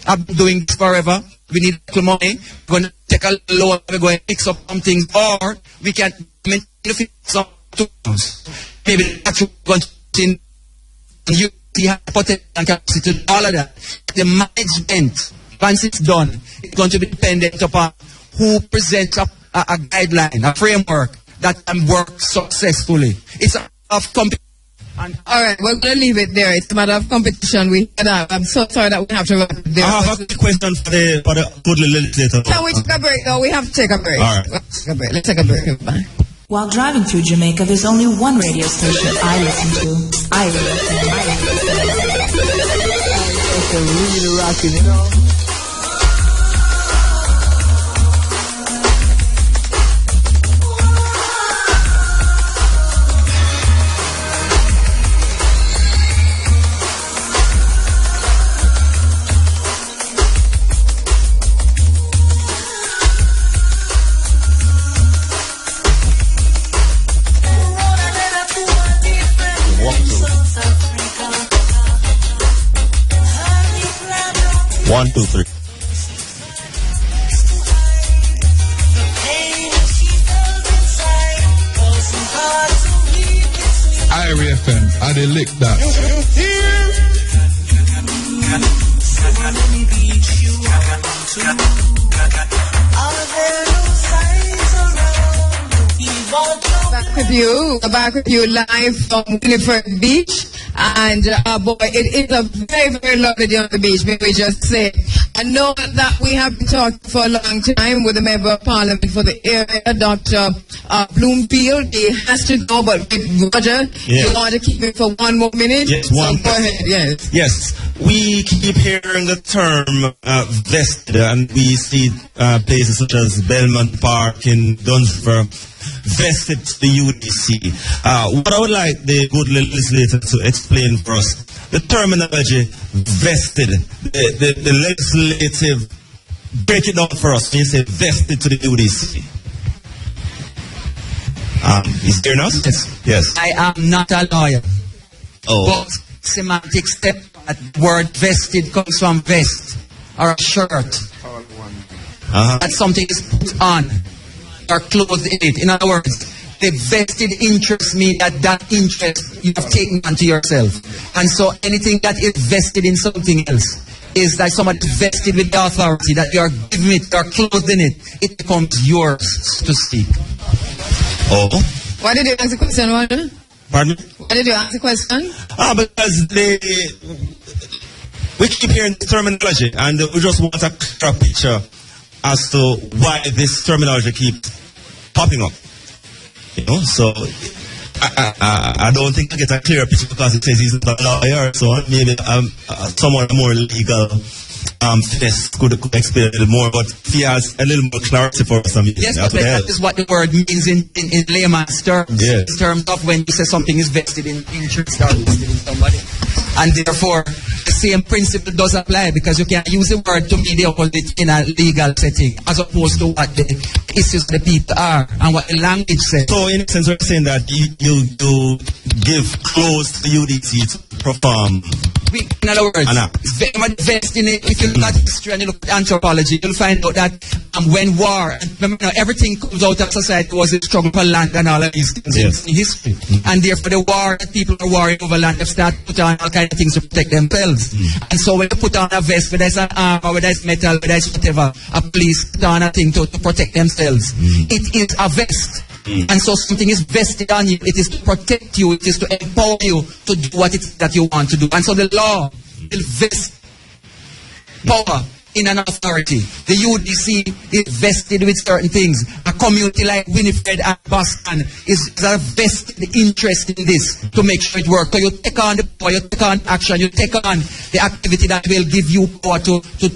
I've been doing this forever. We need little money. We're going to take a loan. We're going to fix up some things. Or we can maintain some tools. Maybe that's going to you have potential and capacity to do all of that. The management, once it's done, it's going to be dependent upon who presents a guideline, a framework that can work successfully. It's of competition. All right, we're going to leave it there. It's a matter of competition. I'm so sorry that we have to wrap it there. I have a question for the good legislator. Can we take a break? No, we have to take a break. All right. Let's take a break. Bye. While driving through Jamaica, there's only one radio station I listen to. It's really rocking, you know. I they lick that. Back with you live from Winifred Beach. And boy, it is a very, very lovely day on the beach, may we just say. I know that we have been talking for a long time with the Member of Parliament for the area, Dr. Bloomfield. He has to go, but Roger, you want to keep it for one more minute? Yes, go ahead, yes. Yes, we keep hearing the term vested, and we see places such as Belmont Park in Dunsford vested to the UDC. What I would like the good legislator to explain for us, the terminology vested, the legislative, break it down for us when you say vested to the UDC. Is there not? Yes. I am not a lawyer. Oh. But semantic step, that word vested comes from vest or a shirt. That something is put on or clothed in it. In other words, the vested interest means that interest you have taken onto yourself. And so anything that is vested in something else is like somebody vested with the authority that you are giving it, you are clothed in it. It becomes yours, so to speak. Oh. Why did you ask the question, Roger? Pardon? Why did you ask the question? Because we keep hearing the terminology, and we just want a clear picture as to why this terminology keeps popping up. You know, so I don't think I get a clear picture because it says he's not a lawyer, so maybe someone more legal finesse could explain a little more, but he has a little more clarity for us. Yes, but that is what the word means in layman's terms. Yes. In terms of when you say something is vested in interest or vested in somebody. And therefore, the same principle does apply because you can use the word to mean the opposite in a legal setting as opposed to what the issues the people are and what the language says. So in a sense, we're saying that you give clothes to the UDC to perform. In other words, it's very much vested in it. If you look at history and you look at anthropology, you'll find out that when war, and remember, everything comes out of society was a struggle for land and all of these things in history. And therefore the war that people are warring over land, they've started to put on all kinds of things to protect themselves. And so when you put on a vest, whether it's an arm or whether it's metal, whether it's whatever, a police put on a thing to protect themselves. It is a vest. And so something is vested on you. It is to protect you. It is to empower you to do what it is that you want to do. And so the law will vest power in an authority. The UDC is vested with certain things. A community like Winifred and Boston is a vested interest in this to make sure it works. So you take on the power, you take on action, you take on the activity that will give you power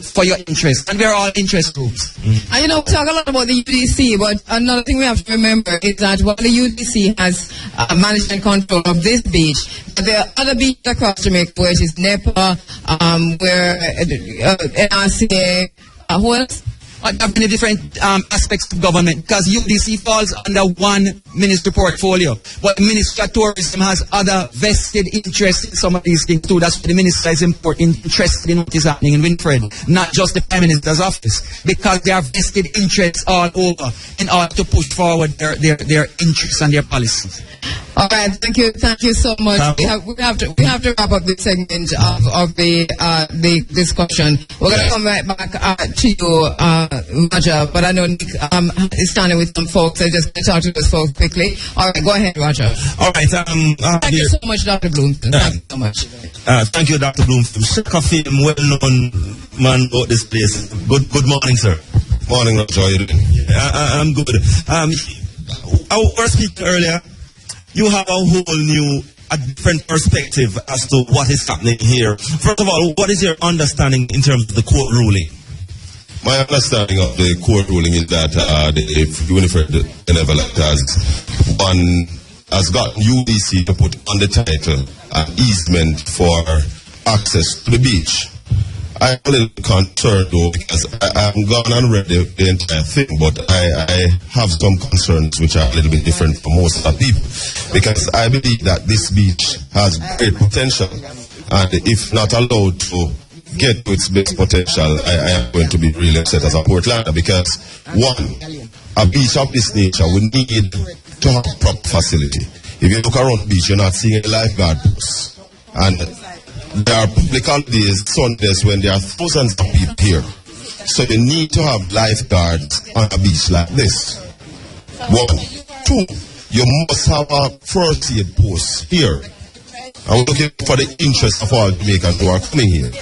for your interest. And we are all interest groups. And you know, we talk a lot about the UDC, but another thing we have to remember is that while the UDC has management control of this beach, there are other beaches across Jamaica, which is NEPA, where NRC, who else? There have many different aspects of government because UDC falls under one ministry portfolio. But the Ministry of Tourism has other vested interests in some of these things too. That's why the minister is interested in what is happening in Winfred, not just the Prime Minister's office, because there are vested interests all over in order to push forward their interests and their policies. All right, thank you so much. We have to wrap up this segment of the discussion. We're going to come right back to you, Roger. But I know Nick is standing with some folks. I just going to talk to those folks quickly. All right, go ahead, Roger. All right. Thank you so much, Dr. Bloomfield. Thank you so much. Thank you, Dr. Bloomfield. Shaka Film, well-known man about this place. Good morning, sir. Morning, Roger. How are you doing? I'm good. I was speaking earlier. You have a whole new, different perspective as to what is happening here. First of all, what is your understanding in terms of the court ruling? My understanding of the court ruling is that the Winifred Benevolent has gotten UDC to put on the title an easement for access to the beach. I'm a little concerned though because I haven't gone and read the entire thing, but I have some concerns which are a little bit different from most of the people, because I believe that this beach has great potential, and if not allowed to get to its best potential, I am going to be really upset as a Portlander, because one, a beach of this nature would need to have proper facility. If you look around the beach, you're not seeing any lifeguard posts. And there are public holidays, Sundays, when there are thousands of people here. So you need to have lifeguards on a beach like this. 1. 2, you must have a first aid post here. I'm looking for the interest of all Jamaicans who are coming here.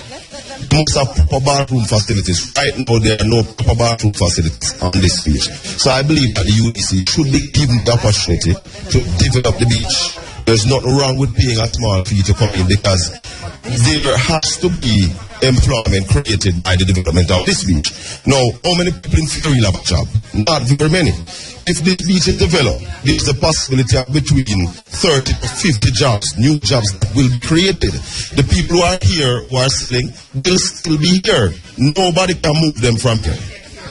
You must have proper bathroom facilities. Right now, there are no proper bathroom facilities on this beach. So I believe that the UDC should be given the opportunity to develop the beach. There's nothing wrong with paying a small fee to come in, because there has to be employment created by the development of this beach. Now, how many people in Kheru have a job? Not very many. If this beach is developed, there's a possibility of between 30 to 50 jobs, new jobs that will be created. The people who are here, who are selling, will still be here. Nobody can move them from here.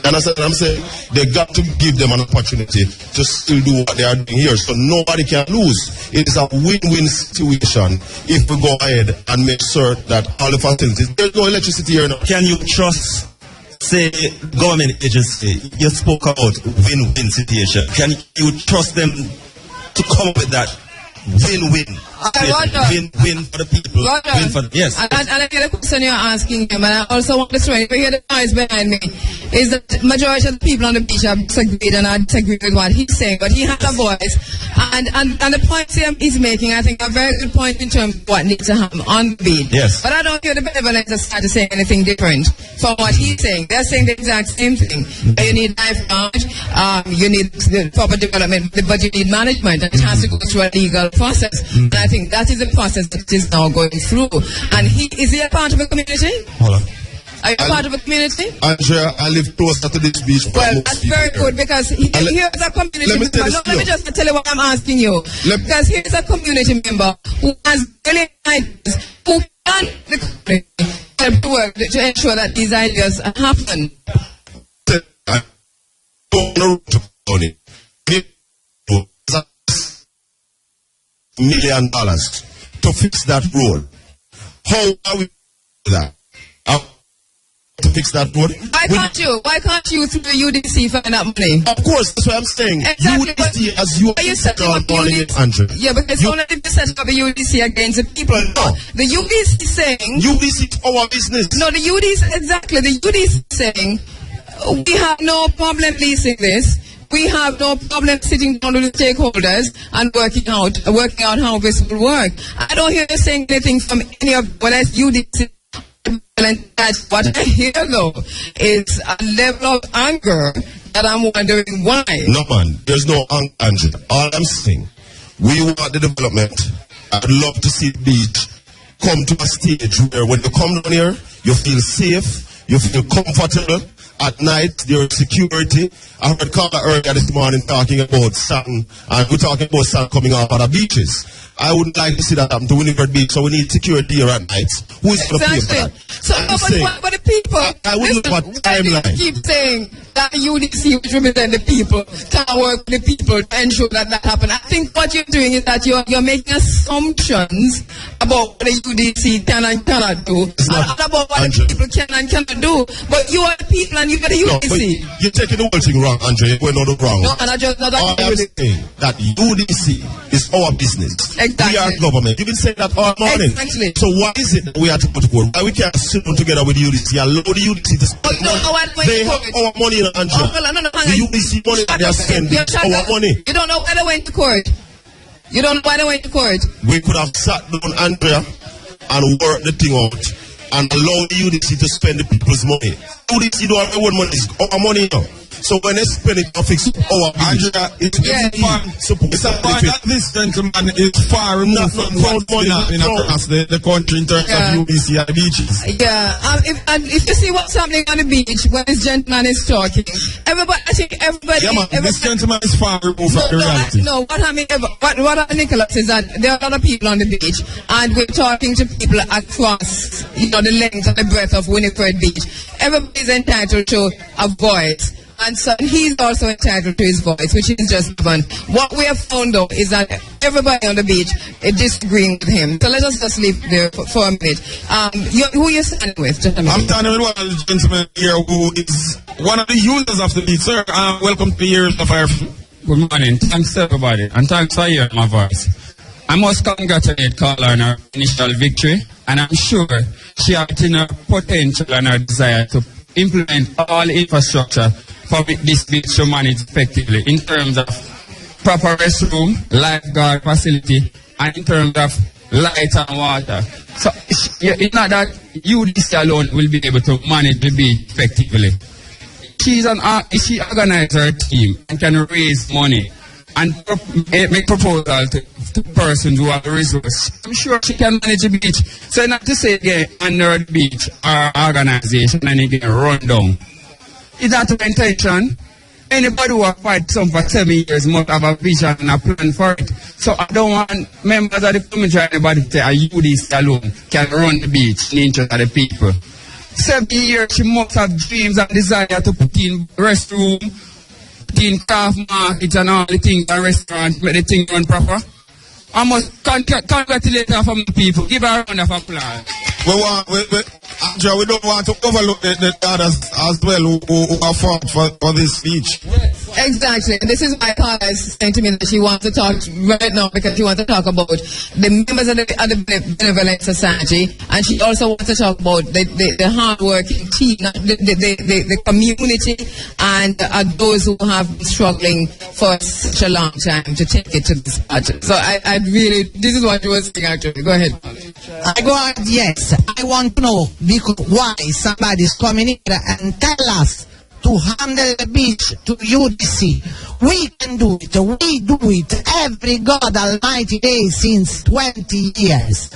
And that's what I'm saying. They got to give them an opportunity to still do what they are doing here, so nobody can lose. It is a win-win situation if we go ahead and make sure that all the facilities, there's no electricity here now. Can you trust, say, government agency? You spoke about win-win situation. Can you trust them to come up with that win-win? Win-win for the people. Win for yes. And I get a question you're asking him, and I also want to throw it. If you hear the noise behind me, is that the majority of the people on the beach have disagreed, and I disagree with what he's saying, but he has a voice. And the points he's making, I think, are very good points in terms of what needs to happen on the beach. Yes. But I don't hear the benevolence start to say anything different from what he's saying. They're saying the exact same thing. You need lifeguard, you need proper development, but you need management, and it has to go through a legal process. And I think that is the process that is now going through. And is he a part of a community? Hold on. Are you part of a community? Andrea, I live closer to this beach. Well, that's very good, because here's a community member. Let me just tell you what I'm asking you. Because here's a community member who has really ideas, who can the community help to work to ensure that these ideas happen. $1 million to fix that road. How are we do that? To fix that road? Why can't you through the UDC find that money? Of course, that's what I'm saying. Exactly, UDC, as you set up Andrew. Yeah, but it's only to set up a UDC against the people. No. The UDC is saying... UDC is our business. No, the UDC, exactly. The UDC is saying, we have no problem leasing this. We have no problem sitting down with the stakeholders and working out how this will work. I don't hear you saying anything from any of whether it's UDC. That's what I hear though is a level of anger that I'm wondering why. No man, there's no anger. All I'm saying, we want the development. I'd love to see the beach come to a stage where when you come down here, you feel safe, you feel comfortable. At night, there is security. I heard Carla earlier this morning talking about sand, and we're talking about sand coming off of the beaches. I wouldn't like to see that happen to Winifred Beach, so we need security here at night. Who is going to pay for that? So, but the people... I wouldn't look at timeline. Keep saying that the UDC, which represent the people, can't work with the people to ensure that happens. I think what you're doing is that you're making assumptions about what the UDC can and cannot do, and about what the people can and cannot do. But you are the people and you are the UDC. No, you're taking the whole thing wrong, Andre. We're not wrong. No, and I just not I'm saying that UDC is our business. Exactly. We are government. You've been saying that all morning. Exactly. So why is it that we are to put forward? Why we can't sit down together with the UDC and allow the UDC to spend money? They have our money in Andrea. The UDC money that they are spending, our money. You don't know why they went to court. You don't know why they went to court. We could have sat down, Andrea, and worked the thing out and allow the UDC to spend the people's money. UDC don't have their own money. It's our money now. So when they spend it to fix our Andrea, it's a point that this gentleman is far removed from what's been across the country in terms of UBC and the beaches. Yeah, if you see what's happening on the beach when this gentleman is talking, I think everybody... This gentleman is far removed from the reality. What Nicholas is that there are a lot of people on the beach, and we're talking to people across, the length and the breadth of Winifred Beach. Everybody's entitled to a voice. And so he's also entitled to his voice, which is just fun. What we have found out is that everybody on the beach is disagreeing with him. So let us just leave there for a minute. Who are you standing with, gentlemen? I'm standing with one of the gentlemen here who is one of the users of the beach. Sir, welcome to the Years of Fire. Good morning. Thanks everybody, and thanks for hearing my voice. I must congratulate Carla on her initial victory, and I'm sure she has her potential and her desire to implement all infrastructure for this beach to manage effectively in terms of proper restroom, lifeguard facility, and in terms of light and water. So it's not that UDC alone will be able to manage the beach effectively. She organizes her team and can raise money and make proposals to persons who have the resources. I'm sure she can manage the beach. So not to say under the beach or organization and it get run down. Is that her intention? Anybody who has fight some for 7 years must have a vision and a plan for it. So I don't want members of the community or anybody to say, are you this alone can run the beach in the interest of the people. 7 years she must have dreams and desire to put in restroom, put in craft markets and all the things and restaurants where the thing run proper. I must congratulate her from the people. Give her a round of applause. Andrea, we don't want to overlook the others as well who are fought for this speech. Exactly. This is why Carla is saying to me that she wants to talk right now because she wants to talk about the members of the Benevolent Society, and she also wants to talk about the hard-working team, the community, and those who have been struggling for such a long time to take it to this part. So I really, this is what you were saying actually. Go ahead. Yes, I want to know because why somebody is coming here and tell us to handle the beach to UDC. We can do it. We do it every God Almighty day since 20 years.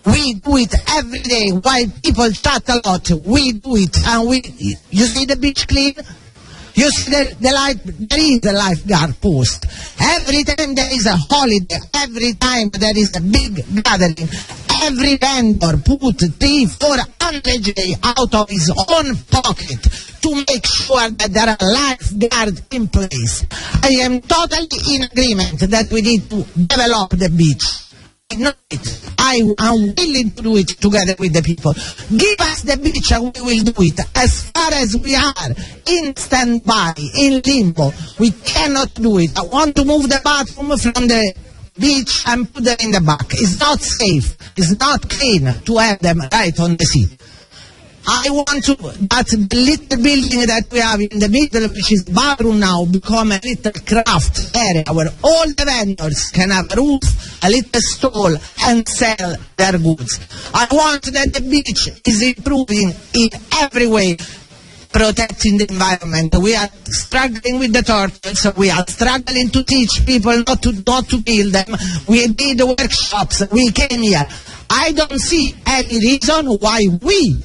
We do it every day. While people chat a lot, we do it. And you see the beach clean? You see there is a lifeguard post. Every time there is a holiday, every time there is a big gathering, every vendor put 300-400 days out of his own pocket to make sure that there are lifeguards in place. I am totally in agreement that we need to develop the beach. I am willing to do it together with the people. Give us the beach and we will do it. As far as we are in standby, in limbo, we cannot do it. I want to move the bathroom from the beach and put them in the back. It's not safe. It's not clean to have them right on the sea. I want to, that little building that we have in the middle, which is bathroom now, become a little craft area where all the vendors can have a roof, a little stall, and sell their goods. I want that the beach is improving in every way, protecting the environment. We are struggling with the turtles. We are struggling to teach people not to kill them. We did workshops. We came here. I don't see any reason why we,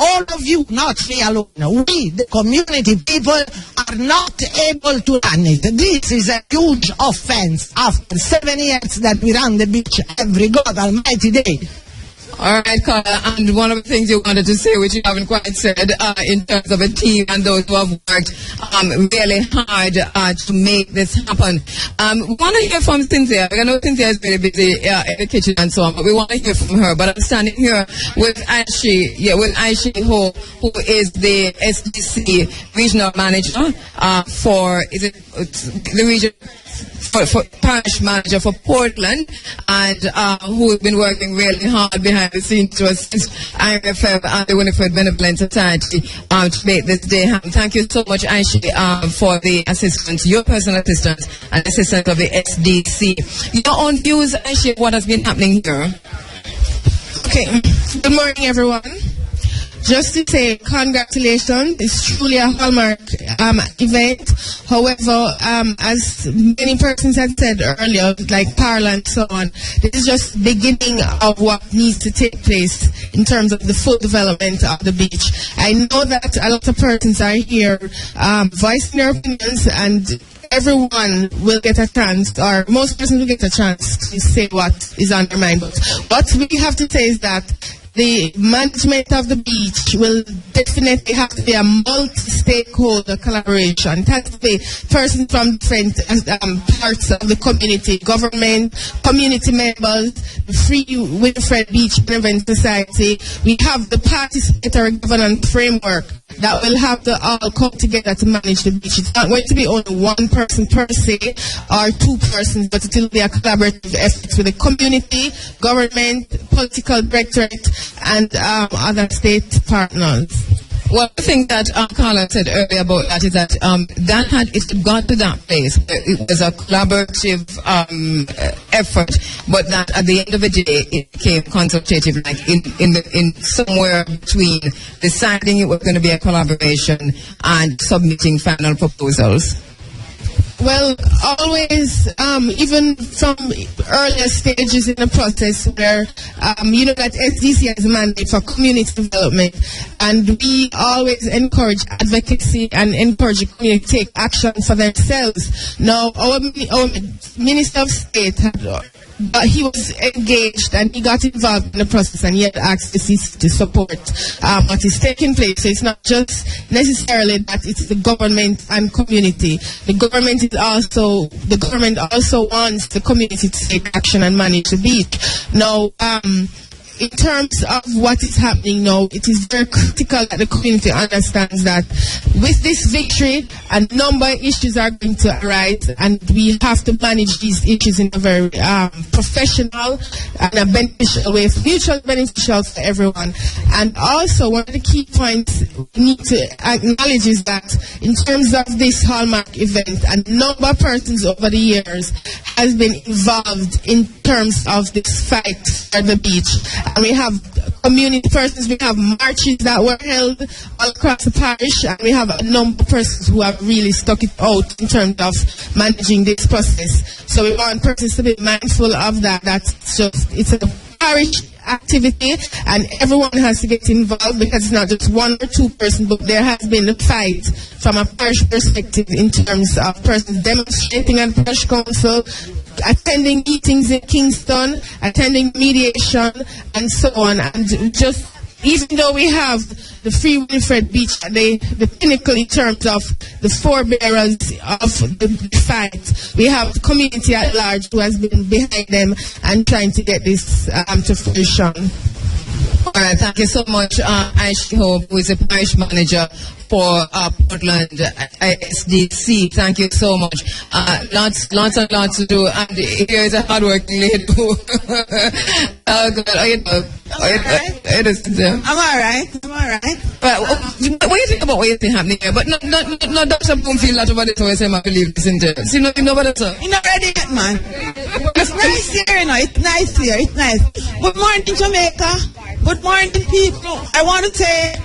all of you, not me alone, we, the community people, are not able to run it. This is a huge offense after 7 years that we run the beach every God Almighty day. All right, Carla, and one of the things you wanted to say, which you haven't quite said, in terms of a team and those who have worked really hard to make this happen. We want to hear from Cynthia. I know Cynthia is very busy in the kitchen and so on, but we want to hear from her. But I'm standing here with Aishi Ho, who is the SDC regional manager for the region. For parish manager for Portland, and who has been working really hard behind the scenes to assist IFF and the Winifred Benevolent Society to make this day happen. Thank you so much, Aishi, for the assistance, your personal assistance, and assistance of the SDC. Your own views, Aishi, what has been happening here? Okay, good morning, everyone. Just to say congratulations, it's truly a hallmark event. However, as many persons had said earlier, like Carla and so on, this is just beginning of what needs to take place in terms of the full development of the beach. I know that a lot of persons are here voicing their opinions, and everyone will get a chance, or most persons will get a chance to say what is on their mind. But what we have to say is that the management of the beach will definitely have to be a multi-stakeholder collaboration. It has to be persons from different parts of the community, government, community members, the Free Winifred Beach Benevolent Society. We have the participatory governance framework that will have to all come together to manage the beach. It's not going to be only one person per se or two persons, but it will be a collaborative effort with the community, government, political directorate, and other state partners. Well, the thing that Carla said earlier about that is that that had it got to that place. It was a collaborative effort, but that at the end of the day it became consultative, like in somewhere between deciding it was going to be a collaboration and submitting final proposals. Well, always, even from earlier stages in the process where, you know that SDC has a mandate for community development, and we always encourage advocacy and encourage the community to take action for themselves. Now, our Minister of State he was engaged and he got involved in the process, and he had asked the CC to support what is taking place. So it's not just necessarily that it's the government and community. The government also wants the community to take action and manage the beach. Now, in terms of what is happening now, it is very critical that the community understands that with this victory, a number of issues are going to arise, and we have to manage these issues in a very professional and a beneficial way, mutually beneficial for everyone. And also, one of the key points we need to acknowledge is that in terms of this hallmark event, a number of persons over the years has been involved in terms of this fight for the beach. And we have community persons, we have marches that were held all across the parish, and we have a number of persons who have really stuck it out in terms of managing this process. So we want persons to be mindful of that. It's a parish activity, and everyone has to get involved, because it's not just one or two persons, but there has been a fight from a parish perspective in terms of persons demonstrating at the parish council, attending meetings in Kingston, attending mediation, and so on. And just even though we have the Free Winifred Beach, the pinnacle in terms of the forebearers of the fight, we have the community at large who has been behind them and trying to get this to fruition. All right, thank you so much, Aisha Hope, who is the parish manager for Portland SDC. Thank you so much. Lots and lots to do. And here is a hardworking lady who... Oh, God. How you doing? I'm all right. But what do you think about what you think happening here? But no, Dr. Boomfield, lot about it, always say, I believe this in there. See, you know about it, sir? You're not ready yet, man. It's nice here, you know. It's nice here. It's nice. Good morning, Jamaica. Good morning, people. I want to say...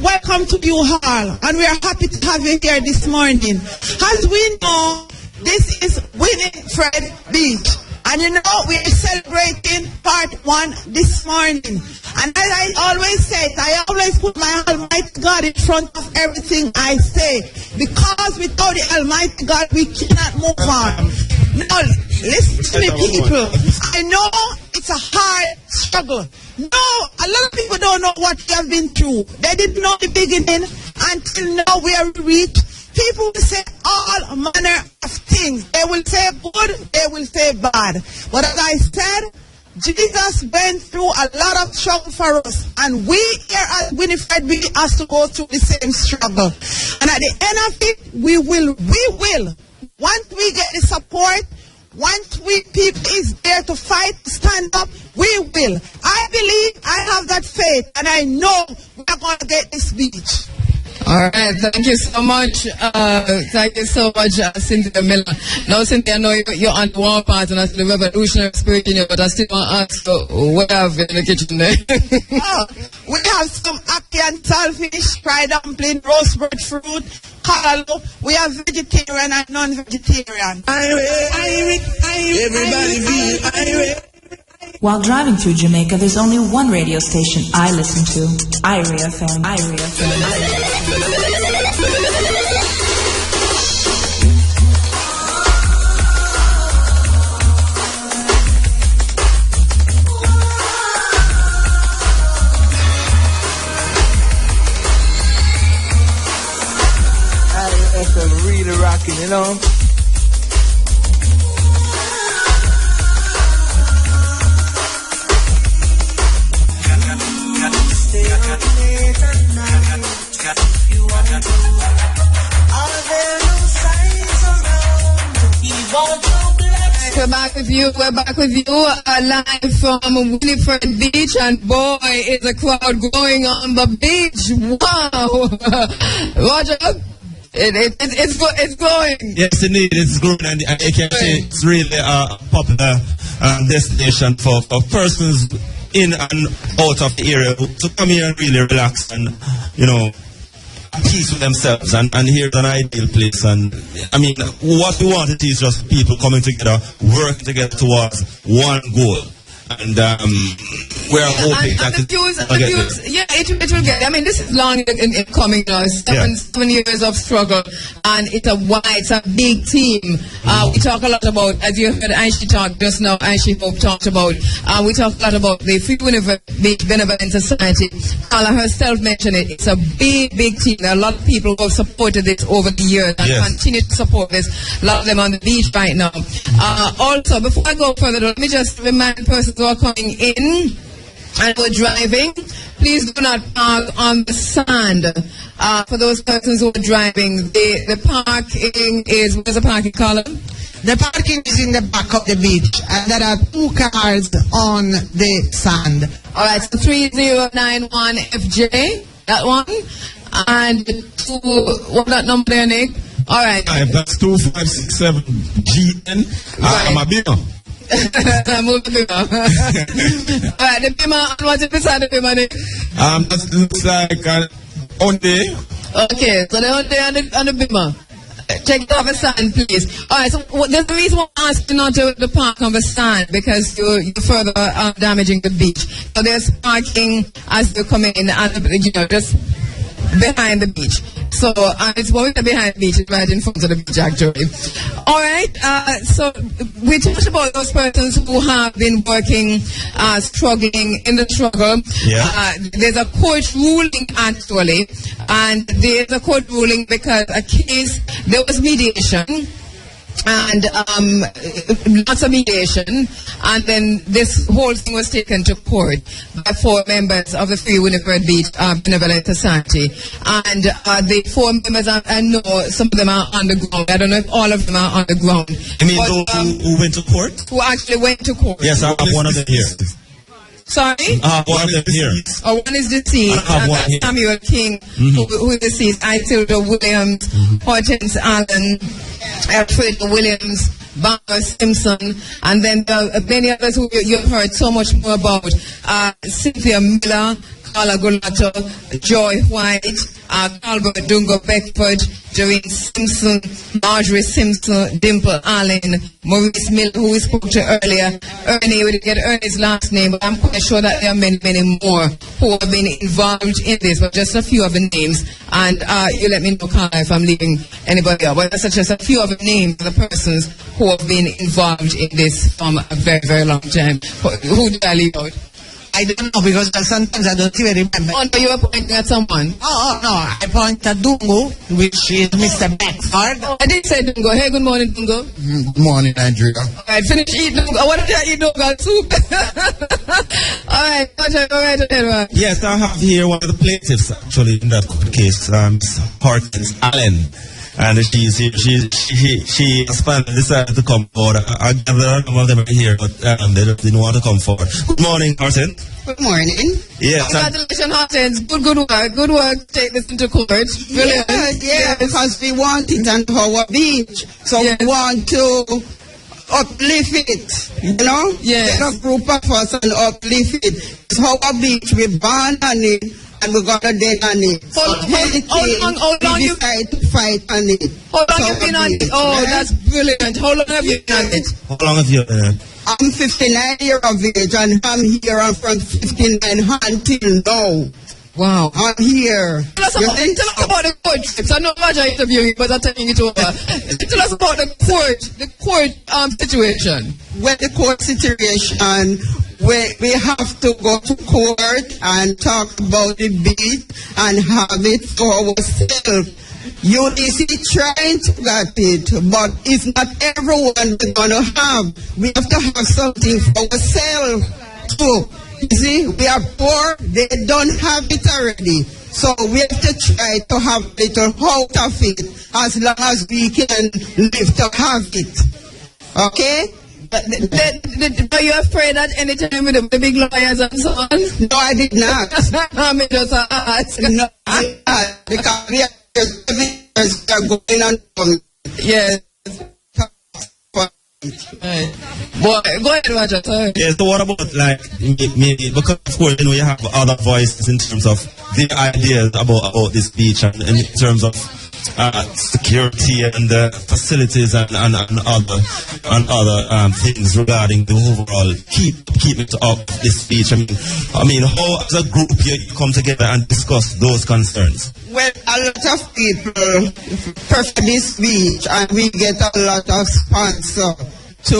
welcome to you all, and we are happy to have you here this morning. As we know, this is Winifred Beach, and you know we are celebrating part 1 this morning. And as I always say, I always put my Almighty God in front of everything I say, because without the Almighty God we cannot move on. Now listen to me, people. I know it's a hard struggle. No, a lot of people don't know what we have been through. They didn't know the beginning until now we are reached. People will say all manner of things. They will say good, they will say bad. But as I said, Jesus went through a lot of struggle for us. And we here at Winifred, we have to go through the same struggle. And at the end of it, we will, once we get the support, once people is there to fight, stand up, we will. I believe, I have that faith, and I know we are going to get this beach. All right, thank you so much. Thank you so much, Cynthia Miller. Now, Cynthia, I know you're on the one part and I still have a revolutionary spirit in you, but I still want to ask, what have you in the kitchen there? We have some ackee and saltfish, fried dumpling, roast bird fruit, callaloo. We have vegetarian and non-vegetarian. Everybody be irate. While driving through Jamaica, there's only one radio station I listen to. Irie FM. Irie FM. Really rocking, you know. We're back with you. We're back with you live from Winifred Beach, and boy, is the crowd growing on the beach. Wow, Roger, it's going. Yes, indeed, it's growing, and you can see it's really a popular destination for persons in and out of the area to come here and really relax and, you know, peace with themselves, and here's an ideal place. And I mean, what we want it is just people coming together, working together towards one goal. And we're hoping that it will get. I mean, this is long in coming now. Seven years of struggle, and it's a big team. We talk a lot about, as you heard Aishi talk just now, Aishi Hope talked about, we talk a lot about the Free Winifred Beach Benevolent Society. Carla herself mentioned it. It's a big team. There are a lot of people who have supported this over the years and continue to support this. A lot of them on the beach right now. Also, before I go further, let me just remind persons who are coming in and who are driving, please do not park on the sand. For those persons who are driving, the parking is, where's the parking column? The parking is in the back of the beach, and there are 2 cars on the sand. All right, so 3091 FJ, that one, and what that number there, Nick? All right. That's 2567 GN. I'm a bigger. Alright, the Bima, what's it beside the Bima? That looks like an Hyundai. Okay, so the Hyundai and the Bima. Check it off the sand, please. Alright, so there's the reason why I asked you not to park on the sand, because you're further damaging the beach. So there's parking as you come in, and you know, just behind the beach. So it's more behind the beach, it's right in front of the beach actually. Alright, so we talked about those persons who have been working, struggling in the struggle. There's a court ruling actually, and there's a court ruling because a case, there was mediation, and lots of mediation, and then this whole thing was taken to court by 4 members of the Free Winifred Beach Benevolent Society. And the 4 members, I know some of them are on the ground. I don't know if all of them are on the ground. You mean those who went to court? Who actually went to court. Yes, I have one of them here. Sorry? One of them here. One is deceased. Samuel King, who is deceased. Itilda Williams, Hortense Allen, Alfred Williams, Barbara Simpson, and then many others who you've heard so much more about. Cynthia Miller, Carla Golato, Joy White, Albert Dungo Beckford, Doreen Simpson, Marjorie Simpson, Dimple Allen, Maurice Miller, who we spoke to earlier. Ernie, we didn't get Ernie's last name, but I'm quite sure that there are many more who have been involved in this, but just a few of the names. And you let me know, Carla, if I'm leaving anybody out. But that's just a few of the names of the persons who have been involved in this from a very, very long time. Who did I leave out? I don't know, because sometimes I don't even remember. Oh, no, you were pointing at someone? Oh, no, I point at Dungo, which is Mr. Beckford. Oh, I did say Dungo. Hey, good morning, Dungo. Good morning, Nigeria. All right, finish eating Dungo. What did I eat Dungo? Soup. All right, go right ahead. Yes, I have here one of the plaintiffs, actually, in that court case, Hortense Allen. And she's here. She finally decided to come forward. I gather some of them are here, but they didn't want to come forward. Good morning, Hortense. Good morning. Yes. Congratulations, Hortense. Good work. Good work. Take this into court. Brilliant. Yeah, because we want it on our beach. So we want to uplift it, you know? Yes. Get a group of us and uplift it. It's our beach. We born on it. And we're going to dead on it. How long you decide to fight on it. How long have you been on it? Oh, that's brilliant. How long have you been on it? How long have you been on it? I'm 59 years of age, and I'm here. I'm from 59 until now. Wow. I'm here. Tell us about the court trips. I know Roger interviewing, but I'm telling it over. Tell us about the court situation. Well, the court situation, we have to go to court and talk about the beach and have it for ourselves. UDC trying to get it, but it's not everyone we're going to have. We have to have something for ourselves too. You see, we are poor, they don't have it already. So we have to try to have a little out of it as long as we can live to have it. Okay? Are you afraid that anytime with the big lawyers and so on? No, I did not. I mean, just ask. No, because we are going on. Yes. Boy, go ahead, Roger. Sorry. Yeah, so what about, like, maybe, because of course, you have other voices in terms of the ideas about this beach and in terms of security and facilities and other things regarding the overall keep it up this beach. I mean, how as a group you come together and discuss those concerns? Well, a lot of people prefer this beach, and we get a lot of sponsors to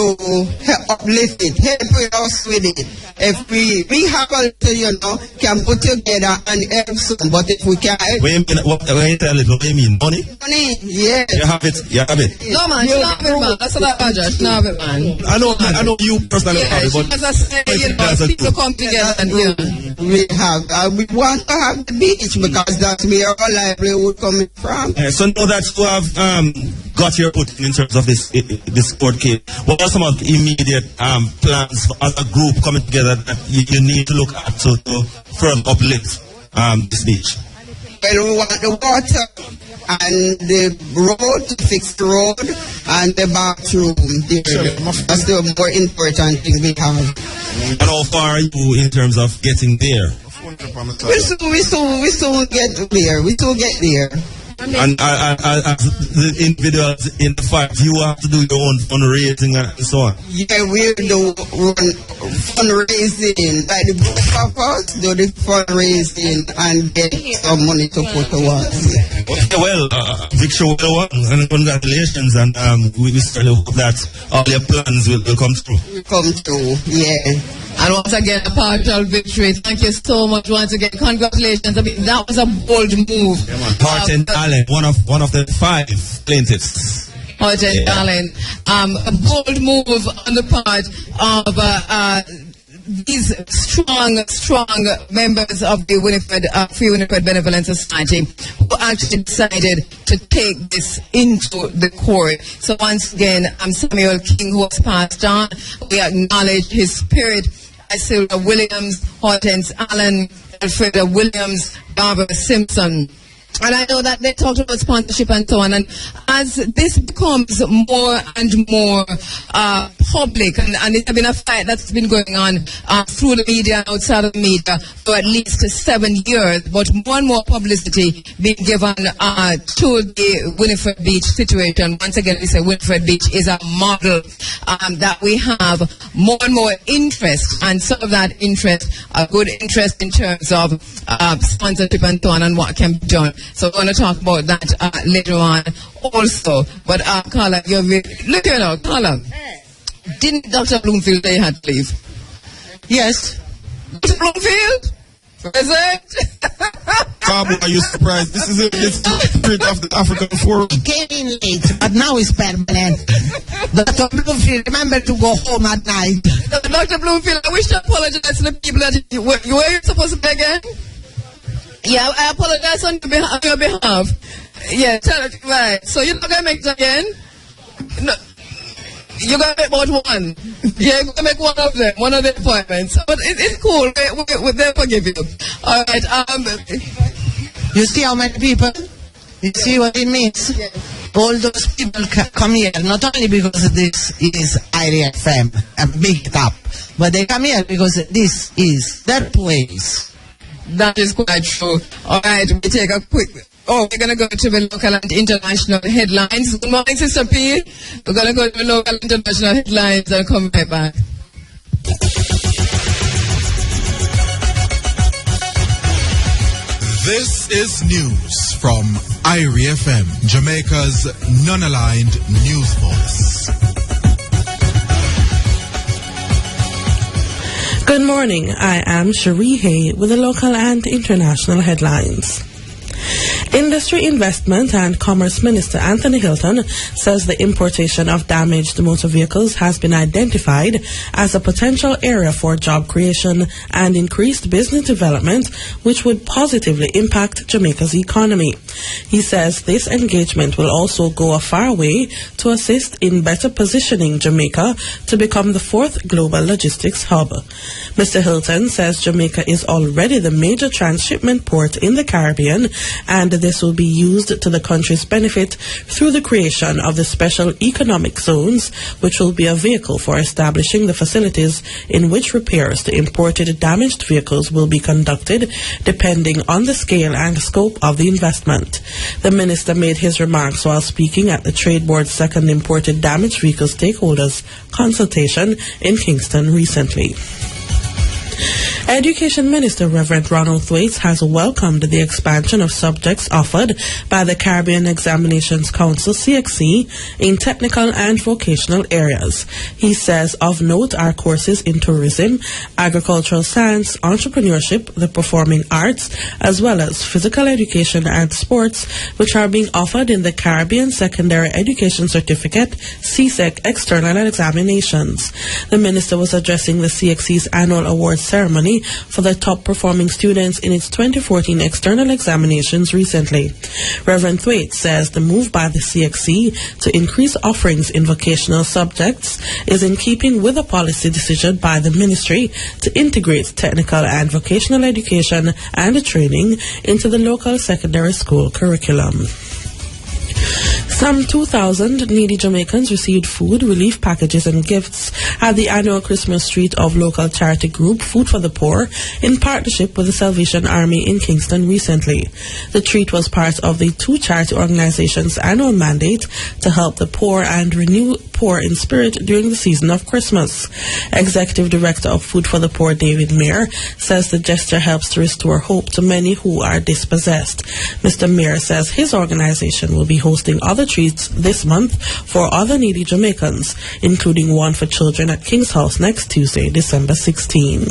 uplift it, help us with it. If we have a little, can put together and help some, but if we can't help... What do you mean? Money? Money, yes. You have it? No, man, she not have it, man. That's what I just not have it, man. I know you personally have it, but... As I say, people come together and we want to have the beach because that's where our livelihood coming from. So now that you have got your foot in terms of this court case, what are some of the immediate plans as a group coming together that you need to look at to further uplift this beach? Well, we want the water and the road, to fix the road, and the bathroom. That's the more important thing we have. And how far are you in terms of getting there? We still get there. We still get there. And as the individuals in the fight, you have to do your own fundraising and so on. Yeah, we do fundraising. Like the group of us do the fundraising and get some money to put to work. Okay, well, Victor, and congratulations, and we certainly hope that all your plans will come through. Come through, yeah. And once again, a partial victory. Thank you so much once again. Congratulations. I mean, that was a bold move. Horton Allen, one of the 5 plaintiffs. Horton Allen. A bold move on the part of these strong members of the Free Winifred Benevolent Society who actually decided to take this into the court. So once again, Samuel King, who was passed on. We acknowledge his spirit. Sylvia Williams, Hortense Allen, Alfreda Williams, Barbara Simpson. And I know that they talked about sponsorship and so on. And as this becomes more and more public, and it's been a fight that's been going on through the media, outside of the media, for at least 7 years, but more and more publicity being given to the Winifred Beach situation. Once again, we say Winifred Beach is a model that we have more and more interest, and some of that interest, a good interest in terms of sponsorship and so on, and what can be done. So we're going to talk about that later on also. But Carla, you're look here now, Carla. Didn't Dr. Bloomfield say you had to leave? Yes. Dr. Bloomfield? Present? Cabo, are you surprised? This is the spirit of the African Forum. He came in late, but now it's permanent. Dr. Bloomfield, remember to go home at night. Dr. Bloomfield, I wish to apologize to the people that you were supposed to be again. Yeah, I apologize on your behalf. Yeah, tell it, right. So you're not going to make it again? No. You're going to make about one. Yeah, you're going to make one of them, one of the appointments. But it's cool. We'll never forgive you. All right. You see how many people? You see what it means? Yeah. All those people come here, not only because this is IRIA FM, a big top, but they come here because this is their place. That is quite true. All right, we take a quick... we're going to go to the local and international headlines. Good morning, Sister P. We're going to go to the local and international headlines and come right back. This is news from IRIA FM, Jamaica's non-aligned news voice. Good morning. I am Cherie Hay with the local and international headlines. Industry, Investment and Commerce Minister Anthony Hilton says the importation of damaged motor vehicles has been identified as a potential area for job creation and increased business development, which would positively impact Jamaica's economy. He says this engagement will also go a far way to assist in better positioning Jamaica to become the fourth global logistics hub. Mr. Hilton says Jamaica is already the major transshipment port in the Caribbean, and this will be used to the country's benefit through the creation of the special economic zones, which will be a vehicle for establishing the facilities in which repairs to imported damaged vehicles will be conducted, depending on the scale and scope of the investment. The minister made his remarks while speaking at the Trade Board's second Imported Damaged Vehicles Stakeholders consultation in Kingston recently. Education Minister Reverend Ronald Thwaites has welcomed the expansion of subjects offered by the Caribbean Examinations Council (CXC) in technical and vocational areas. He says of note are courses in tourism, agricultural science, entrepreneurship, the performing arts, as well as physical education and sports, which are being offered in the Caribbean Secondary Education Certificate (CSEC) external examinations. The minister was addressing the CXC's annual awards ceremony for the top performing students in its 2014 external examinations recently. Reverend Thwaites says the move by the CXC to increase offerings in vocational subjects is in keeping with a policy decision by the ministry to integrate technical and vocational education and training into the local secondary school curriculum. Some 2,000 needy Jamaicans received food, relief packages and gifts at the annual Christmas treat of local charity group Food for the Poor in partnership with the Salvation Army in Kingston recently. The treat was part of the two charity organizations' annual mandate to help the poor and renew poor in spirit during the season of Christmas. Executive Director of Food for the Poor, David Mayer, says the gesture helps to restore hope to many who are dispossessed. Mr. Mayer says his organization will be hosting other treats this month for other needy Jamaicans, including one for children at King's House next Tuesday, December 16.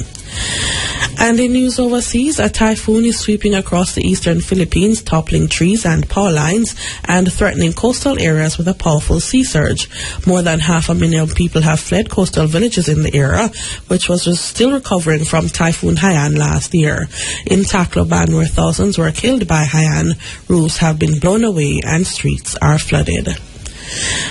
And in news overseas, a typhoon is sweeping across the eastern Philippines, toppling trees and power lines and threatening coastal areas with a powerful sea surge. More than 500,000 people have fled coastal villages in the area, which was still recovering from Typhoon Haiyan last year. In Tacloban, where thousands were killed by Haiyan, roofs have been blown away and streets are flooded.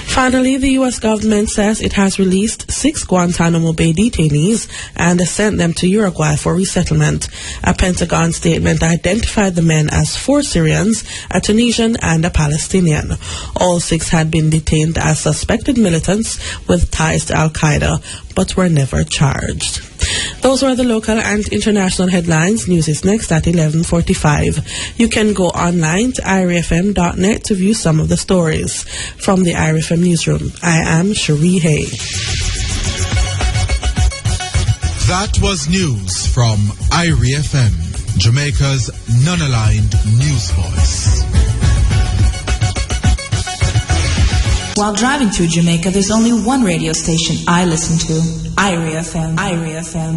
Finally, the U.S. government says it has released 6 Guantanamo Bay detainees and sent them to Uruguay for resettlement. A Pentagon statement identified the men as 4 Syrians, a Tunisian and a Palestinian. All 6 had been detained as suspected militants with ties to Al-Qaeda, but were never charged. Those were the local and international headlines. News is next at 11:45. You can go online to irefm.net to view some of the stories. From the IRFM newsroom, I am Cherie Hay. That was news from IRFM, Jamaica's non-aligned news voice. While driving through Jamaica, there's only one radio station I listen to. IRFM. IRFM.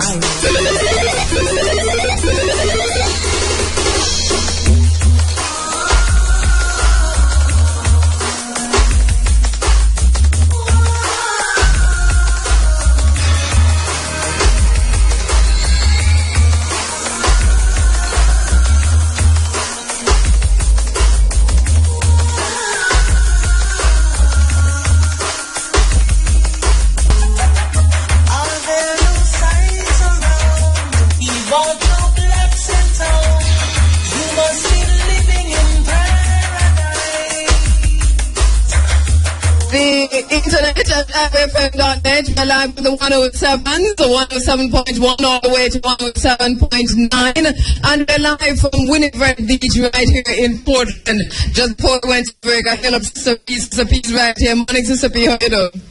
Internet at IRFM.net, we're live with the 107, the 107.1 all the way to 107.9, and we're live from Winifred Beach right here in Portland. Just before we went to break, I held up Sister Peace right here. Morning, Sister P, how you doing?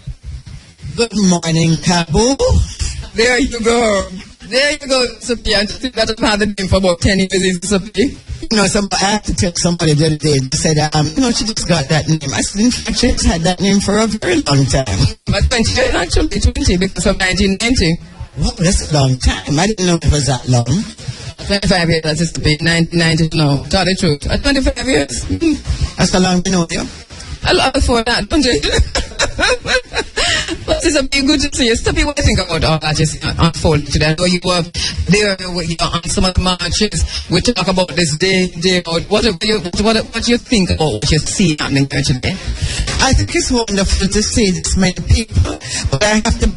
Good morning, Cabo. There you go. There you go, Sister P. I just think that I've had the name for about 10 years, Sister P. You know, I had to tell somebody the other day, they said, she just got that name. I said, in fact, she has had that name for a very long time. But 20 years, actually, 20, because of 1990. Well, that's a long time. I didn't know it was that long. 25 years, that's just been 1990 now. Tell the truth. 25 years. That's a long been out there. A lot before that, don't you? But it's a big good to see you. Stop you what you think about all that just unfolding today. I know you were there on some of the marches. We talk about this day out. What do you think about what you see happening there today? I think it's wonderful to see this many people, but I have to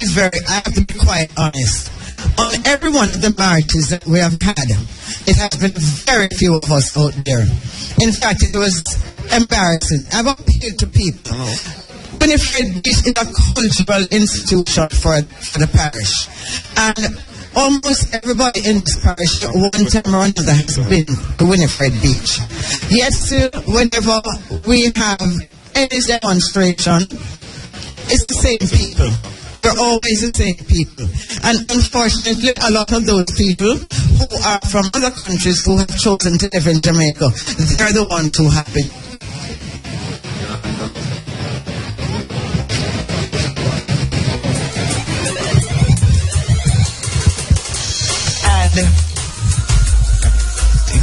be quite honest. On every one of the marches that we have had, it has been very few of us out there. In fact, it was embarrassing. I've appealed to people. Winifred Beach is a cultural institution for the parish. And almost everybody in this parish, one time or another, has been to Winifred Beach. Yet still, whenever we have any demonstration, it's the same people. They're always the same people. And unfortunately, a lot of those people who are from other countries who have chosen to live in Jamaica, they're the ones who have been.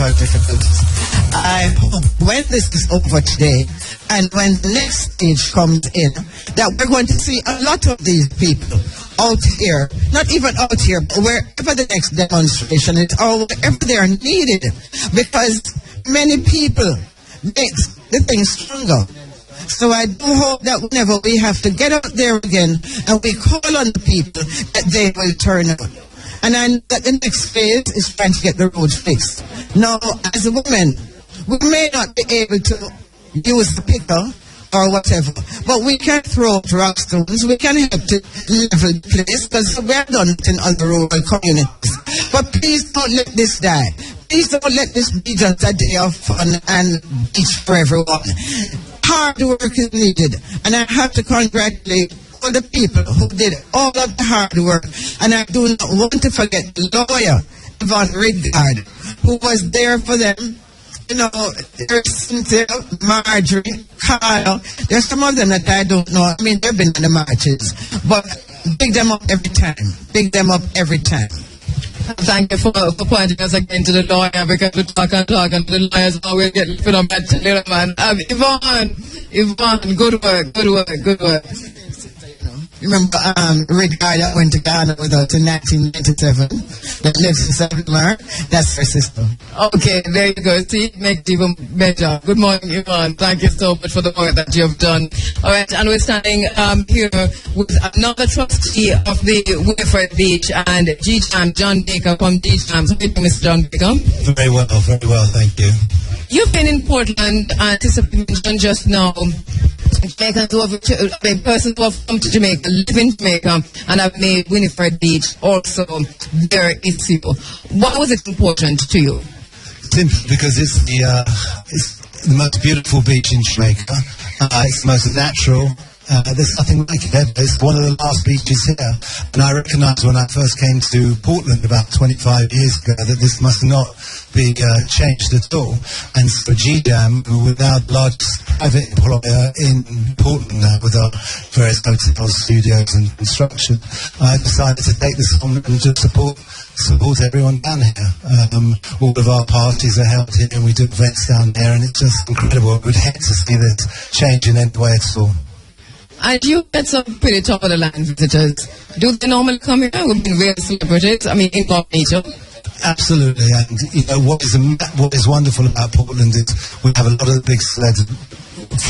And I hope when this is over today, and when the next stage comes in, that we're going to see a lot of these people out here, not even out here, but wherever the next demonstration is, or wherever they are needed, because many people make the thing stronger. So I do hope that whenever we have to get out there again, and we call on the people, that they will turn out. And I know that the next phase is trying to get the roads fixed. Now, as a woman, we may not be able to use the picker or whatever, but we can throw rock stones, we can help to level the place, because we have done it in other rural communities. But please don't let this die. Please don't let this be just a day of fun and beach for everyone. Hard work is needed, and I have to congratulate all the people who did all of the hard work. And I do not want to forget the lawyer, Yvonne Rigard, who was there for them. You know, there's Cynthia, Marjorie, Carla. There's some of them that I don't know. I mean, they've been in the marches. But big them up every time. Big them up every time. Thank you for pointing us again to the lawyer, because we talk and the lawyers always get lifted up at the little man. Yvonne, good work. Remember, Rigard that went to Ghana with us in 1997, that lives in September. That's her sister. Okay, there you go. See, it makes it even better. Good morning, Yvonne. Thank you so much for the work that you have done. All right, and we're standing here with another trustee of the Winifred Beach and G-Jam, John Baker from G-Jam. So, Mr. John Baker. Very well, thank you. You've been in Portland, anticipating just now. Jamaicans who have, persons who have come to Jamaica, live in Jamaica, and have made Winifred Beach also their issue. Why was it important to you? Simply because it's the most beautiful beach in Jamaica. It's the most natural. There's nothing like it ever. It's one of the last beaches here. And I recognised when I first came to Portland about 25 years ago that this must not be changed at all. And so GDAM, who we're now the largest private employer in Portland now with our various hotels, studios and construction, I decided to take this on and just support everyone down here. All of our parties are held here and we do events down there, and it's just incredible. We'd hate to see this change in any way at all. And you get some pretty top-of-the-line visitors. Do they normally come here? We've been real celebrities, incognito. Absolutely, and you know what is wonderful about Portland is we have a lot of big celebs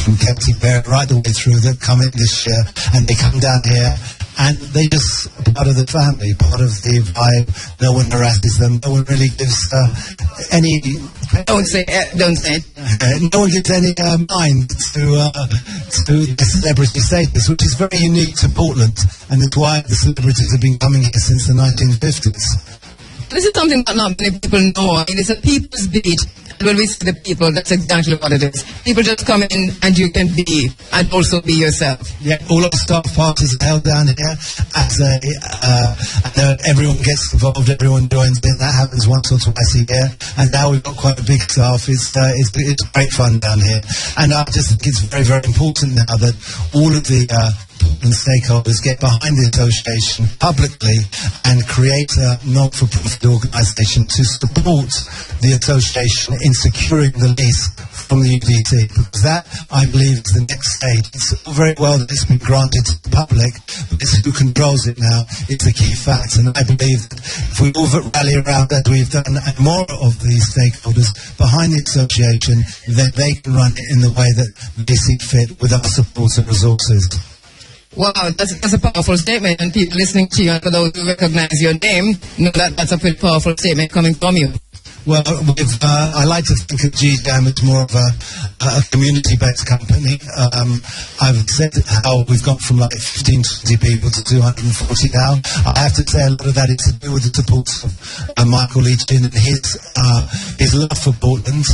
from Kelty Bear right the way through that come in this year, and they come down here and they just part of the family, part of the vibe. No one harasses them. No one really gives any. Don't say it. No one gives any mind to the celebrity status, which is very unique to Portland, and it's why the celebrities have been coming here since the 1950s. This is something that not many people know. It's a people's beach. And when we see the people, that's exactly what it is. People just come in and you can be, and also be yourself. Yeah, all our staff parties are held down here as everyone gets involved, everyone joins in. That happens once or twice a year. And now we've got quite a big staff. It's great fun down here. And I just think it's very, very important now that all of the and stakeholders get behind the association publicly and create a non-for-profit organisation to support the association in securing the lease from the UDC, because that, I believe, is the next stage. It's all very well that it's been granted to the public, but it's who controls it now. It's a key fact, and I believe that if we all rally around as we've done, and more of these stakeholders behind the association, then they can run it in the way that they see fit with our support and resources. Wow, that's a powerful statement, and people listening to you, and for those who recognize your name, know that that's a pretty powerful statement coming from you. Well, I like to think of GJAM as more of a community-based company. I've said how we've gone from like 15, 20 people to 240 now. I have to say a lot of that is to do with the support of Michael Leachin and his love for Portland.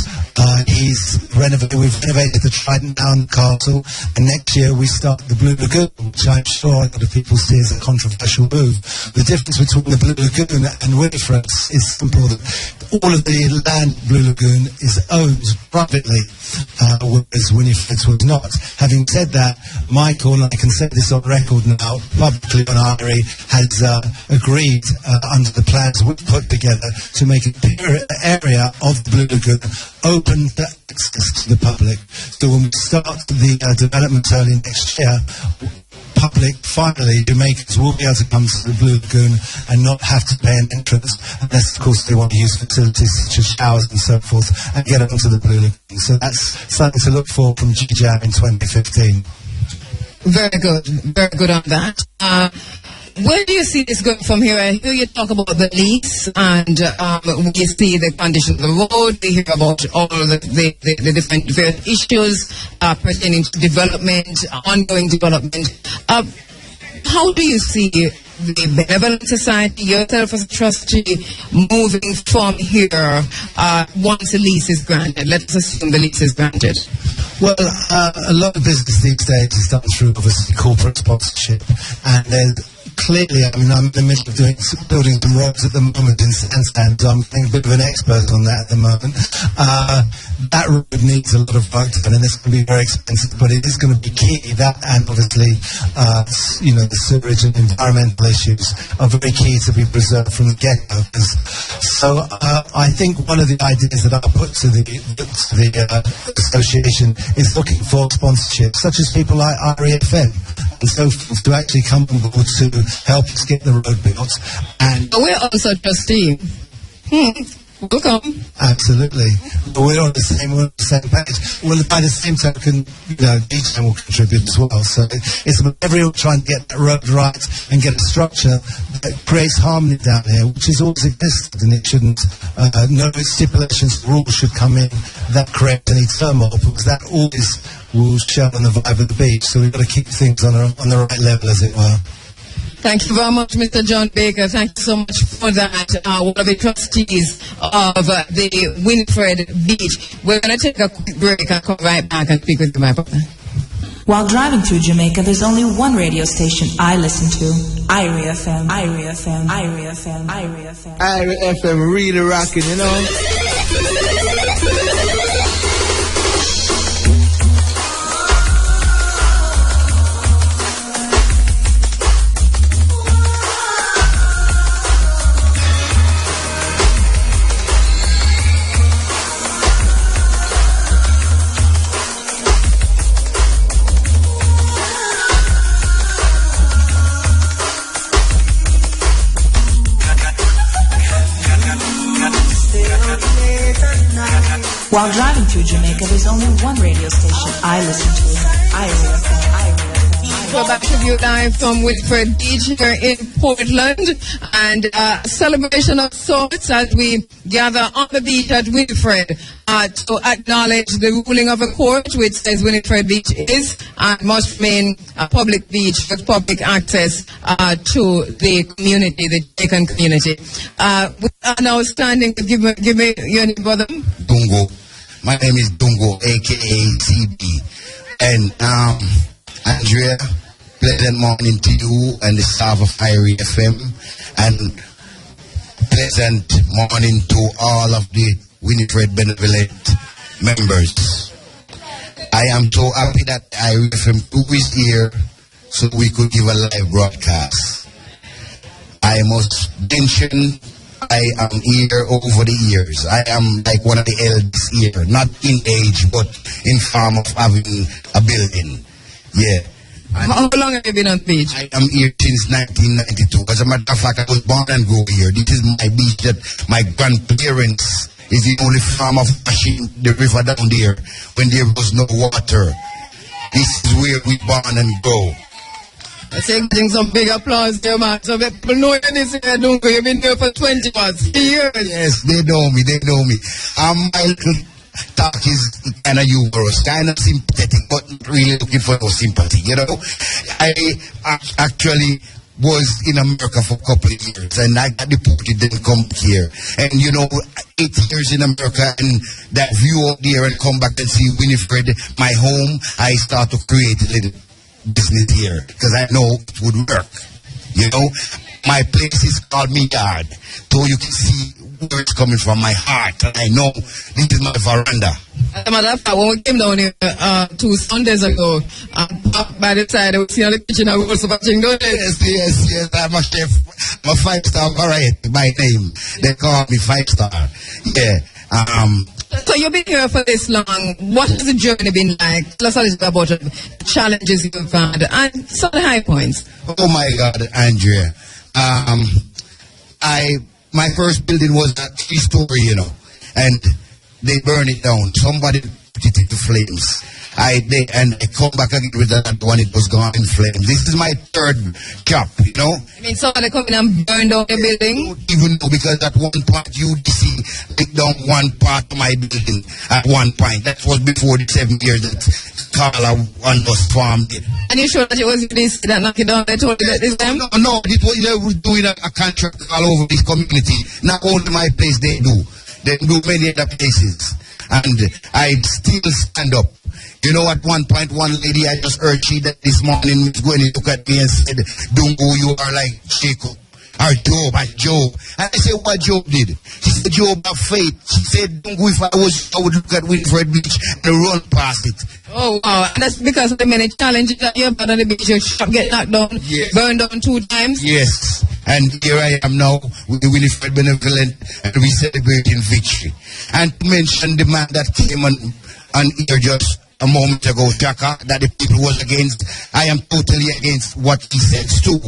We've renovated the Trident Town Castle, and next year we start the Blue Lagoon, which I'm sure a lot of people see as a controversial move. The difference between the Blue Lagoon and Winifred is simple. All of the land Blue Lagoon is owned privately, whereas Winifred's was not. Having said that, Michael, and I can say this on record now, publicly on IRI, has agreed under the plans we've put together to make an area of the Blue Lagoon open to access to the public. So when we start the development early next year, public, finally, Jamaicans will be able to come to the Blue Lagoon and not have to pay an entrance, unless, of course, they want to use facilities such as showers and so forth, and get onto the Blue Lagoon. So that's something to look for from GJAM in 2015. Very good on that. Where do you see this going from here? I hear you talk about the lease, and we see the condition of the road. We hear about all the different issues pertaining to development, ongoing development. How do you see the Benevolent Society, yourself as a trustee, moving from here once the lease is granted? Let's assume the lease is granted. Well, a lot of business these days is done through, obviously, corporate sponsorship, and there's clearly, I mean, I'm in the middle of building some roads at the moment in Sandstand, so I'm being a bit of an expert on that at the moment. That road needs a lot of work done, and it's going to be very expensive, but it is going to be key. That, and obviously, the sewerage and environmental issues are very key to be preserved from the get-go. So I think one of the ideas that I put to the association is looking for sponsorship, such as people like REFM and so forth, to actually come on board to help us get the road built. And we're also trustee. Welcome. Absolutely. We're on the same page. Well, by the same token, DJM will contribute as well. So it's about everyone trying to get that road right and get a structure that creates harmony down here, which has always existed, and it shouldn't. No stipulations, rules should come in that create any turmoil, because that always will show on the vibe of the beach. So we've got to keep things on the right level, as it were. Thank you very much, Mr. John Baker. Thank you so much for that. One of the trustees of the Winifred Beach. We're going to take a quick break and come right back and speak with you, my brother. While driving through Jamaica, there's only one radio station I listen to. IRI FM, IRI FM, IRI FM, IRI FM. IRI FM really rocking, you know? While driving through Jamaica, there's only one radio station I listen to. IRI FM. We're back to you live from Winifred Beach here in Portland, and celebration of sorts as we gather on the beach at Winifred to acknowledge the ruling of a court which says Winifred Beach is and must remain a public beach with public access to the community, the Jamaican community. We are now standing. Give me your name, brother. Dungo. My name is Dungo, aka CB. And Andrea, pleasant morning to you and the staff of IRI FM, and pleasant morning to all of the Winifred Benevolent members. I am so happy that IRI FM 2 is here so we could give a live broadcast. I must mention I am here over the years. I am like one of the eldest here, not in age, but in form of having a building. Yeah. How long have you been on beach? I am here since 1992. As a matter of fact, I was born and grew here. This is my beach that my grandparents is the only farm of washing the river down there when there was no water. This is where we born and grow. I think getting some big applause there, man. So people know this here, don't go. You've been here for 20 years. Yes, they know me. My little talk is kind of humorous, kind of sympathetic, but not really looking for no sympathy, you know. I actually was in America for a couple of years, and I got deported, then come here. And, you know, 8 years in America, and that view out there and come back and see Winifred, my home, I start to create a little business here because I know it would work. You know, my place is called me yard, so you can see where it's coming from, my heart. And I know this is my veranda. As a matter of fact, when we came down here 2 Sundays ago, by the side, I was seeing the kitchen and we were watching, don't they? Yes, I'm a chef. I'm a 5-star variety by name. They call me 5-star. Yeah. So you've been here for this long. What has the journey been like? Tell us a little bit about the challenges you've had and some of the high points. Oh my God, Andrea. My first building was a 3-story, you know, and they burned it down. Somebody put it into flames. I come back again with that one, it was gone in flames. This is my 3rd job, you know. I mean, somebody come in and burn down the building? I don't even know, because at one point UDC took down one part of my building at one point. That was before the 7 years that Carla and us formed it. And you sure that it was UDC that knocked it down? They told you that this time? No, it was, they were doing a contract all over this community. Not only my place, they do. They do many other places. And I still stand up. You know, at one point, one lady I just heard, she that this morning was going to look at me and said, Dungo, you are like Jacob. Or Job. And I said, what Job did? She said, Job have faith. She said, Dungo, if I would look at Winifred Beach and run past it. Oh, wow. And that's because of the many challenges that you have had on the beach. Your shop get knocked down, burned down 2 times. Yes. And here I am now with the Winifred Benevolent, and we celebrating victory. And to mention the man that came on here just a moment ago, Chaka, that the people was against. I am totally against what he says too.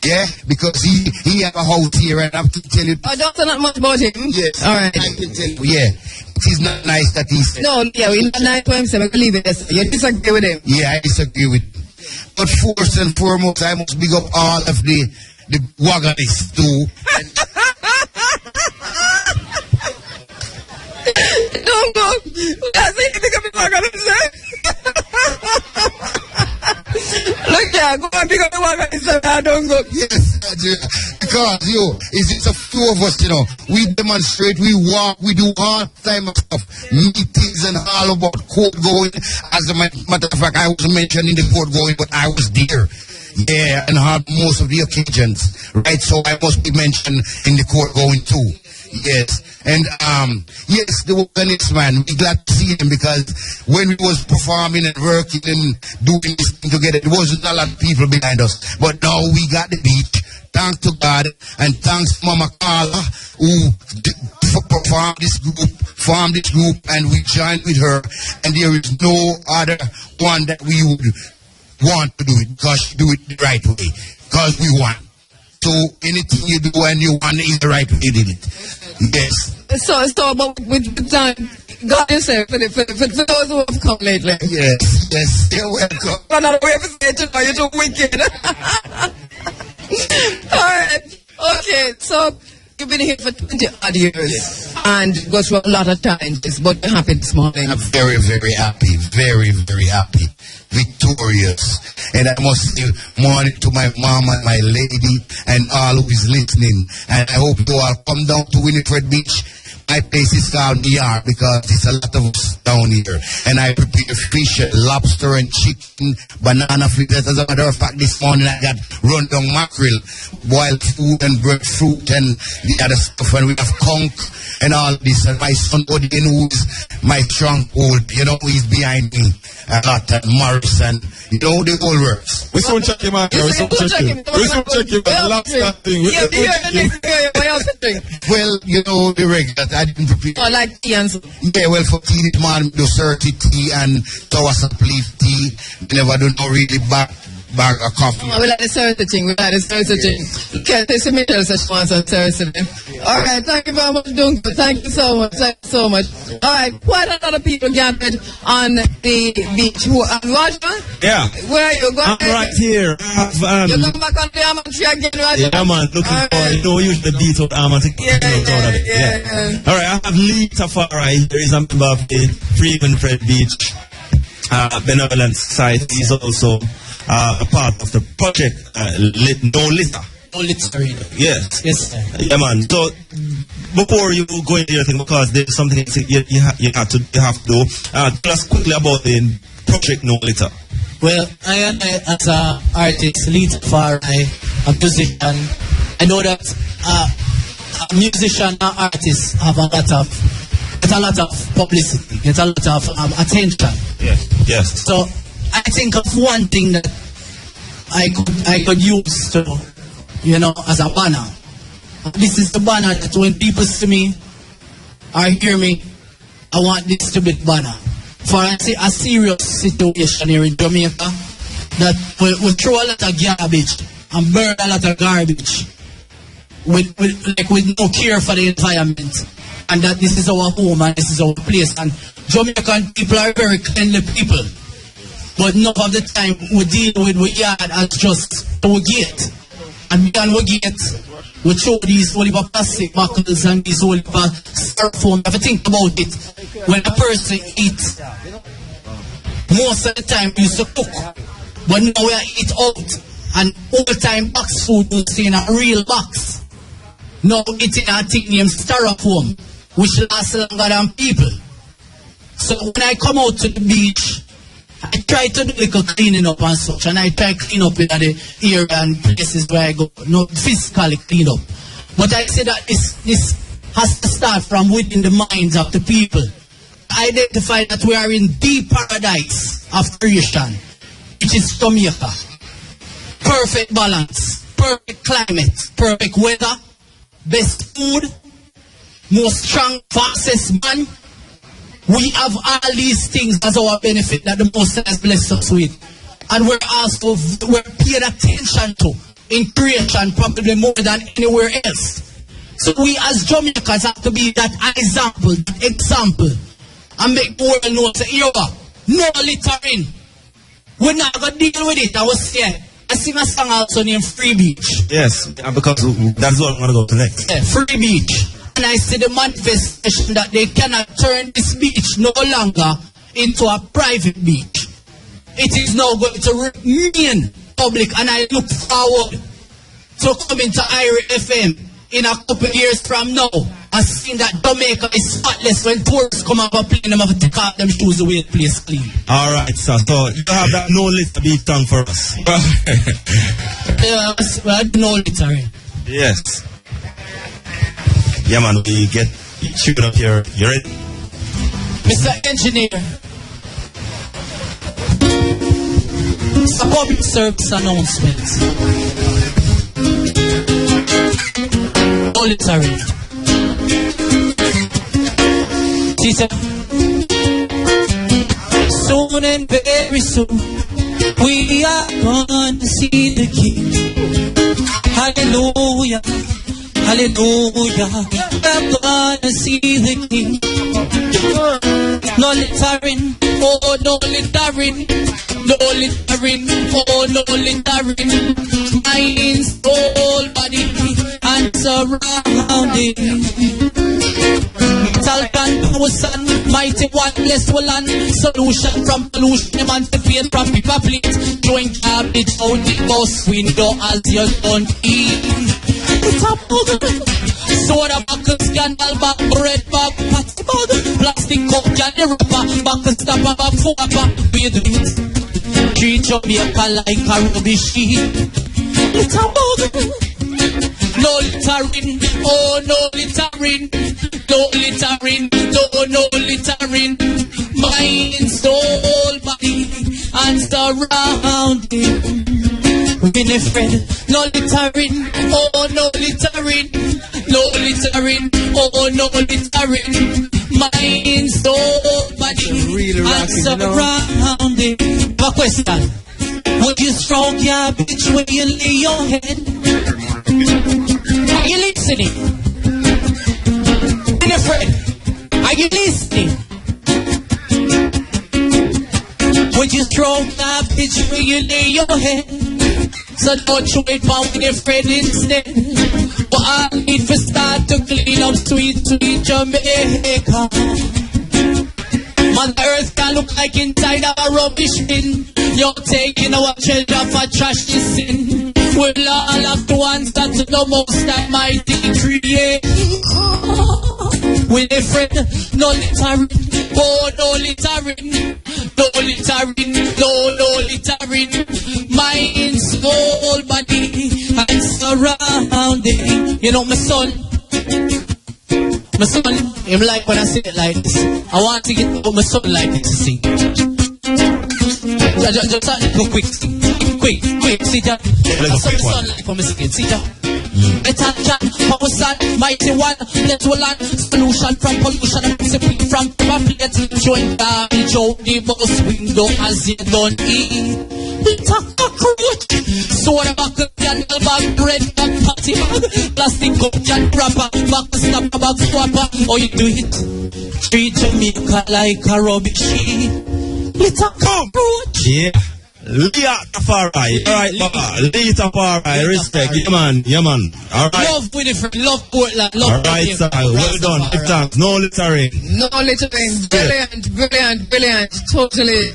Yeah, because he have a house here, and I have to tell you. Oh, don't say not much about him. Yes. All right. I can tell you. Yeah, it is not nice that he said. No, yeah, we're not nice to him, so we can leave it. You disagree with him. Yeah, I disagree with him. But first and foremost, I must big up all of the wagonists too. Don't go. That's it. Pick up the wagonists. Look here, go and pick up the wagonists. Don't go. Yes, because it's a few of us, you know. We demonstrate, we walk, we do all time of stuff, meetings and all about court going. As a matter of fact, I was mentioned in the court going, but I was there. Yeah, and had most of the occasions, right? So I must be mentioned in the court going too. Yes, and yes, the organist man, we glad to see him, because when we was performing and working and doing this thing together, there wasn't a lot of people behind us. But now we got the beach. Thanks to God, and thanks to Mama Carla, who formed this group, and we joined with her. And there is no other one that we would want to do it, because she do it the right way, because we want. So anything you do and you want is the right way you did it. Yes. So but with time, God yourself for those who have come lately. Yes, you're welcome. Another way of saying it, you're too wicked. Alright. Okay, so you've been here for 20 odd years and go through a lot of challenges, but you're happy this morning. I'm very, very happy. Very, very happy. Victorious. And I must say morning to my mom and my lady and all who is listening. And I hope you all come down to Winifred Beach. My place is called the yard because there's a lot of us down here. And I prepare fish, lobster and chicken, banana fritters. As a matter of fact, this morning I got run down mackerel, boiled food and breadfruit and the other stuff, and we have conch and all this. And my son Odin, who's my stronghold, you know, he's behind me a lot, and Morris, and you know the whole works. We soon check him out. We soon check him. We soon check him. Last thing. Well, you know the regular. I didn't prepare. Oh, like tea and so. Yeah, well, for tea, it man do 30 tea and towers of leaf tea. Never do no really bag of coffee. Oh, we like the Thursday thing. We like the Thursday thing. Okay, this is Mitchell such ones on Thursday. All right, thank you very much, Duncan. Thank you so much. Thank you so much. All right, quite a lot of people gathered on the beach. Roger? Yeah. Where are you? Go I'm ahead. right here. You come back on the almond tree again, Roger? Yeah, man. Looking for, you know, use the beat of the almond to get out of it. Yeah. All right, I have Lee Tafari. There is a member of the Free Winfred Beach Benevolent Society. He's also a part of the project No Litter. No Littering. Yes. Yes, sir. Yeah, man. So before you go into your thing, because there's something you have to do. Tell us quickly about the project No Litter. Well, I as an artist, lead for a musician. I know that a musician and artist have a lot of publicity, get a lot of attention. Yes. So I think of one thing that I could use to, you know, as a banner. This is the banner that when people see me or hear me, I want this to be the banner. For a serious situation here in Jamaica, that we throw a lot of garbage and burn a lot of garbage with no care for the environment. And that this is our home and this is our place. And Jamaican people are very cleanly people. But enough of the time we deal with yard as just our gate. And beyond our gate, we throw these whole heap of plastic bottles and these whole heap of styrofoam. If you think about it, when a person eats, most of the time we used to cook. But now we eat out. And all the time box food we see in a real box. Now it's in a thing named styrofoam, which lasts longer than people. So when I come out to the beach, I try to do a little cleaning up and such, and I try to clean up in the area and places where I go, not physically clean up. But I say that this has to start from within the minds of the people. Identify that we are in the paradise of creation, which is Jamaica. Perfect balance, perfect climate, perfect weather, best food, most strong, fastest man. We have all these things as our benefit that the Most High has blessed us with. And we're paid attention to in creation probably more than anywhere else. So we as Jamaicans have to be that example, and make the world know that no littering. We're not going to deal with it. I was saying, I sing a song also named Free Beach. Yes, because that's what I'm going to go to next. Yeah, Free Beach. And I see the manifestation that they cannot turn this beach no longer into a private beach. It is now going to remain public, and I look forward to coming to IRA FM in a couple of years from now and seeing that Jamaica is spotless when tourists come up and play them have to take off them shoes away the place clean. Alright, sir. So you have that no litter beat tongue for us. No littering. Yes. Yeah, man, we get shooting up here. You ready? Mr. Engineer, it's a public service announcement. No littering. Teacher, soon and very soon, we are going to see the King. Hallelujah. Hallelujah, we're gonna see the King. No littering, oh no littering, no littering, oh no littering. Mind, soul, body, and surrounding. Metal and mighty one, less land. Solution from pollution, emancipate from paper plates. Throwing garbage out the bus window as you don't eat. Soda buckles, scandal bag, bread bag, patty bag, plastic cup, candy wrapper, buckle stopper, bag, four bag, with it. Treat Jamaica like a rubbish heap. Litter bug. No littering, oh no littering, no littering, no littering. Mind, soul, body, and surrounding. Winifred, no littering, oh no littering, no littering, oh no littering. Mind, soul, body, and surrounding. My question. Would you stroke your bitch when you lay your head? Are you listening? Winifred, are you listening? Would you stroke your bitch when you lay your head? So don't you wait for Winifred instead. But I need to start to clean up sweet, sweet Jamaica. Mother Earth can look like inside of a rubbish bin. You're taking our treasure for trash this sin. We'll all have to answer to the most almighty creator. Winifred, no littering, oh no littering, no littering, no littering. Mind, soul, body, and surrounding. You know, my son, him like when I say it like this. I want to get my son like this to sing. Just go quick, quick, see that. That's what my son like when I sing it, see that. Better chat, power son, mighty one, let's roll on. Solution from pollution and recipe from plate. Join garbage out the bus window as you don't eat. It's a cockroach. Soda buckle, candle bag, bread bag, patty bag, plastic cup, jan wrapper, back snap, bag swapper. Oh, you do it. Treat Jamaica like a rubbish heap. It's a cockroach. Yeah. Tafari, alright, Baba. Tafari, respect. Yeah, man. Alright. Love Winifred, love Portland, love alright, sir. Well done. Big thanks. No littering. No littering. Brilliant. Totally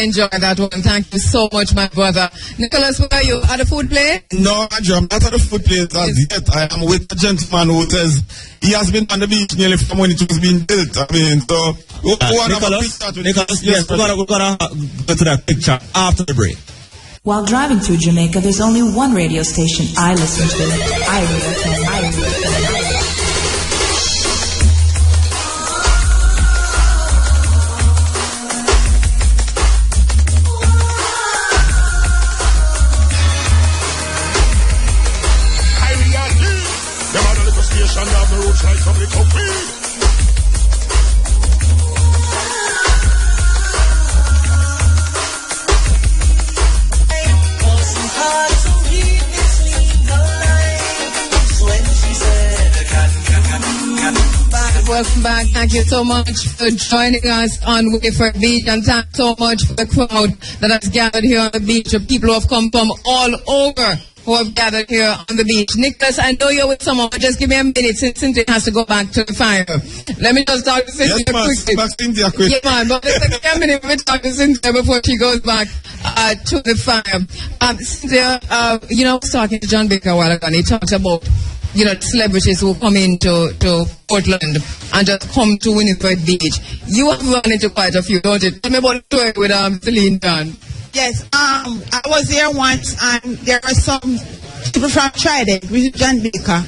enjoy that one. Thank you so much, my brother. Nicholas, where are you? At the food plate? No, Andrew, I'm not at the food plate as yet. I am with a gentleman who says he has been on the beach nearly from when it was being built. I mean, so... Nicholas, yes, we're gonna go to that picture after the break. While driving through Jamaica, there's only one radio station I listen to. IRIA FM. Welcome back. Thank you so much for joining us on Winifred Beach, and thanks so much for the crowd that has gathered here on the beach, the people who have come from all over who have gathered here on the beach. Nicholas, I know you're with someone, but just give me a minute since Cynthia has to go back to the fire. Let me just talk to Cynthia quickly. Yeah, man, but let's take a minute to talk to Cynthia before she goes back to the fire. Cynthia, I was talking to John Baker a while ago, and he talked about the celebrities who come into Portland and just come to Winifred Beach. You have run into quite a few, don't you? Tell me about the story with Celine Dunn. Yes, I was there once, and there were some people from Trident with John Baker,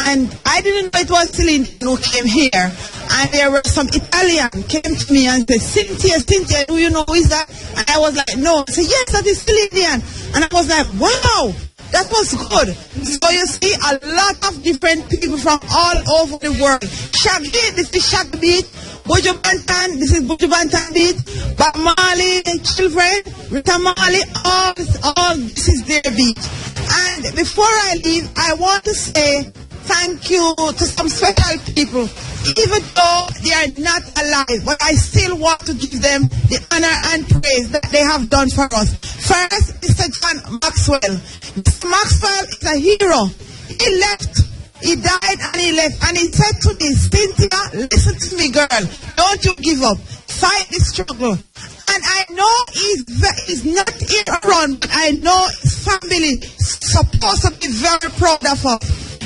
and I didn't know it was Celine who came here, and there were some Italian came to me and said, Cynthia, do you know who is that? And I was like, no. I said, yes, that is Celine. And I was like, wow. That was good. So you see a lot of different people from all over the world. Shaggy, this is Shaggy Beat. Buju Banton, this is Buju Banton Beat. But Marley, children, Rita Marley, all this is their beat. And before I leave, I want to say thank you to some special people. Even though they are not alive, but I still want to give them the honor and praise that they have done for us. First, Mr. John Maxwell. Mr. Maxwell is a hero. He left. He died and he left. And he said to me, Cynthia, listen to me, girl. Don't you give up. Fight the struggle. And I know he's not here around, but I know his family is supposed to be very proud of us.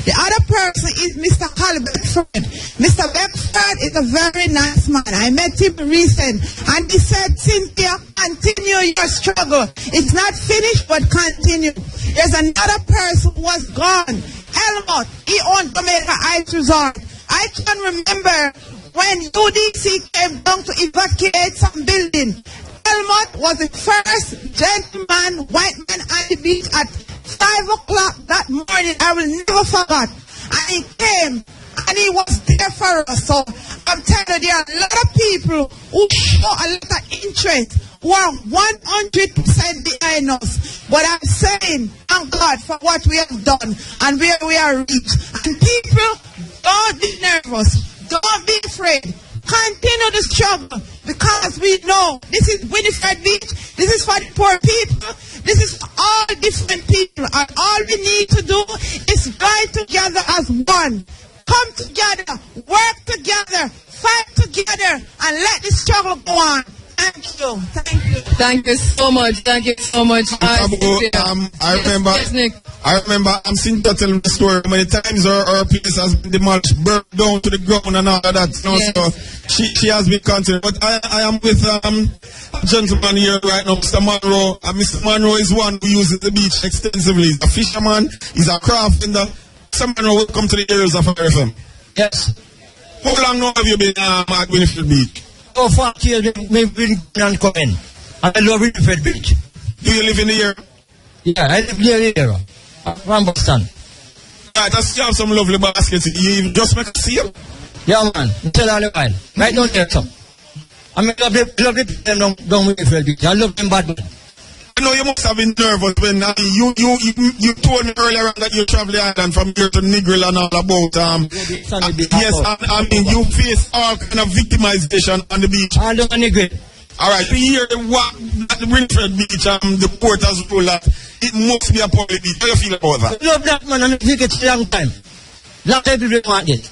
The other person is Mr. Carl Beckford. Mr. Beckford is a very nice man. I met him recent, and he said, Cynthia, continue your struggle. It's not finished, but continue. There's another person who was gone. Helmut, he owned Jamaica Ice Resort. I can remember when UDC came down to evacuate some building. Helmut was the first gentleman, white man on the beach at 5 o'clock that morning. I will never forget. And he came and he was there for us. So I'm telling you, there are a lot of people who show a lot of interest, who are 100% behind us. But I'm saying, thank God for what we have done and where we are reached. And people, don't be nervous. Don't be afraid. Continue the struggle, because we know this is Winifred Beach. This is for the poor people. This is for all different people. And all we need to do is ride together as one. Come together, work together, fight together, and let the struggle go on. Thank you. Thank you. Thank you so much. Thank you so much. I remember I'm seeing that telling the story how many times our place has been demolished, burnt down to the ground and all of that. You know, so she has been continuing. But I am with a gentleman here right now, Mr. Monroe. And Mr. Monroe is one who uses the beach extensively. He's a fisherman, he's a craft vendor. Mr. Monroe, welcome to the areas of RFM. Yes. How long now have you been at Winifred Beach? Oh, 40 years we've been coming. I love Winifred Beach. Do you live in the area? Yeah, I live near the area. From Boston. Right, I see you have some lovely baskets. You just make a seal? Yeah, man. Tell all the while. Right down there, so. I mean, lovely people down Winifred Beach. I love them bad. I know you must have been nervous when you told me earlier on that you travel the island from here to Negril and all about yes, I mean you face all kind of victimization on the beach. I love Negril. Alright, we hear the at the Winifred Beach the port has ruled that it must be a public beach. How you feel about that? I love that, man, and I think it's a long time. Long time people want it.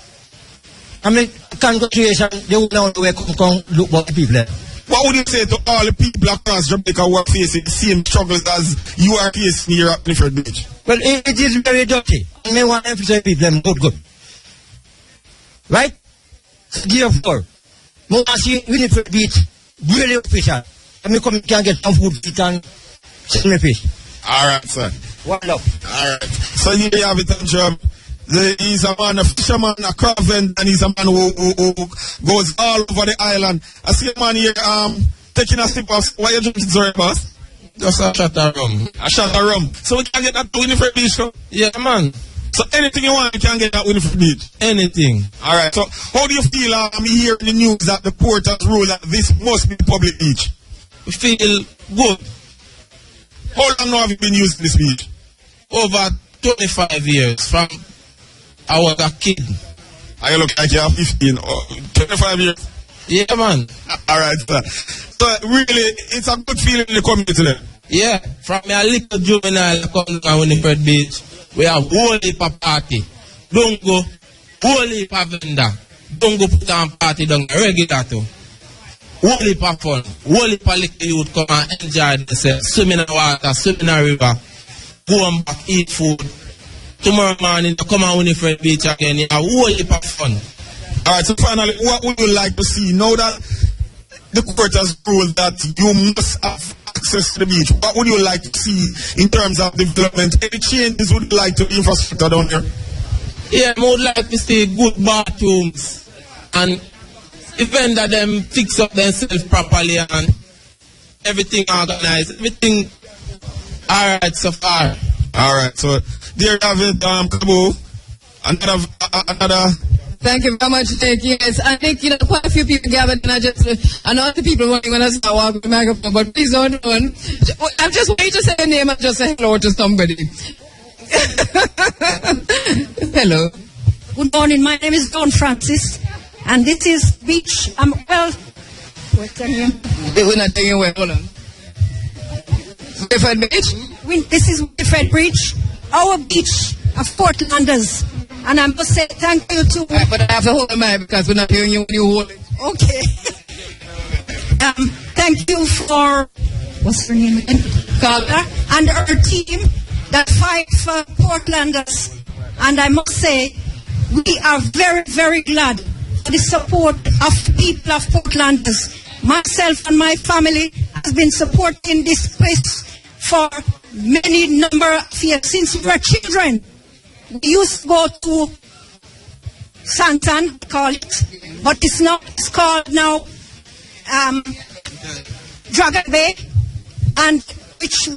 I mean, congratulations, they will know where come look what the people there. What would you say to all the people across Jamaica who are facing the same struggles as you are facing here at Winifred Beach? Well, it is very dirty. I may want to emphasize people, them good. Right? Therefore, more see Winifred Beach, really official. I mean, come can get some food, eat and send me fish. Alright, sir. One love. Alright. So here you have it, Job. He's a man, a fisherman, a craft vendor, and he's a man who goes all over the island. I see a man here taking a sip of, why you drinking, sorry, boss? Just a shot of rum. A shot of rum. So we can get that to Winifred Beach, so? Yeah, man. So anything you want, you can get that Winifred Beach? Anything. Alright, so how do you feel here in the news that the port has ruled that this must be public beach? We feel good. How long now have you been using this beach? Over 25 years, from I was a kid. I look like you are 15 or 25 years. Yeah, man. Alright, sir. So really, it's a good feeling in the community then? Yeah. From a little juvenile come to Winifred Beach, we have whole heap of party. Don't go whole heap of vendor. Don't go put on party down regular too. Whole heap of fun. Whole heap of little youth come and enjoy themselves. Swim in the water, swim in the river. Go and back, eat food. Tomorrow morning, to come on Winifred Beach again, you have a whole heap of fun. Alright, so finally, what would you like to see? Now that the court has ruled that you must have access to the beach, what would you like to see in terms of development? Any changes would you like to the infrastructure down here? Yeah, I would like to see good bathrooms and even that them fix up themselves properly and everything organized. Everything alright so far. Alright, so there you have it, Kheru. Another. Thank you very much, Nick. Yes, I think, quite a few people gathered, and I know the people wanting when I start walking the microphone, but please don't run. I'm just waiting to say your name and just say hello to somebody. Hello. Good morning, my name is Dawn Francis, and this is Beach, what's your name? We're not taking away, hold on. Winifred Beach? This is Winifred Beach, our beach of Portlanders. And I must say thank you to... But I have to hold the mic because we're not hearing you when you hold it. Okay. Thank you for... What's her name again? Carla. And her team that fight for Portlanders. And I must say, we are very, very glad for the support of the people of Portlanders. Myself and my family has been supporting this place for many number of years since we were children. We used to go to Santan, call it, but it's called now Dragon Bay, and which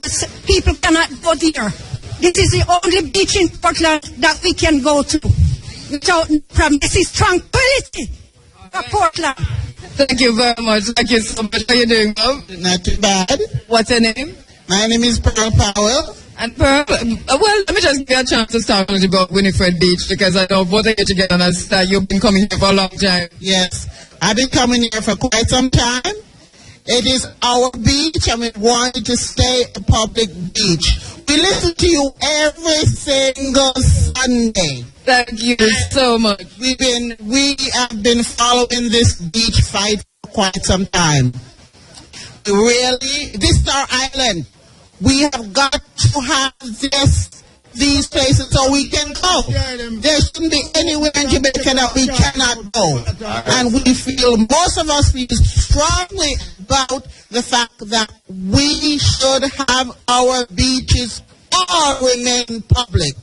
people cannot go there. This is the only beach in Portland that we can go to without problem. This is tranquility for Portland. Thank you very much. Thank you so much. How are you doing, love? Not too bad. What's your name? My name is Pearl Powell. And Pearl, well, let me just give you a chance to start talking about Winifred Beach, because I know both of you together and you've been coming here for a long time. Yes, I've been coming here for quite some time. It is our beach, and we want it to stay a public beach. We listen to you every single Sunday. Thank you so much. We have been following this beach fight for quite some time. Really, this is our island. We have got to have these places so we can go. There shouldn't be anywhere in Jamaica that we cannot go. And we feel, most of us feel strongly about the fact that we should have our beaches all remain public.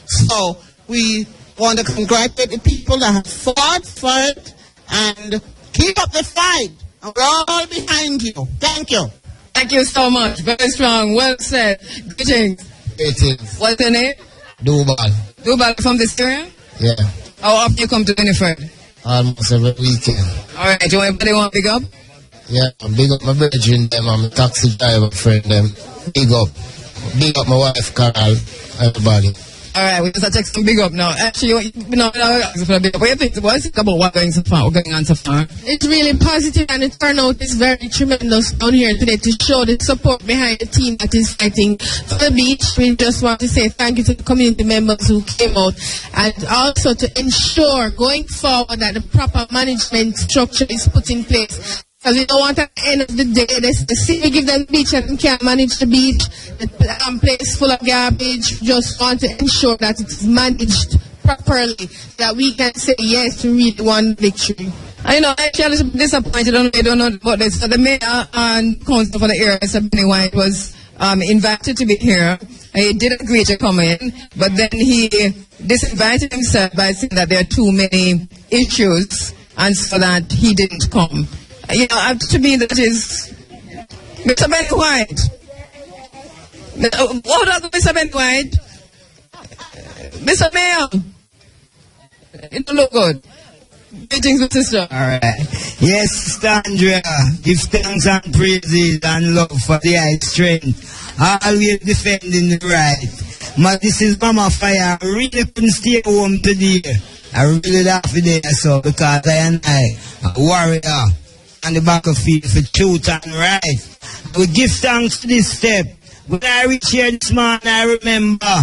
So we want to congratulate the people that have fought for it and keep up the fight. And we're all behind you. Thank you. Thank you so much. Very strong. Well said. Greetings. Greetings. What's your name? Dubal. Dubal from this area? Yeah. How often you come to Winifred? Almost every weekend. All right. Do anybody want to pick up? Yeah, big up my brethren them, I'm a taxi driver friend them. Big up my wife Carl, everybody. All right, we just take some big up now. Actually, you know, for a big up. What do you think about what's going on so far? It's really positive, and the turnout is very tremendous down here today to show the support behind the team that is fighting for the beach. We just want to say thank you to the community members who came out, and also to ensure going forward that the proper management structure is put in place. Because we don't want at the end of the day, the city give them the beach and can't manage the beach, the place full of garbage. We just want to ensure that it is managed properly, that we can say yes to really one victory. I know, actually, I was disappointed. I don't know about this. So the mayor and council for the area, Mr. Benny White, was invited to be here. He did agree to come in, but then he disinvited himself by saying that there are too many issues, and so that he didn't come. You know, to me, that is Mr. Benny White. Hold on, Mr. Benny White. Mr. Mayor. It don't look good. Greetings, sister. All right. Yes, Sister Andrea. Give thanks and praises and love for the high strength. Always defending the right. But this is Mama Fire. I really couldn't stay home today. I really laugh today, so because I am a warrior on the battlefield for truth and right. We give thanks to this step. When I reach here this morning, I remember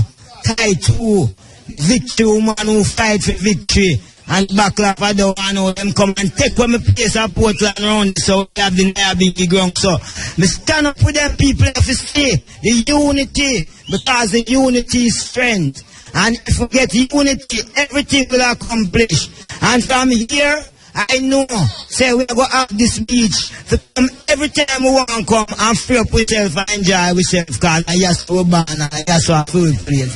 Title, victory woman who fight for victory. And backlash, I don't know them come and take when me place at Portland around, so we have the big ground. So, me stand up with them people if you see the unity, because the unity is strength. And if we get unity, everything will accomplish. And from here, I know, say we go out this beach. To come every time we want to come and free up with yourself and enjoy ourselves, because I just so bad and I just so food place.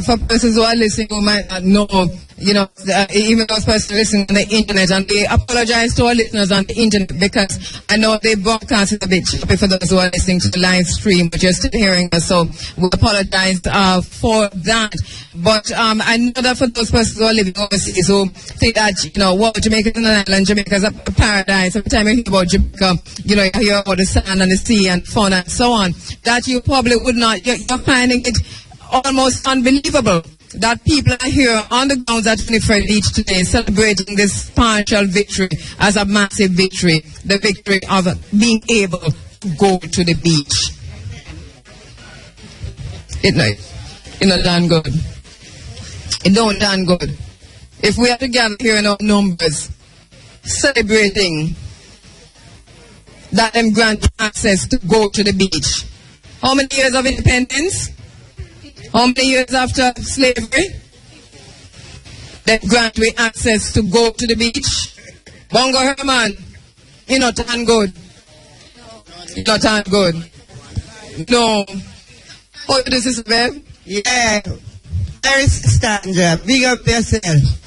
For persons who are listening who might not know, you know, even those persons listening on the internet, and they apologize to our listeners on the internet because I know they broadcast it a bit choppy for those who are listening to the live stream, but you're still hearing us, so we apologize for that. But I know that for those persons who are living overseas who think that, you know, what Jamaica is an island, Jamaica is a paradise. Every time you hear about Jamaica, you know, you hear about the sand and the sea and fauna and so on, that you probably would not, you're finding it almost unbelievable that people are here on the grounds at Winifred Beach today celebrating this partial victory as a massive victory, the victory of being able to go to the beach. It not done good. It don't done good. If we are together here in our numbers, celebrating that them grant access to go to the beach. How many years of independence? How many years after slavery? They grant we access to go to the beach. Bongo Herman, you not turn good. You not turn good. No. Oh, this is babe? Yeah. There is Sandra. Big up yourself.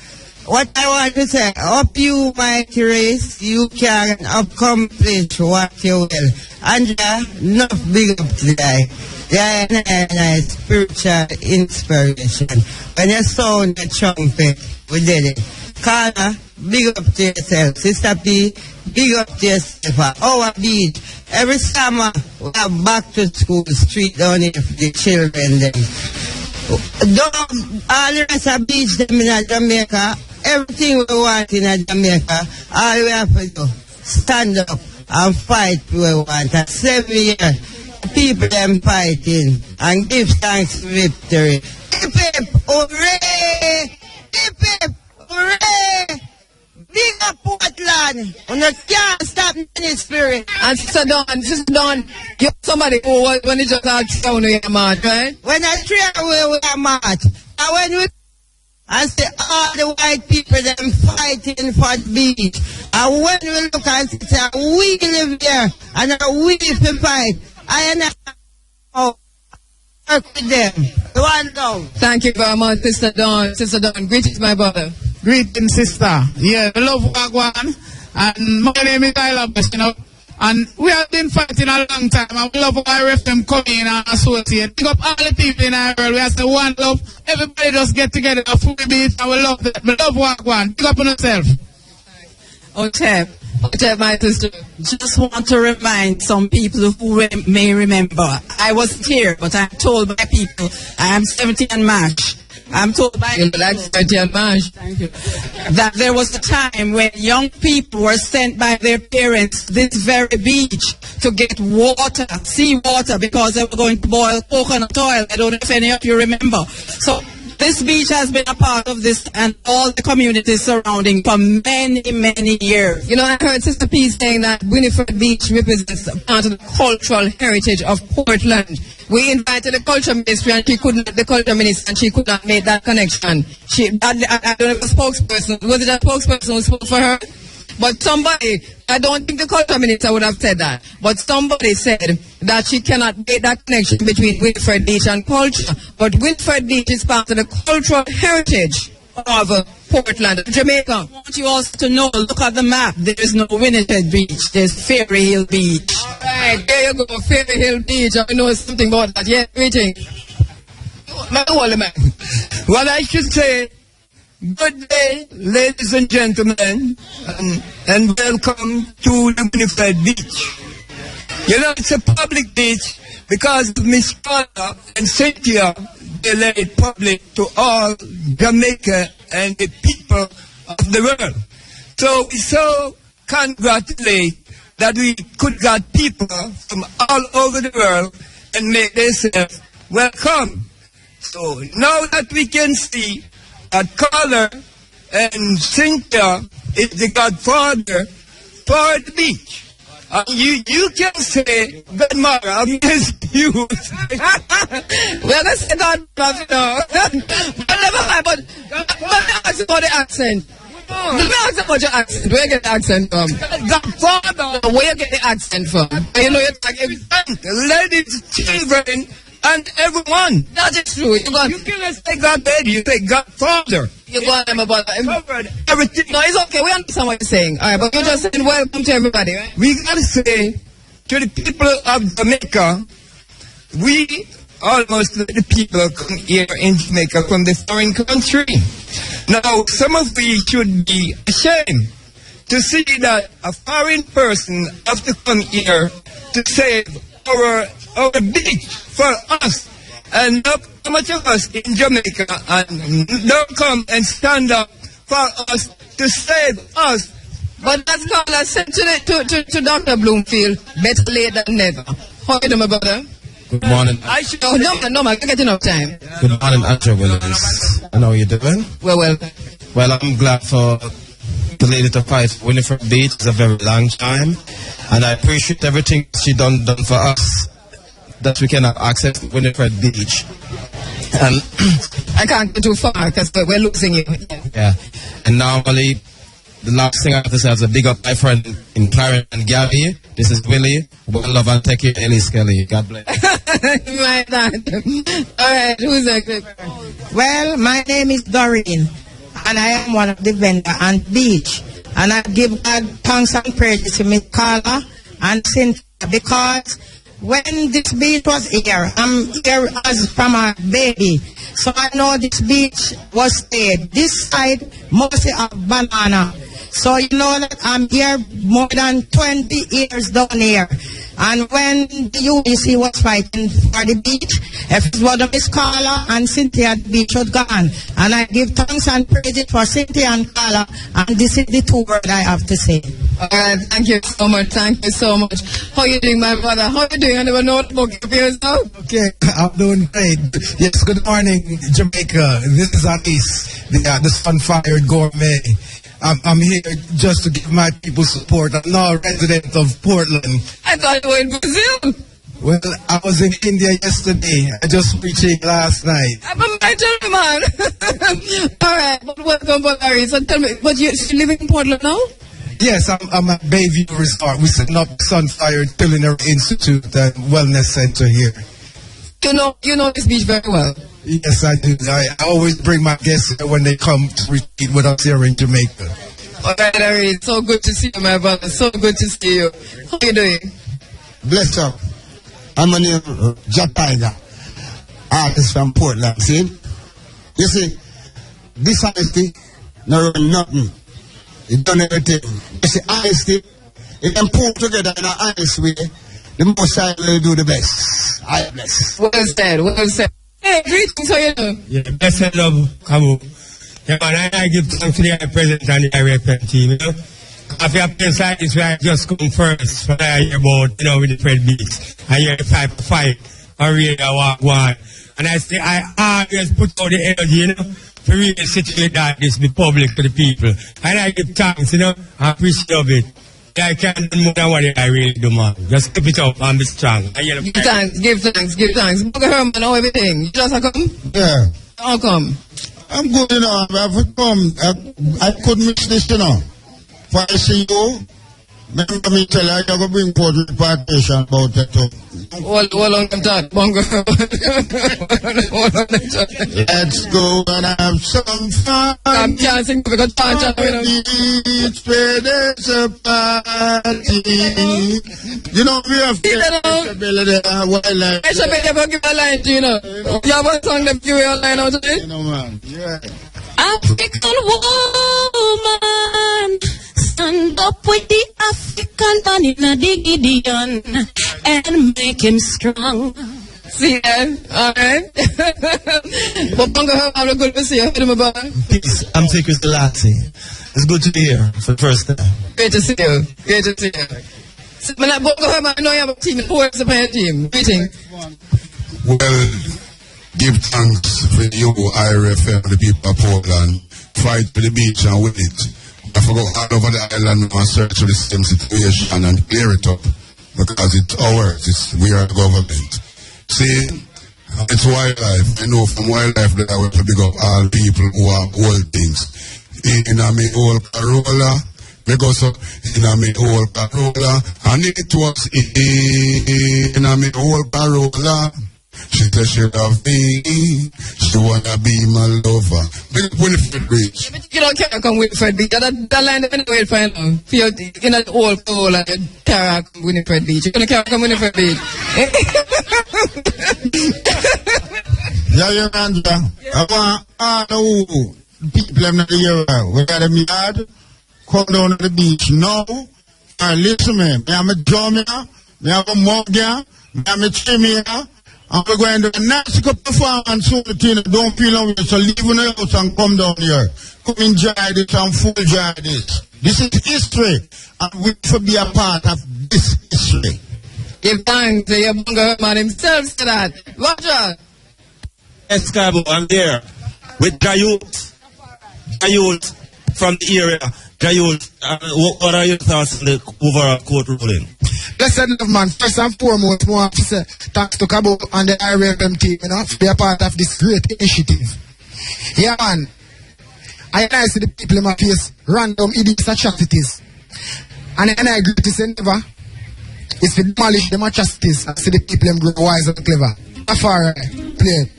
What I want to say, up you mighty race, you can accomplish what you will. Andrea, enough big up today. Yeah, nice spiritual inspiration. When you sound the trumpet, we did it. Carla, big up to yourself. Sister P, big up to yourself. Our beach. Every summer, we have back to school street down here for the children. Them. All the rest of beach them in Jamaica, everything we want in Jamaica, all we have to do, stand up and fight we want. And 7 years, people them fighting and give thanks for victory. Hip hip, hooray! Hip hip, hooray! Big up Portland! And you can't stop any spirit. And Sister Dawn, you're somebody who when you just out down with your march, right? When I train with a march, and when we I say all the white people them fighting for the beach. And when we look and say we live there and we to fight, I am work with them. One down. Thank you very much, Sister Dawn. Sister Dawn, greetings, my brother. Greetings, sister. Yeah, I love Wagwan. And my name is Tyler, you know. And we have been fighting a long time. And we love our them coming and associate. Pick up all the people in our world. We have to one love. Everybody just get together a full beat and we love that. We love Wagwan. Pick up on yourself. Okay, my sister. Just want to remind some people who may remember. I wasn't here, but I'm told by people I am 70 and March. I'm told by people Thank you. That there was a time when young people were sent by their parents to this very beach to get water, seawater, because they were going to boil coconut oil. I don't know if any of you remember. So this beach has been a part of this and all the communities surrounding for many, many years. You know, I heard Sister P saying that Winifred Beach represents part of the cultural heritage of Portland. We invited the culture ministry and she couldn't, the culture minister, and she could not make that connection. I don't know if a spokesperson, was it a spokesperson who spoke for her? But somebody, I don't think the culture minister would have said that, but somebody said that she cannot make that connection between Winifred Beach and culture. But Winifred Beach is part of the cultural heritage of Portland, Jamaica. I want you also to know, look at the map. There is no Winifred Beach. There's Ferry Hill Beach. Alright, there you go, Ferry Hill Beach. I know something about that. Yeah, greeting. Well, I should say, good day, ladies and gentlemen, and welcome to the Winifred Beach. You know, it's a public beach because Miss Carla and Cynthia, they let it public to all Jamaica and the people of the world. So we so congratulate that we could get people from all over the world and make themselves welcome. So now that we can see that Carla and Cynthia is the godfather for the beach. You can say that Mara against you. Well, let's say that, you know. But never mind, but ask about the accent. Let me ask about your accent. Where you get the accent from? Godfather. Where you get the accent from? You know, you're talking ladies, children, and everyone. That is true. You can't say Godfather, you say Godfather. You go on about everything. No, it's okay. We understand what you're saying. All right, but you're just saying welcome to everybody, right? We gotta say to the people of Jamaica, we almost let the people come here in Jamaica from the foreign country. Now, some of we should be ashamed to see that a foreign person have to come here to save our beach for us. And not so much of us in Jamaica and don't come and stand up for us to save us. But that's called I said to Dr. Bloomfield, better late than never. How are you doing, my brother? Good morning. No, man, you get enough time. Good morning, Andrew Williams. And how are you doing? Well. Well, I'm glad for the lady to fight for Winifred Beach. It's a very long time. And I appreciate everything she done for us, that we can have access to Winifred Beach. And I can't go too far because we're losing you. Yeah. And normally, the last thing I have to say is a big up my friend in Clarence and Gabby. This is Willie. One love and take care, Ellie Skelly. God bless. My dad. All right, who's next? Well, my name is Doreen, and I am one of the vendor on beach. And I give God thanks and praises to Miss Carla and Cynthia, because when this beach was here, I'm here as from a baby. So I know this beach was stayed. This side mostly of banana. So you know that I'm here more than 20 years down here. And when the UBC was fighting for the beach, if it was Miss Carla and Cynthia, the beach was gone. And I give thanks and praises for Cynthia and Carla. And this is the two words I have to say. All right, thank you so much. Thank you so much. How are you doing, my brother? How are you doing? I never know what of yourself. Okay, I'm doing great. Yes, good morning, Jamaica. This is Anis, the Sunfired Gourmet. I'm here just to give my people support. I'm now a resident of Portland. I thought you were in Brazil. Well, I was in India yesterday. I just reached it last night. I'm a gentleman. All right, but welcome, Larry. So tell me, but you living in Portland now? Yes, I'm at Bayview Resort. We're setting up Sunfired Culinary Institute and Wellness Center here. You know this beach very well. Yes, I do. I always bring my guests here when they come to retreat with us here in Jamaica. All right, Larry. It's so good to see you, my brother. So good to see you. How are you doing? Bless up. I'm a name Jataiga, artist from Portland. See? You see, dishonesty, no run nothing. It done everything. You see, honesty, it can pull together in an honest way. The most I will do the best. I bless. Well said, well said. Hey, greetings, how you doing? Yeah, best of love, Kheru. Yeah, man, I give thanks to the president and the IRFM team, you know. If you have things like this, where I just come first, what I hear about, you know, with the Fred Beats. I hear the type of fight, or really walk one. And I say, I always put out the energy, you know, to really situate that this be public to the people. And I give thanks, you know, I appreciate of it. I can't do more than what I really do, man. Just keep it up and be strong. Give thanks, give thanks, give thanks. Look at Herman, know everything. You just come? Yeah. How come? I'm good, you know. I've come. I couldn't mix this, you know. For I see you, remember me tell you, I got to bring forth repartation about that too. Hold on, talk, Bongo. Let's go and have some fun. I'm dancing because beach where there's a party. You know, we have wildlife. I should be able to give a line to you, know. You have a song that you will line out today? You know, man. Yeah. African woman, stand up with the African man in a Gideon and make him strong. See that? Alright. But Bongo, I'm good to see you. Peace. I'm Secret Selassie. It's good to be here for the first time. Great to see you. Great to see you. Bongo, I know you have a team. Who is the team? Greeting. Well, give thanks for you, IRFM, the people of Portland. Fight for the beach and win it. I forgot all over the island and search for the same situation and clear it up. Because it's ours. We are the government. See, it's wildlife. I know from wildlife that I want to big up all people who have old things. In a me old Corolla, because in a me old Corolla, and it was in a me old Corolla. She said she love me, she wanna be my lover. Big Winifred Beach. You don't care come Winifred Beach. That line that I wait for you now. For you in that old pool and you care come Winifred Beach. You don't care come Winifred Beach. Yeah, you understand. I want all the people in the area, we got a yard, come down to the beach now, and listen me. I am a drummer, I am a mugger, I am a chimney. And we're going to do a nice cup of fun and so the thing don't feel away. So leave in the house and come down here. Come enjoy this and full enjoy this. This is history. And we should be a part of this history. Give thanks to your Bongo man himself for that. Roger. Yes, Cabo, I'm there. With Jayut from the area. Jayut, what are your thoughts on the overall court ruling? Listen, man, first and foremost, I want to say thanks to Cabo and the IRFM team, you know, to be a part of this great initiative. Yeah, man. I see the people in my face, random idiots atrocities. And I agree to say never. It's to demolish them atrocities and see the people them grow wise and clever. Afar, play it.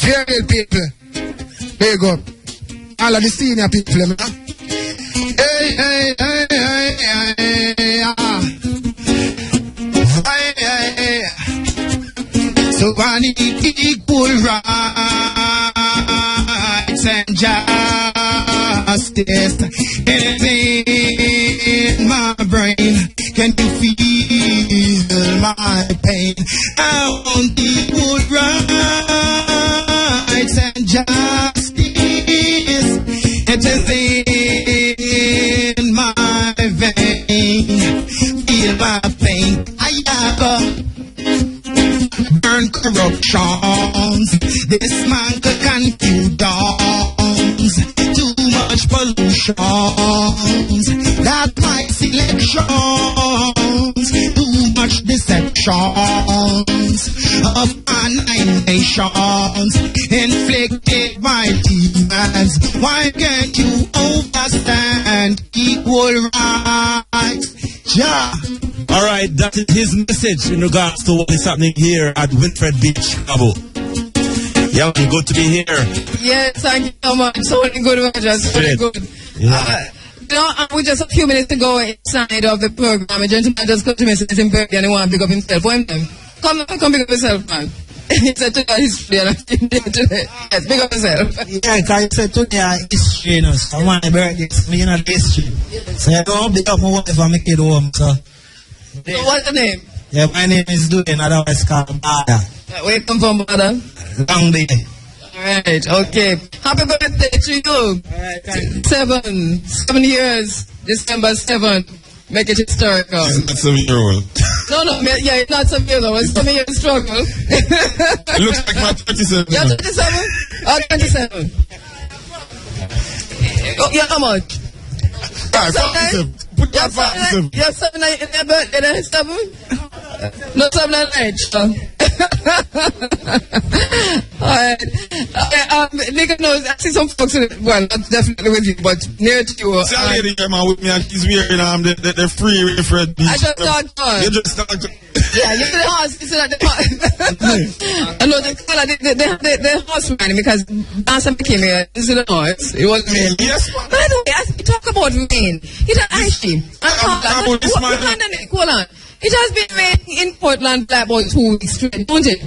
Fair real people. There you go. All of the senior people, man. Hey, hey, hey, hey, hey, hey, hey, hey. So I need equal rights and justice. Anything in my brain, can you feel my pain? I want equal rights and justice. It is in my vein. Feel my pain. I have burn corruptions. This man could confusions. Too much pollutions. That my selections. Too much deceptions of our 9 nations inflicted by demons. Why can't you understand equal rights? Yeah. All right, that is his message in regards to what is happening here at Winfred Beach, Cabo. Yeah, good to be here. Yes, thank you so much. So good, Roger. So good. Yeah. We just a few minutes to go inside of the program. A gentleman just come to me and says his birthday and he want to pick up himself. Come pick up yourself, man. He said today history and I'm today. Yes, pick up yourself. Yeah, because you said today history, you know, so my birthday is me in history. So you don't pick up my wife and my kid home, so. So what's the name? Yeah, my name is Duane, otherwise called Bada. Where you come from, Bada? Long Bay. Alright, okay. Happy birthday to you. Alright, 7 years, December 7. Make it historical. He's not 7 years old. No, yeah, it's not 7 years old. It's 7 years struggle. It looks like my 27. You're 27? Oh, 27. Oh, yeah, how much? 47. Put that 47. You're 7 in your birthday, then 7? No, 7 and 8. Alright. Nigga knows, I see some folks, well, not definitely with you, but near to you. See a lady came out with me and she's wearing the free Winfred Beach. I just talked to her. You just talked to Yeah, you see the horse, you see that the horse. I know the color, the horse ran because Dancer came here, you see the horse. It was rain. Yes, but by the way, as we talk about rain, it had actually, hold on. It has been rain in Portland for about 2 weeks straight, don't it?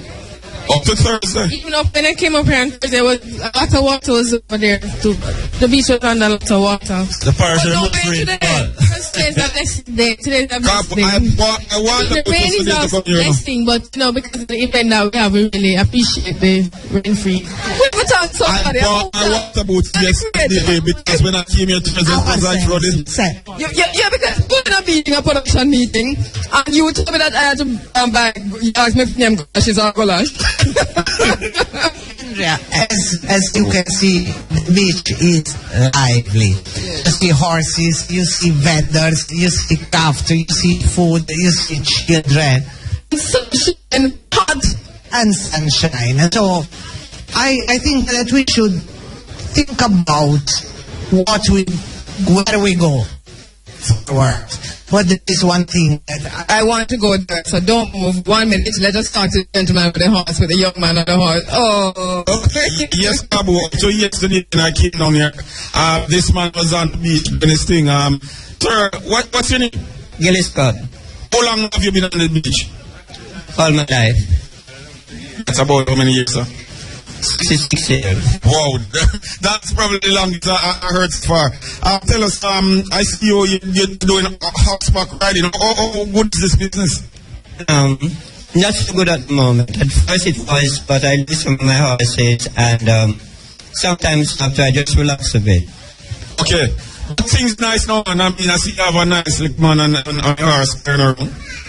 Up to Thursday. Even up when I came up here on Thursday, there was a lot of water was over there. The beach was under a lot of water. The parish no rain today. Today's the next day. Today's the next day. The rain is also next thing, but you know, because of the event that we have, we really appreciate the rain free. We talk so I walked about yesterday because when I came here Thursday, I was like flooded. Yeah, because we're not being a production meeting, and you told me that I had to buy, you asked me if name goulash or goulash. Yeah, as you can see, the beach is lively. You see horses, you see vendors, you see laughter, you see food, you see children. Sunshine, hot. And sunshine. And so, I think that we should think about where we go forward. But there is one thing that I want to go there, so don't move 1 minute. Let us talk to the gentleman with the horse, with the young man on the horse. Oh. Yes, Cabo. So yesterday when I came down here, this man was on the beach doing his thing. Sir, what's your name? Gillis Scott. How long have you been on the beach? All my life. That's about how many years, sir? 66 years. Wow, that's probably the longest I heard so far. Tell us, I see you're doing horseback riding. How good is this business? Not so good at the moment. At first it was, but I listen to my horses and sometimes after I just relax a bit. Okay. Things nice now, and I mean, I see you have a nice little man on your horse.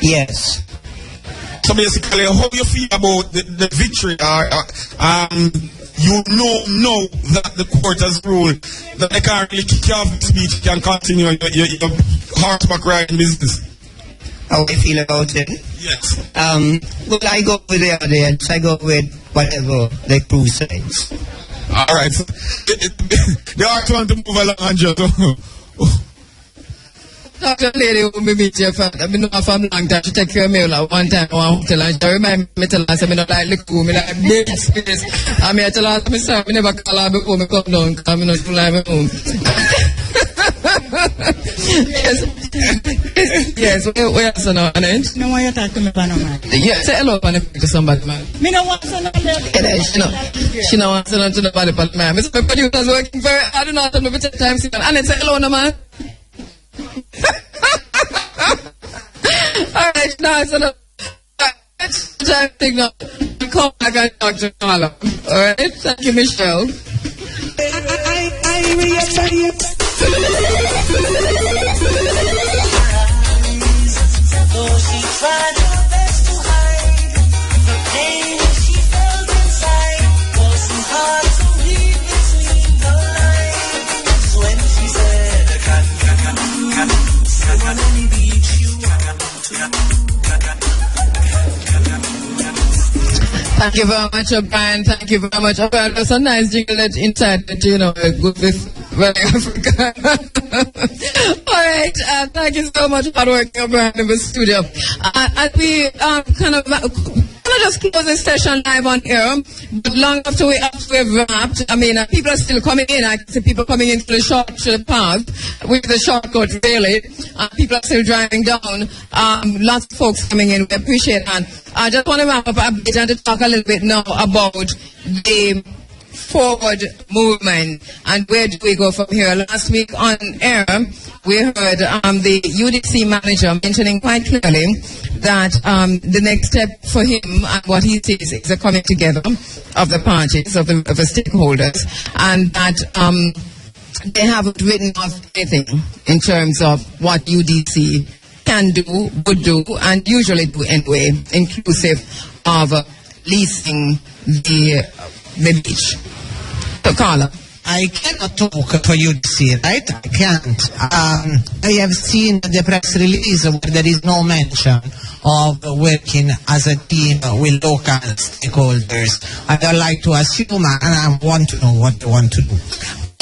Yes. So basically, how do you feel about the victory? You know that the court has ruled that they can't really kick you off the beach. You can continue your horseback riding business. How I feel about it? Yes. Well, I go with the audience. I go with whatever the crew says. All right. So, they are trying to move along, Andrew. Talk to a lady who me meet you for, I've been off for a long time. She take care of me like one time I want to tell her. She remind me tell her, I say, me not like lick me like big space. I mean, I tell her, me sorry, me never call her before me come down, because me not feel like me home. Yes, where else now, Annette? No, why you talk to me about no man? Yeah, say hello to somebody, man. Me no want to know She no wants to know to nobody but man. Mr. Producer's working very hard, I don't know how to make it time, Annette, say hello, no man. Alright, now it's enough. Let's try to think now. Come back and talk to Carla. Alright, thank you, Michelle. Though she tried her best to hide the pain she felt inside, wasn't hard to read between the lines when she said, on any beach you Thank you very much, O'Brien. Thank you very much. O'Brien, there's a nice jingle that inside that, you know, good with very Africa. Alright, thank you so much for working, O'Brien, in the studio. And we kind of just close this session live on air, but long after we've wrapped, I mean, people are still coming in. I can see people coming into the short path with the shortcut, really. People are still driving down. Lots of folks coming in. We appreciate that. I just want to wrap up a bit and to talk a little bit now about the forward movement and where do we go from here. Last week on air, we heard the UDC manager mentioning quite clearly that the next step for him and what he sees is a coming together of the parties, of the stakeholders, and that they haven't written off anything in terms of what UDC can do, would do, and usually do anyway, inclusive of leasing the beach. So, Carla. I cannot talk for UDC, right? I can't. I have seen the press release where there is no mention of working as a team with local stakeholders. I would like to assume, and I want to know what they want to do.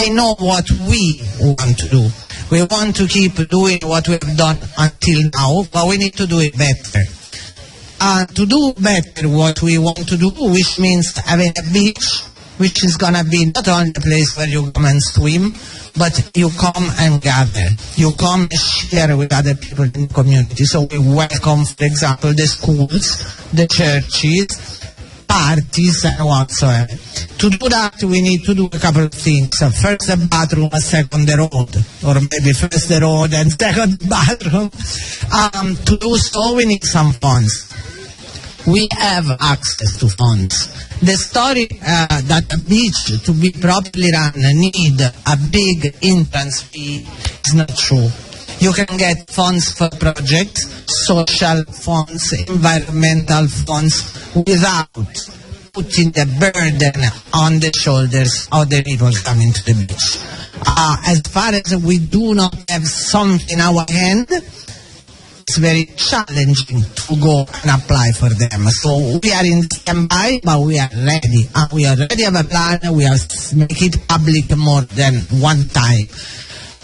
I know what we want to do. We want to keep doing what we've done until now, but we need to do it better. To do better what we want to do, which means having a beach, which is going to be not only a place where you come and swim, but you come and gather. You come and share with other people in the community. So we welcome, for example, the schools, the churches, parties, and whatsoever. To do that, we need to do a couple of things. First the bathroom, second the road. Or maybe first the road and second the bathroom. To do so, we need some funds. We have access to funds. The story that a beach to be properly run need a big entrance fee is not true. You can get funds for projects, social funds, environmental funds, without putting the burden on the shoulders of the people coming to the beach. As far as we do not have something in our hand, it's very challenging to go and apply for them. So we are in standby, but we are ready. We already have a plan. We have make it public more than one time.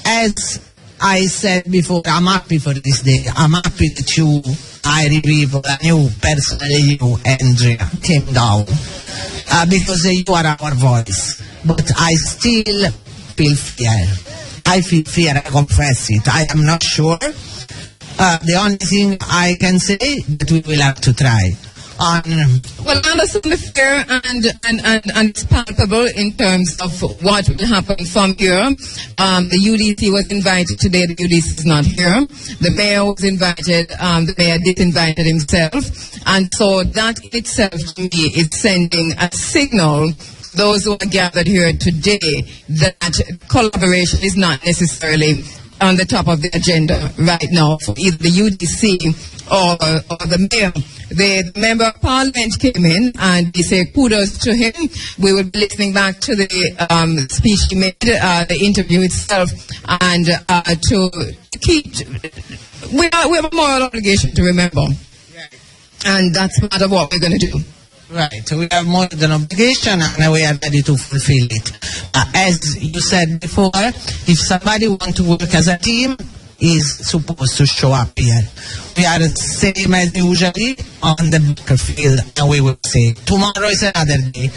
As I said before, I'm happy for this day. I'm happy that you, Irish people, and you personally, you, Andrea, came down. Because you are our voice. But I still feel fear. I feel fear, I confess it. I am not sure. The only thing I can say that we will have to try. Well, I understand the fear and it's palpable in terms of what will happen from here. The UDC was invited today. The UDC is not here. The mayor was invited. The mayor disinvited himself. And so that itself to me is sending a signal those who are gathered here today that collaboration is not necessarily on the top of the agenda right now for either the UDC or the mayor. The member of parliament came in and he said kudos to him. We will be listening back to the speech he made, the interview itself, and to keep. We have a moral obligation to remember, and that's part of what we're going to do. Right, we have more than obligation and we are ready to fulfill it. As you said before, if somebody wants to work as a team, is supposed to show up here. We are the same as usually on the battlefield, and we will say tomorrow is another day.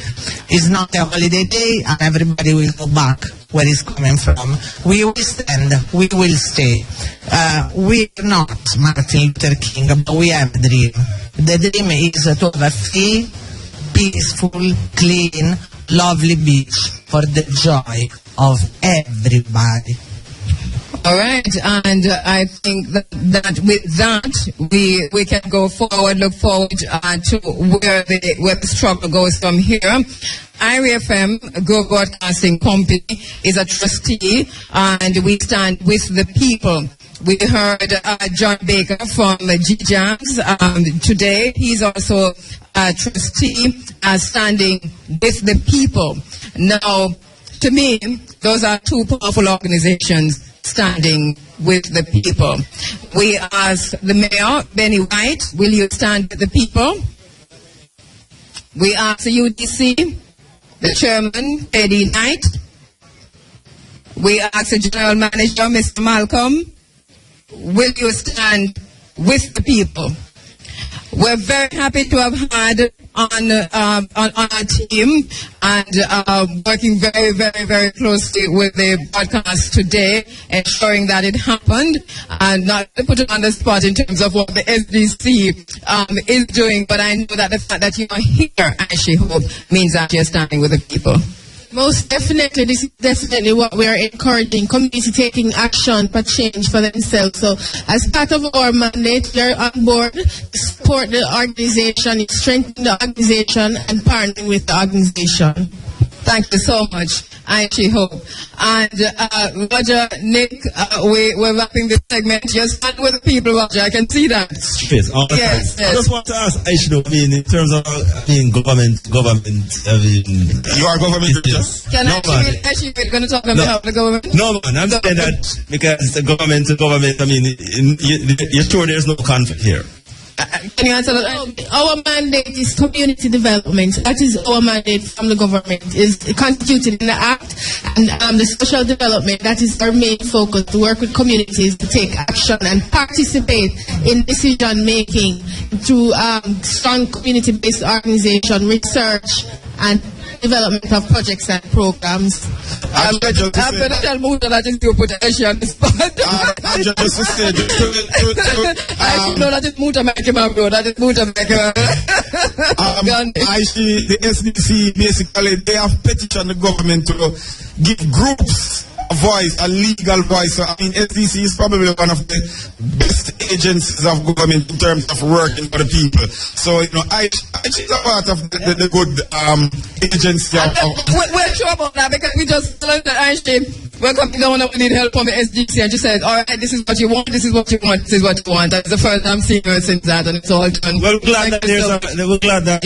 It's not a holiday day, and everybody will go back where it's coming from. We will stand, we will stay. We are not Martin Luther King, but we have a dream. The dream is to have a free, peaceful, clean, lovely beach for the joy of everybody. All right, and I think that with that we can go forward, look forward to where the struggle goes from here. IRFM, Go Broadcasting Company, is a trustee, and we stand with the people. We heard John Baker from GJAMS today. He's also a trustee, standing with the people. Now, to me, those are two powerful organizations standing with the people. We ask the mayor, Benny White, will you stand with the people? We ask the UDC, the chairman, Eddie Knight. We ask the general manager, Mr. Malcolm, will you stand with the people? We're very happy to have had on our team and working very, very, very closely with the broadcast today, ensuring that it happened, and not to put it on the spot in terms of what the SDC is doing, but I know that the fact that you are here, Ashley Hope, means that you're standing with the people. Most definitely, this is definitely what we are encouraging, community taking action for change for themselves. So as part of our mandate, we are on board to support the organization, strengthen the organization, and partnering with the organization. Thank you so much, Aichi Hope. And Roger, Nick, we're wrapping this segment. You're standing with the people, Roger. I can see that. Yes, all the time. I just want to ask Aisha, in terms of government, you are government. Yes. Can no, Aishi, we're going to talk on behalf of the government? No, man, I'm saying that because the government, you're sure there's no conflict here. Can you answer that? Our mandate is community development. That is our mandate from the government. Is constituted in the Act, and the social development, that is our main focus, to work with communities to take action and participate in decision making through strong community-based organization, research, and development of projects and programs. I'm going to tell Muta that is you put Aisha on the spot. I just said, I know that is Muta make him up, bro. That is Muta make him up. I see the SDC, basically, they have petitioned the government to give groups a voice, a legal voice. So, I mean, SDC is probably one of the best agencies of government in terms of working for the people. So, you know, I she's a part of the good agency. We're sure about that because we just learned that Einstein, we're coming down and we need help from the SDC, and she said, all right, this is what you want, this is what you want, this is what you want. That's the first time seeing her since that, and it's all done. Well, we're glad that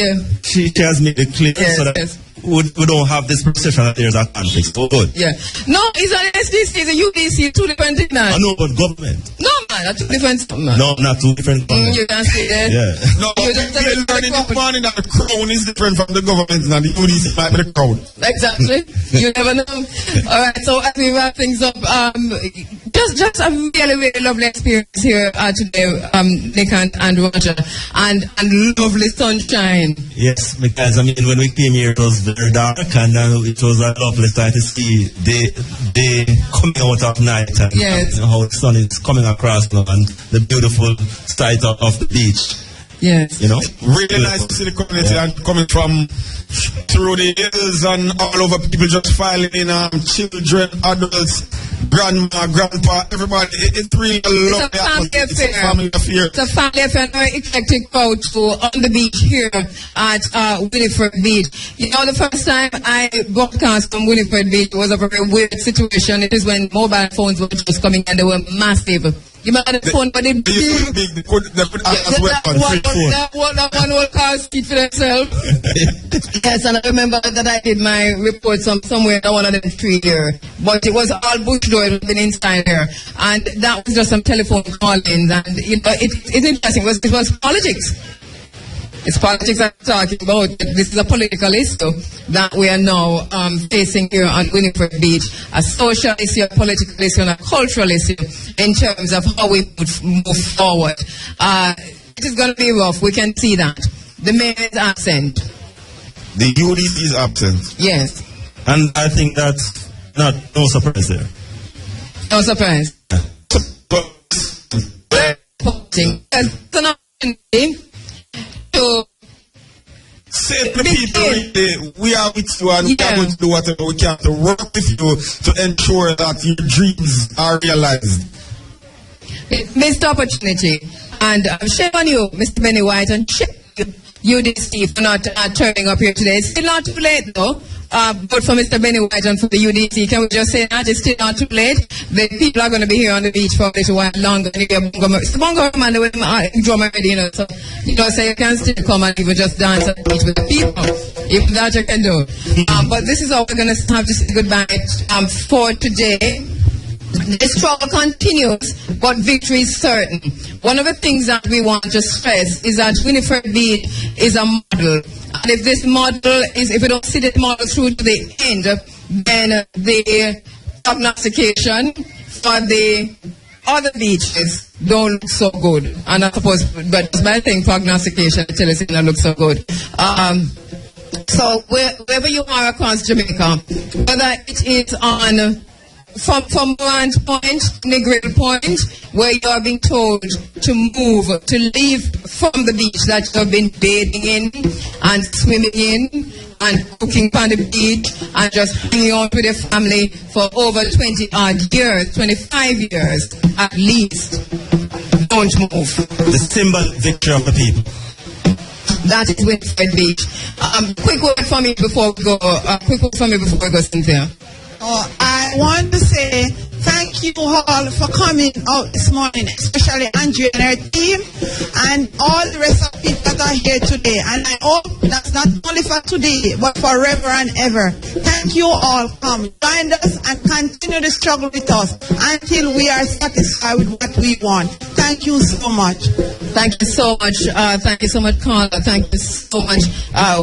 she has made it clear so that we don't have this perception that there's a conflict. So good. Yeah. No, it's an SDC, it's a UDC, two different things. I know, but government. No, man, that's two different things. No, not two different things. You can't say that. Yeah. No, we're learning this morning that the crown is different from the government, and the UDC might be the crown. Exactly. You never know. All right, so as we wrap things up, just a really, really lovely experience here today, Nick and Roger, and lovely sunshine. Yes, because I mean, when we came here, it was very dark, and it was a lovely sight to see day coming out of night, and how the sun is coming across and the beautiful sight of the beach. Yes. You know? Really nice to see the community and coming from through the hills and all over, people just filing in, children, adults, grandma, grandpa, everybody. It's really a lovely atmosphere. It's a family affair. It's a family affair. Very eclectic crowd on the beach here at Winifred Beach. You know, the first time I broadcast from Winifred Beach was a very weird situation. It is when mobile phones were just coming and they were massive. You might have the phone, but they could act as weapons. That one will cause seat for themselves. Yes, and I remember that I did my report somewhere in one of them street here. But it was all bush door, it had been inside here. And that was just some telephone call-ins. And it's interesting, it was politics. It's politics I'm talking about. This is a political issue that we are now facing here on Winifred Beach. A social issue, a political issue, and a cultural issue in terms of how we move forward. It is going to be rough. We can see that. The mayor is absent. The UDC is absent. Yes. And I think that's no surprise there. No surprise. It's an opportunity to say to the people, really, we are with you and we are going to do whatever we can to work with you to ensure that your dreams are realized. Missed opportunity. And shame on you, Mr. Benny White, and shame you, UDC, for not turning up here today. It's still not too late, though. But for Mr. Benny White and for the UDC, can we just say that it's still not too late? The people are going to be here on the beach for a little while longer. And it's the bongo man, the way drum already, you know. So you can still come and even just dance on the beach with the people. If that you can do. But this is all we're going to have to say goodbye for today. The struggle continues, but victory is certain. One of the things that we want to stress is that Winifred Beach is a model. And if this model is, if we don't see this model through to the end, then the prognostication for the other beaches don't look so good. And I suppose, but it's my thing, prognostication, I tell us it don't look so good. So wherever you are across Jamaica, whether it is on from Grand Point, Negril Point, where you are being told to move, to leave from the beach that you have been bathing in and swimming in and cooking on the beach and just hanging out with your family for over 20 odd years, 25 years at least. Don't move. The symbol victory of the people. That is Winifred Beach. Quick word for me before we go, Cynthia. I want to say thank you all for coming out this morning, especially Andrea and her team and all the rest of the people that are here today. And I hope that's not only for today, but forever and ever. Thank you all. Come join us and continue the struggle with us until we are satisfied with what we want. Thank you so much. Thank you so much. Thank you so much, Carla. Thank you so much.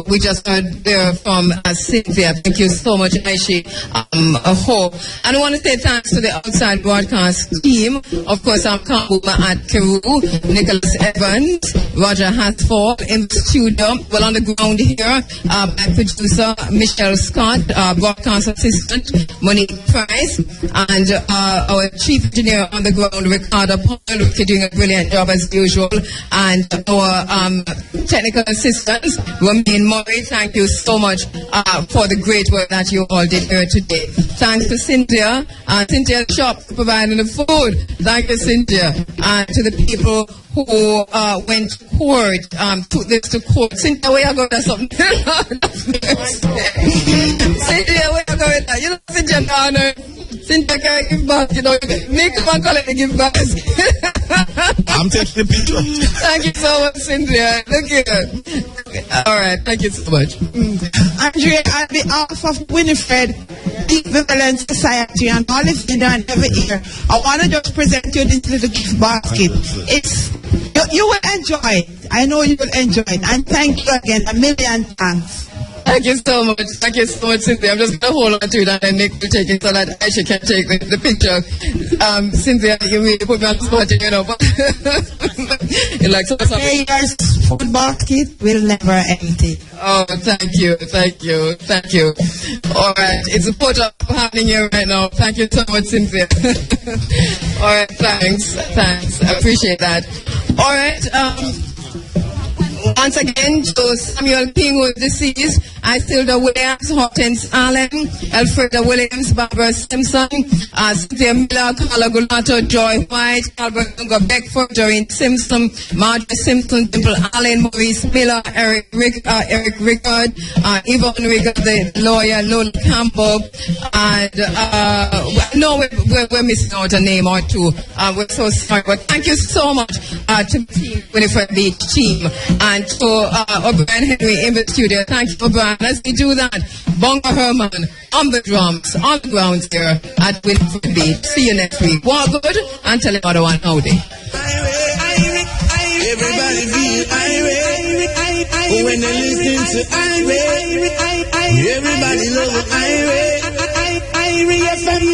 We just heard there from Cynthia. Thank you so much, Aishi. And I want to say thanks to the outside broadcast team. Of course, I'm Kambuma at Kheru, Nicholas Evans, Roger Hasford in the studio. Well, on the ground here, my producer, Michelle Scott, broadcast assistant, Monique Price, and our chief engineer on the ground, Ricardo Paul, doing a brilliant job as usual, and our technical assistants, Ramin Murray. Thank you so much for the great work that you all did here today. Thanks to Cynthia, Cynthia's shop for providing the food. Thank you, Cynthia. And to the people who went to court, took this to court. Cynthia, where you going with something? Cynthia, where you going with that? You know, Cynthia down there. Cynthia can't give back, you know. Make them call it the give back. I'm taking the picture. Thank you so much, Cynthia. Look here. All right, thank you so much. Andrea, on behalf of Winifred, Deep Violence Society, and all of you and every year, I want to just present you this little gift basket. You will enjoy it. I know you will enjoy it. And thank you again. A million thanks. Thank you so much. Thank you so much, Cynthia. I'm just going to hold on to it and then Nick will take it so that Aisha can take the picture. Cynthia, you really put me on the spot, you know. But you like so something. Yes, food basket will never empty. Oh, thank you. All right. It's a photo happening here right now. Thank you so much, Cynthia. All right. Thanks. I appreciate that. All right. Once again, to Samuel King, who is deceased, Isilda Williams, Hortense Allen, Elfreda Williams, Barbara Simpson, Cynthia Miller, Carla Golato, Joy White, Albert Dunga Beckford, Doreen Simpson, Marjorie Simpson, Dimple Allen, Maurice Miller, Eric Rickard, Yvonne Rickard, the lawyer, Lola Campbell, and no, we're missing out a name or two. We're so sorry, but thank you so much to the team, Winifred Beach team, and to O'Brien Henry in the studio. Thank you, O'Brien. As we do that, Bongo Herman on the drums, on the grounds here at Winifred Beach. See you next week. Walk good and tell another one howdy. Everybody feel irate. when they listen to Irie, everybody love Irie FM.